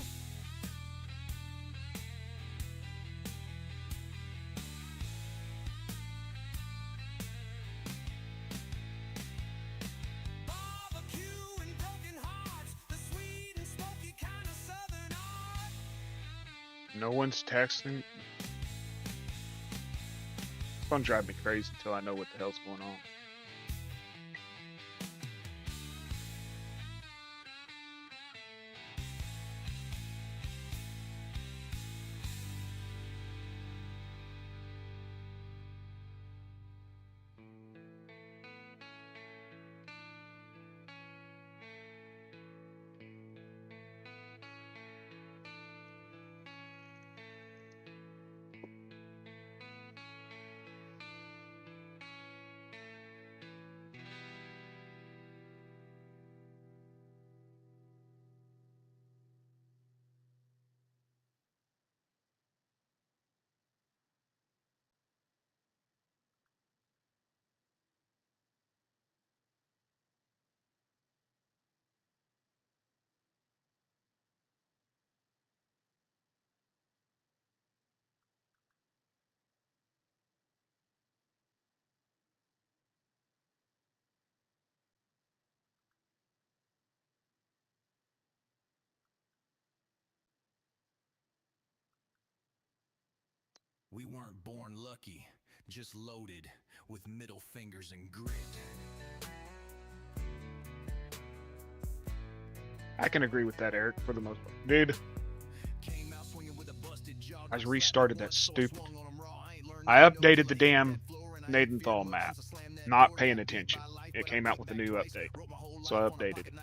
No one's texting. It's gonna drive me crazy until I know what the hell's going on. We weren't born lucky, just loaded with middle fingers and grit. I can agree with that, Eric, for the most part. Dude, Came out swinging with a busted jaw. I restarted that stupid. I updated the damn Nadenthal map, not paying attention. It came out with a new update, so I updated it.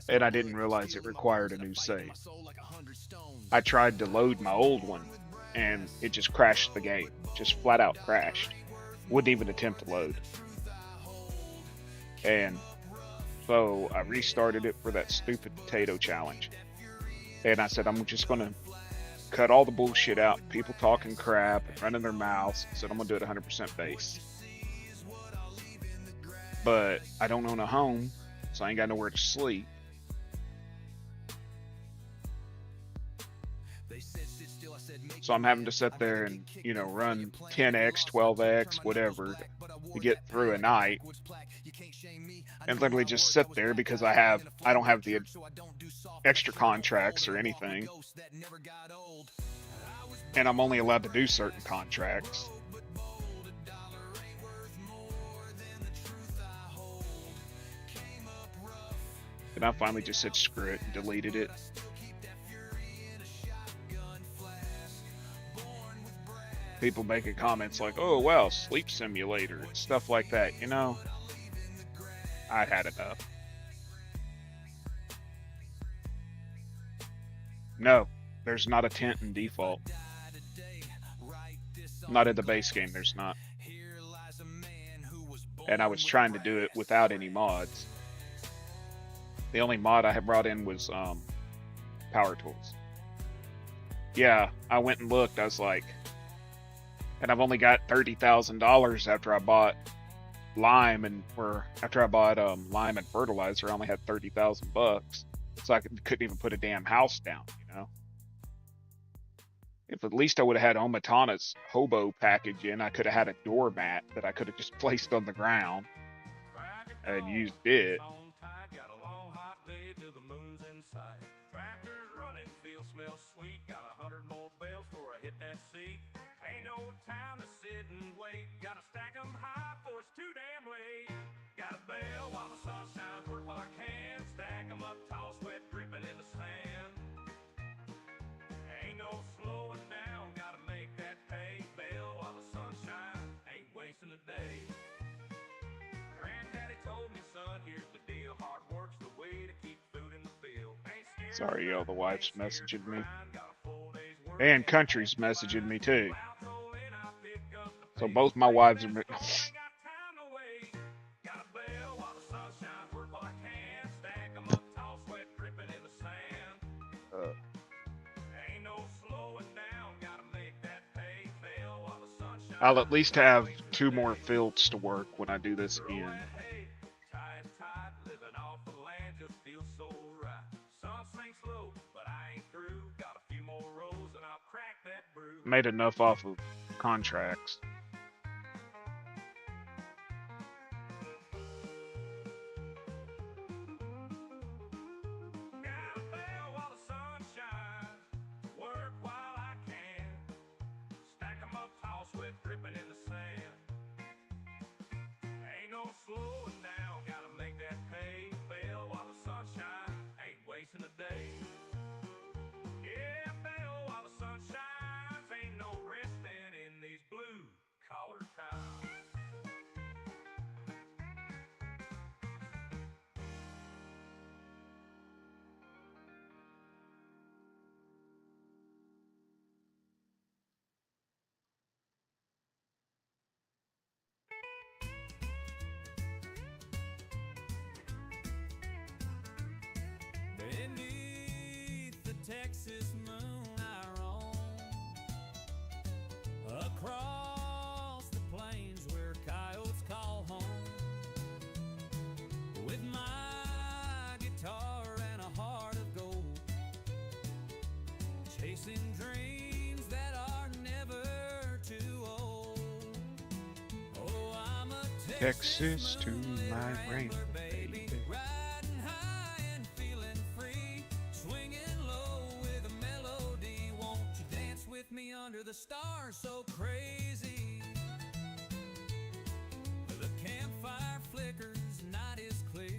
And I didn't realize it required a new save. I tried to load my old one, and it just crashed the game. Just flat out crashed. Wouldn't even attempt to load. And so I restarted it for that stupid potato challenge. And I said, I'm just going to cut all the bullshit out. People talking crap and running their mouths. I said, I'm going to do it 100% base. But I don't own a home, so I ain't got nowhere to sleep. So I'm having to sit there and, you know, run 10x, 12x, whatever to get through a night. And literally just sit there because I don't have the extra contracts or anything. And I'm only allowed to do certain contracts. And I finally just said screw it and deleted it. People making comments like, oh, well, sleep simulator and stuff like that. You know, I'd had enough. No, there's not a tent in default. Not in the base game, there's not. And I was trying to do it without any mods. The only mod I had brought in was power tools. Yeah, I went and looked. I was like, and I've only got $30,000 after I bought lime and lime and fertilizer. I only had $30,000, so I couldn't even put a damn house down. You know, if at least I would have had Omatana's hobo package in, I could have had a doormat that I could have just placed on the ground and used it. Ain't no time to sit and wait. Gotta stack 'em high for it's too damn late. Got a bell while the sun shines, work while I can. Stack 'em up tall, sweat dripping in the sand. Ain't no slowing down, gotta make that pay. Bell while the sun shines, ain't wasting a day. Granddaddy told me, son, here's the deal. Hard work's the way to keep food in the field. Sorry, y'all, the wife's messaging me. And Country's messaging me too. So both my wives are. I'll at least have 2 more fields to work when I do this again. Made enough off of contracts. Got a bell while the sun shines, work while Beneath the Texas moon I roam, across the plains where coyotes call home, with my guitar and a heart of gold, chasing dreams that are never too old. Oh, I'm a Texas to my rain, baby, baby. riding high and feeling free, swinging low with a melody. Won't you dance with me under the stars so crazy? The campfire flickers, night is clear.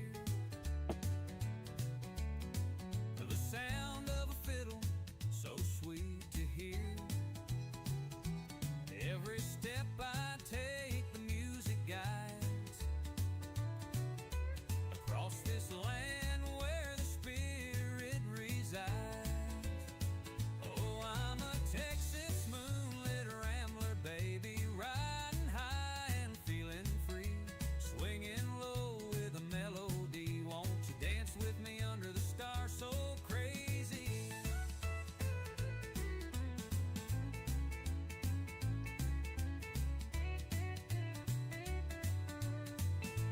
The sound of a fiddle, so sweet to hear. Every step I take, the music guides across this land where the spirit resides. Oh, I'm a Texas moonlit rambler, baby, riding high and feeling free, swinging low with a melody. Won't you dance with me under the stars so crazy?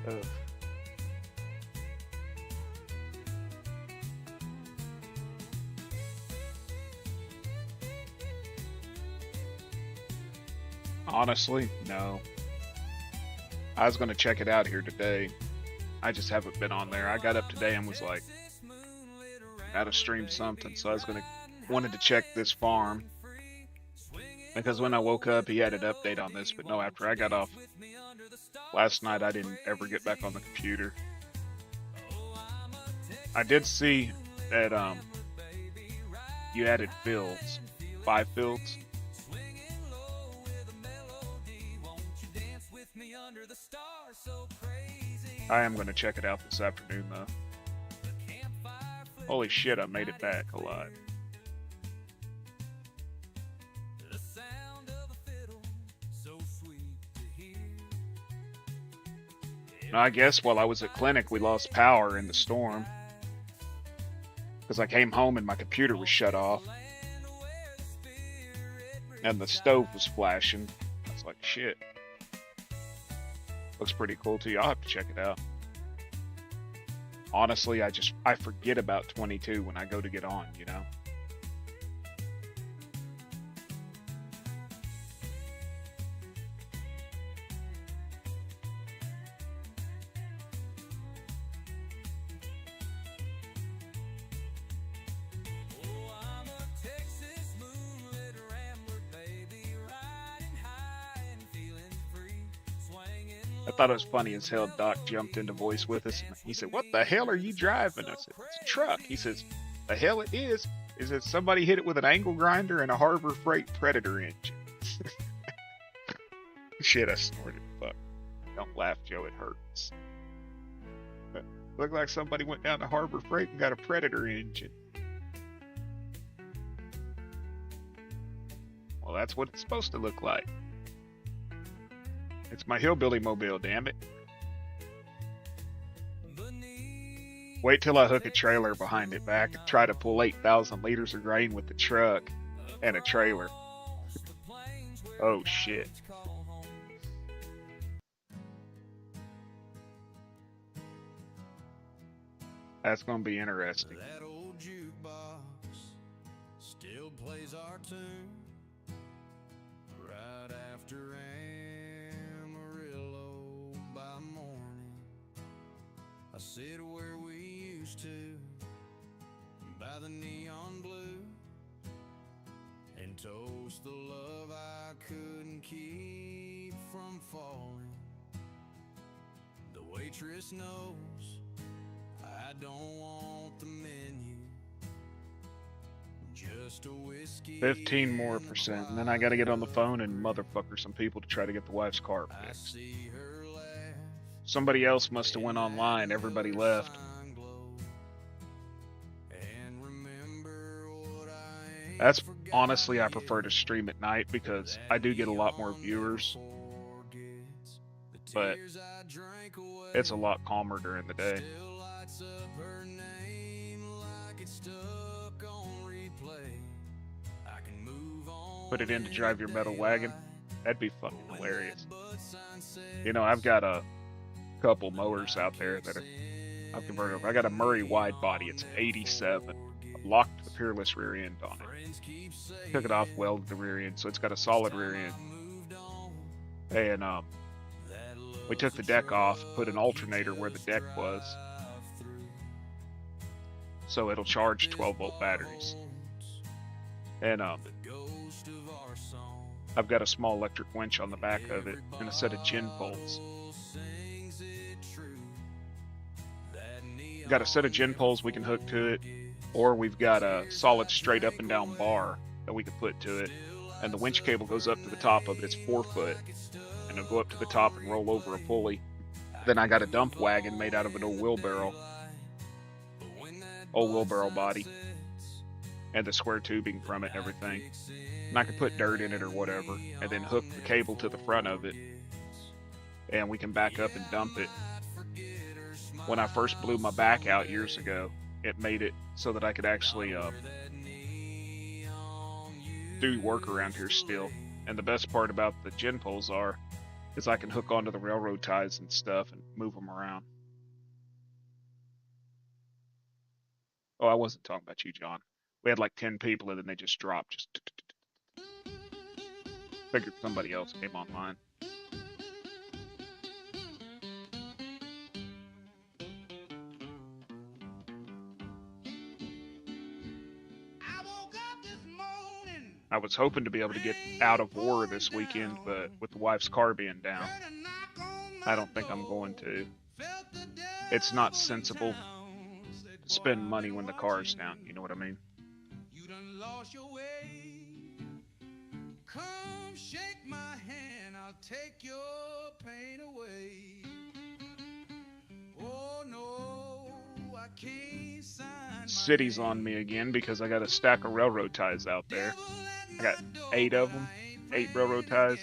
Ugh. Honestly, no. I was gonna check it out here today. I just haven't been on there. I got up today and was like, gotta stream something, so I was wanted to check this farm. Because when I woke up, he had an update on this, but no, after I got off last night, I didn't ever get back on the computer. I did see that you added fields, 5 fields. I am going to check it out this afternoon, though. Holy shit, I made it back alive. Now, I guess while I was at clinic, we lost power in the storm. Because I came home and my computer was shut off. And the stove was flashing. I was like, shit. Looks pretty cool too. I'll have to check it out. Honestly, I forget about 22 when I go to get on, you know? I thought it was funny as hell. Doc jumped into voice with us and he said, "What the hell are you driving?" I said, "It's a truck." He says, "The hell it is that somebody hit it with an angle grinder and a Harbor Freight Predator engine." Shit, I snorted. Fuck. Don't laugh, Joe. It hurts. Looked like somebody went down to Harbor Freight and got a Predator engine. Well, that's what it's supposed to look like. It's my hillbilly mobile, damn it. Wait till I hook a trailer behind it back and try to pull 8,000 liters of grain with the truck and a trailer. Oh shit. That's gonna be interesting. That old jukebox still plays our tune right after Amarillo by morning. I sit where we used to by the neon blue and toast the love I couldn't keep from falling. The waitress knows I don't want the menu, just a whiskey. 15 more %, and then I gotta get on the phone and motherfucker some people to try to get the wife's car fixed. Somebody else must have went online, everybody left. That's honestly, I prefer to stream at night because I do get a lot more viewers, but it's a lot calmer during the day. put it in to drive your metal wagon. That'd be fucking hilarious. You know, I've got a couple mowers out there that I've converted over. I got a Murray wide body. It's an 87. I've locked the Peerless rear end on it. Took it off, welded the rear end, so it's got a solid rear end. And we took the deck off, put an alternator where the deck was, so it'll charge 12-volt batteries. And I've got a small electric winch on the back of it and a set of gin poles. Got a set of gin poles we can hook to it, or we've got a solid straight up and down bar that we can put to it, and the winch cable goes up to the top of it. It's 4 foot, and it'll go up to the top and roll over a pulley. Then I got a dump wagon made out of an old wheelbarrow body, and the square tubing from it and everything. And I can put dirt in it or whatever, and then hook the cable to the front of it, and we can back up and dump it. When I first blew my back out years ago, it made it so that I could actually do work around here still. And the best part about the gin poles is I can hook onto the railroad ties and stuff and move them around. Oh, I wasn't talking about you, John. We had like 10 people and then they just dropped. Just figured somebody else came online. I was hoping to be able to get out of war this weekend, but with the wife's car being down, I don't think I'm going to. It's not sensible to spend money when the car's down, you know what I mean? You done lost your way. Come shake my hand, I'll take your pain away. Oh no, I can't sign my City's on me again because I got a stack of railroad ties out there. I got 8 of them, 8 railroad ties,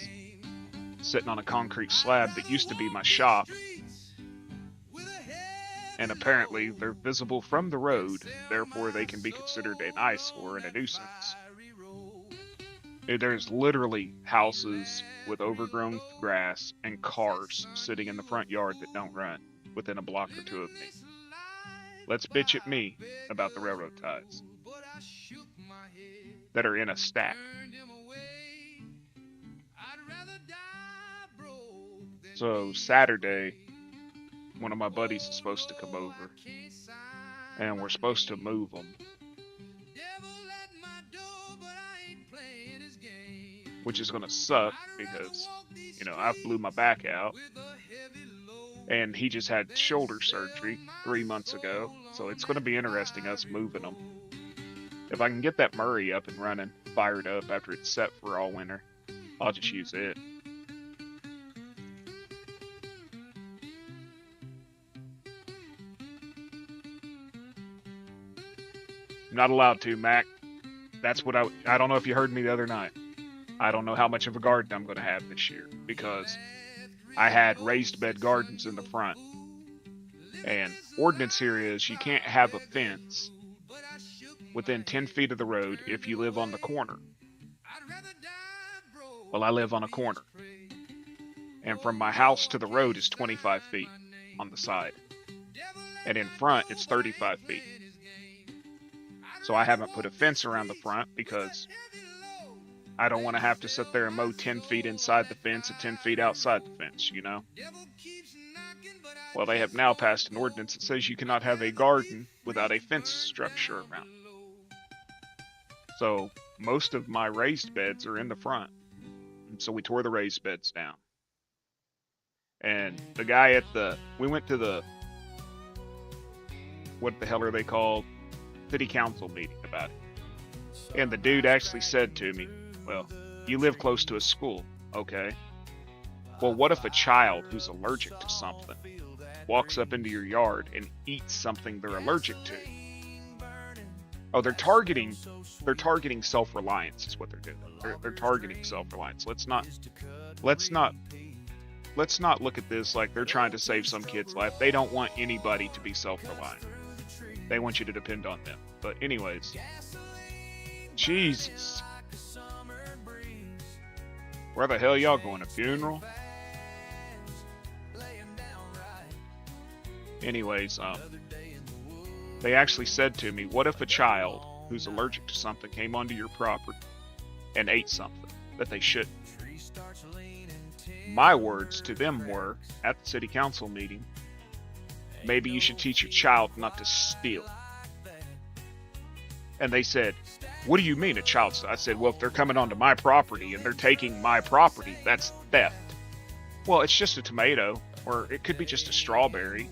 sitting on a concrete slab that used to be my shop. And apparently they're visible from the road, therefore they can be considered an eyesore and a nuisance. There's literally houses with overgrown grass and cars sitting in the front yard that don't run within a block or 2 of me. Let's bitch at me about the railroad ties that are in a stack. So Saturday, one of my buddies is supposed to come over, and we're supposed to move them, which is going to suck because, you know, I blew my back out, and he just had shoulder surgery 3 months ago, so it's going to be interesting us moving them. If I can get that Murray up and running, fired up after it's set for all winter, I'll just use it. I'm not allowed to, Mac. That's what I don't know if you heard me the other night. I don't know how much of a garden I'm going to have this year because I had raised bed gardens in the front. And ordinance here is you can't have a fence within 10 feet of the road if you live on the corner. Well, I live on a corner. And from my house to the road is 25 feet on the side. And in front, it's 35 feet. So I haven't put a fence around the front because I don't want to have to sit there and mow 10 feet inside the fence and 10 feet outside the fence, you know? Well, they have now passed an ordinance that says you cannot have a garden without a fence structure around it. So most of my raised beds are in the front. And so we tore the raised beds down. And the guy we went to the, what the hell are they called? City council meeting about it. And the dude actually said to me, well, you live close to a school, okay? Well, what if a child who's allergic to something walks up into your yard and eats something they're allergic to? Oh, they're targeting self-reliance is what they're doing. They're targeting self-reliance. Let's not look at this like they're trying to save some kid's life. They don't want anybody to be self-reliant. They want you to depend on them. But anyways, Jesus. Where the hell y'all going? A funeral? Anyways, they actually said to me, what if a child who's allergic to something came onto your property and ate something that they shouldn't? My words to them were, at the city council meeting, maybe you should teach your child not to steal. And they said, what do you mean a child? I said, well, if they're coming onto my property and they're taking my property, that's theft. Well, it's just a tomato, or it could be just a strawberry.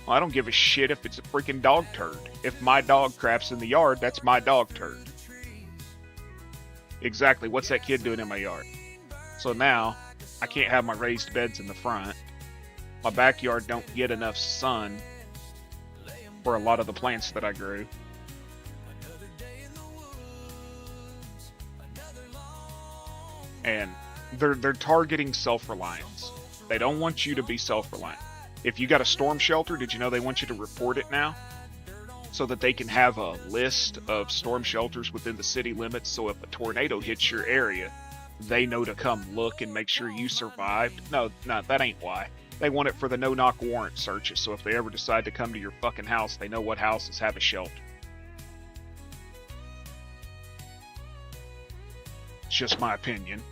Well, I don't give a shit if it's a freaking dog turd. If my dog craps in the yard, that's my dog turd. Exactly, what's that kid doing in my yard? So now, I can't have my raised beds in the front. My backyard don't get enough sun for a lot of the plants that I grew. And they're targeting self-reliance. They don't want you to be self-reliant. If you got a storm shelter, did you know they want you to report it now? So that they can have a list of storm shelters within the city limits, so if a tornado hits your area, they know to come look and make sure you survived. No, that ain't why. They want it for the no-knock warrant searches, so if they ever decide to come to your fucking house, they know what houses have a shelter. It's just my opinion.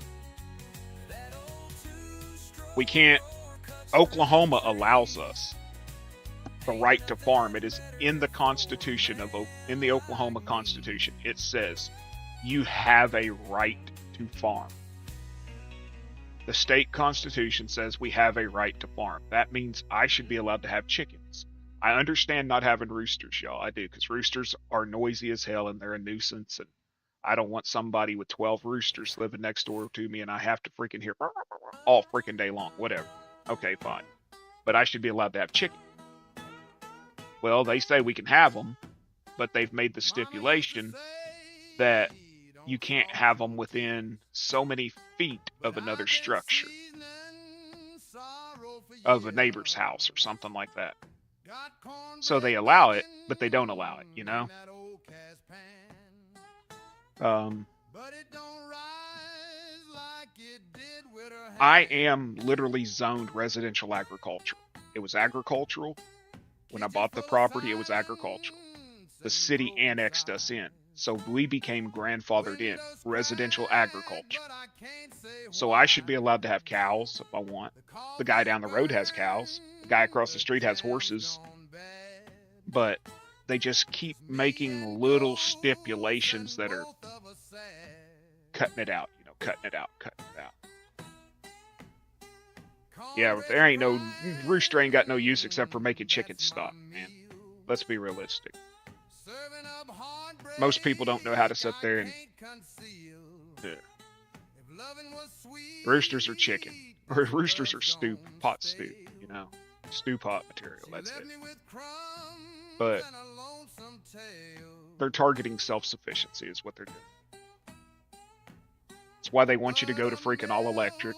We can't... Oklahoma allows us the right to farm. It is in the Constitution in the Oklahoma Constitution. It says you have a right to farm. The state constitution says we have a right to farm. That means I should be allowed to have chickens. I understand not having roosters, y'all. I do, because roosters are noisy as hell and they're a nuisance, and I don't want somebody with 12 roosters living next door to me and I have to freaking hear all freaking day long. Whatever. Okay, fine. But I should be allowed to have chicken. Well, they say we can have them, but they've made the stipulation that you can't have them within so many feet of another structure, of a neighbor's house or something like that. So they allow it, but they don't allow it, you know? I am literally zoned residential agriculture. It was agricultural. When I bought the property, it was agricultural. The city annexed us in. So we became grandfathered in, residential agriculture. So I should be allowed to have cows if I want. The guy down the road has cows. The guy across the street has horses. But they just keep making little stipulations that are cutting it out, you know, cutting it out. Yeah, but there ain't no, rooster ain't got no use except for making chickens stop, man. Let's be realistic. Most people don't know how to sit there and... Yeah. Roosters are chicken. Or roosters are pot stew, you know. Stew pot material, that's it. But they're targeting self-sufficiency is what they're doing. That's why they want you to go to freaking all electric,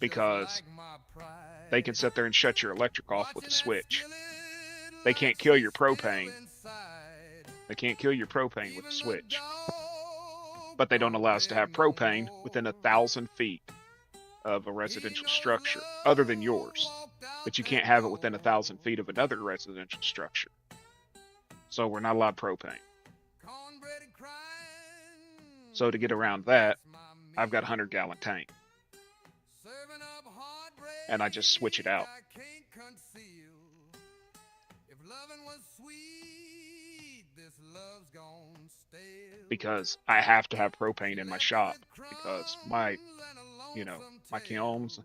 because they can sit there and shut your electric off with a switch. They can't kill your propane. They can't kill your propane with a switch. But they don't allow us to have propane within 1,000 feet of a residential structure, other than yours. But you can't have it within 1,000 feet of another residential structure. So we're not allowed propane. So to get around that, I've got a 100-gallon tank. And I just switch it out. Because I have to have propane in my shop, because my kilns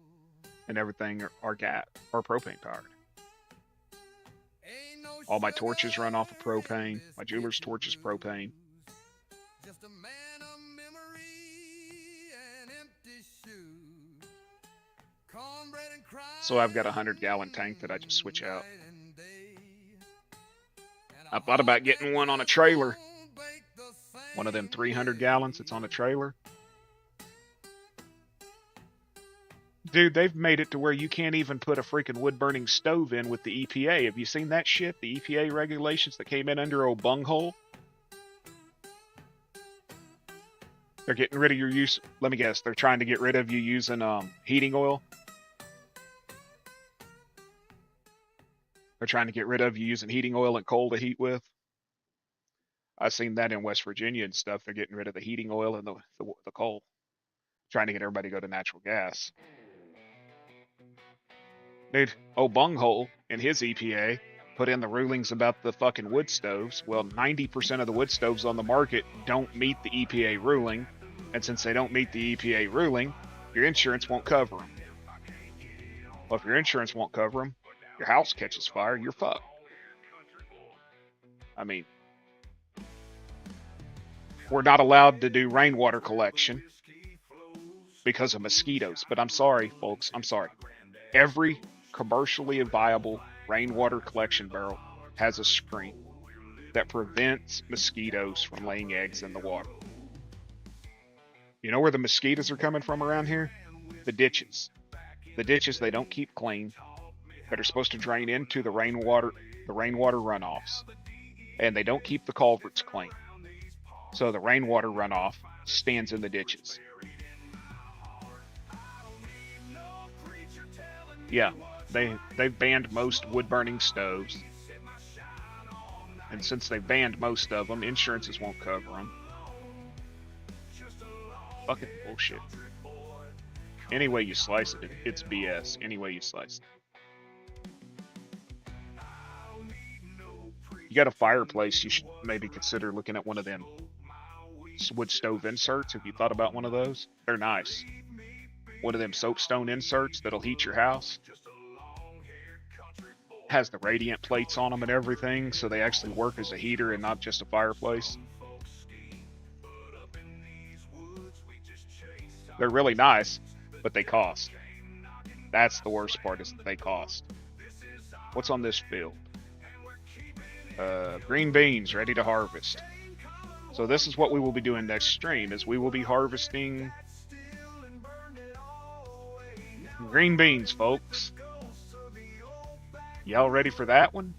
and everything are propane powered. All my torches run off of propane. My jeweler's torch is propane. So I've got a 100-gallon tank that I just switch out. I thought about getting one on a trailer. One of them 300 gallons that's on a trailer. Dude, they've made it to where you can't even put a freaking wood-burning stove in with the EPA. Have you seen that shit? The EPA regulations that came in under old bunghole? They're getting rid of your use. Let me guess. They're trying to get rid of you using heating oil. They're trying to get rid of you using heating oil and coal to heat with. I've seen that in West Virginia and stuff. They're getting rid of the heating oil and the coal, trying to get everybody to go to natural gas. Dude, Bunghole and his EPA put in the rulings about the fucking wood stoves. Well, 90% of the wood stoves on the market don't meet the EPA ruling, and since they don't meet the EPA ruling, your insurance won't cover them. Well, if your insurance won't cover them, your house catches fire, you're fucked. I mean, we're not allowed to do rainwater collection because of mosquitoes. But I'm sorry, folks. I'm sorry. Every commercially viable rainwater collection barrel has a screen that prevents mosquitoes from laying eggs in the water. You know where the mosquitoes are coming from around here? The ditches. The ditches they don't keep clean that are supposed to drain into the rainwater runoffs. And they don't keep the culverts clean. So the rainwater runoff stands in the ditches. Yeah, they've banned most wood-burning stoves. And since they've banned most of them, insurances won't cover them. Fucking bullshit. Any way you slice it, it's BS. Any way you slice it. You got a fireplace, you should maybe consider looking at one of them wood stove inserts. Have you thought about one of those? They're nice. One of them soapstone inserts that'll heat your house. Has the radiant plates on them and everything, so they actually work as a heater and not just a fireplace. They're really nice, but they cost. That's the worst part, is that they cost. What's on this field? Green beans ready to harvest. So this is what we will be doing next stream, is we will be harvesting green beans, folks. Y'all ready for that one?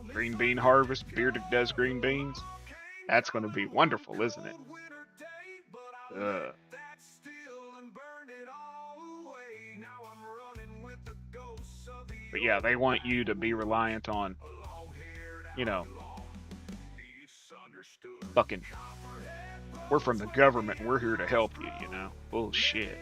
Green bean harvest, Bearded does green beans. That's going to be wonderful, isn't it? But yeah, they want you to be reliant on, you know, fucking, we're from the government and we're here to help you, you know? Bullshit.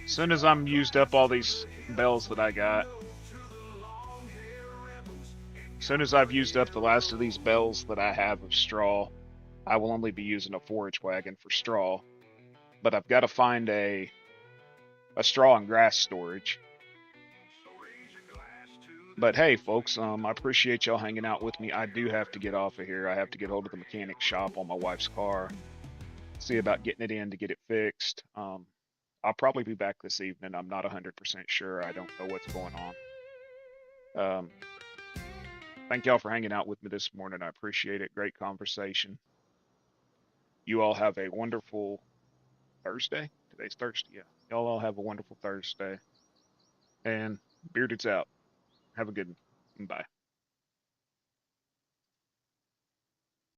As soon as I'm used up all these bells that I got, as soon as I've used up the last of these bells that I have of straw, I will only be using a forage wagon for straw. But I've got to find a straw and grass storage. But hey, folks, I appreciate y'all hanging out with me. I do have to get off of here. I have to get hold of the mechanic shop on my wife's car. See about getting it in to get it fixed. I'll probably be back this evening. I'm not 100% sure. I don't know what's going on. Thank y'all for hanging out with me this morning. I appreciate it. Great conversation. You all have a wonderful Thursday. Today's Thursday. Yeah. Y'all all have a wonderful Thursday. And Bearded's out. Have a good one. Bye.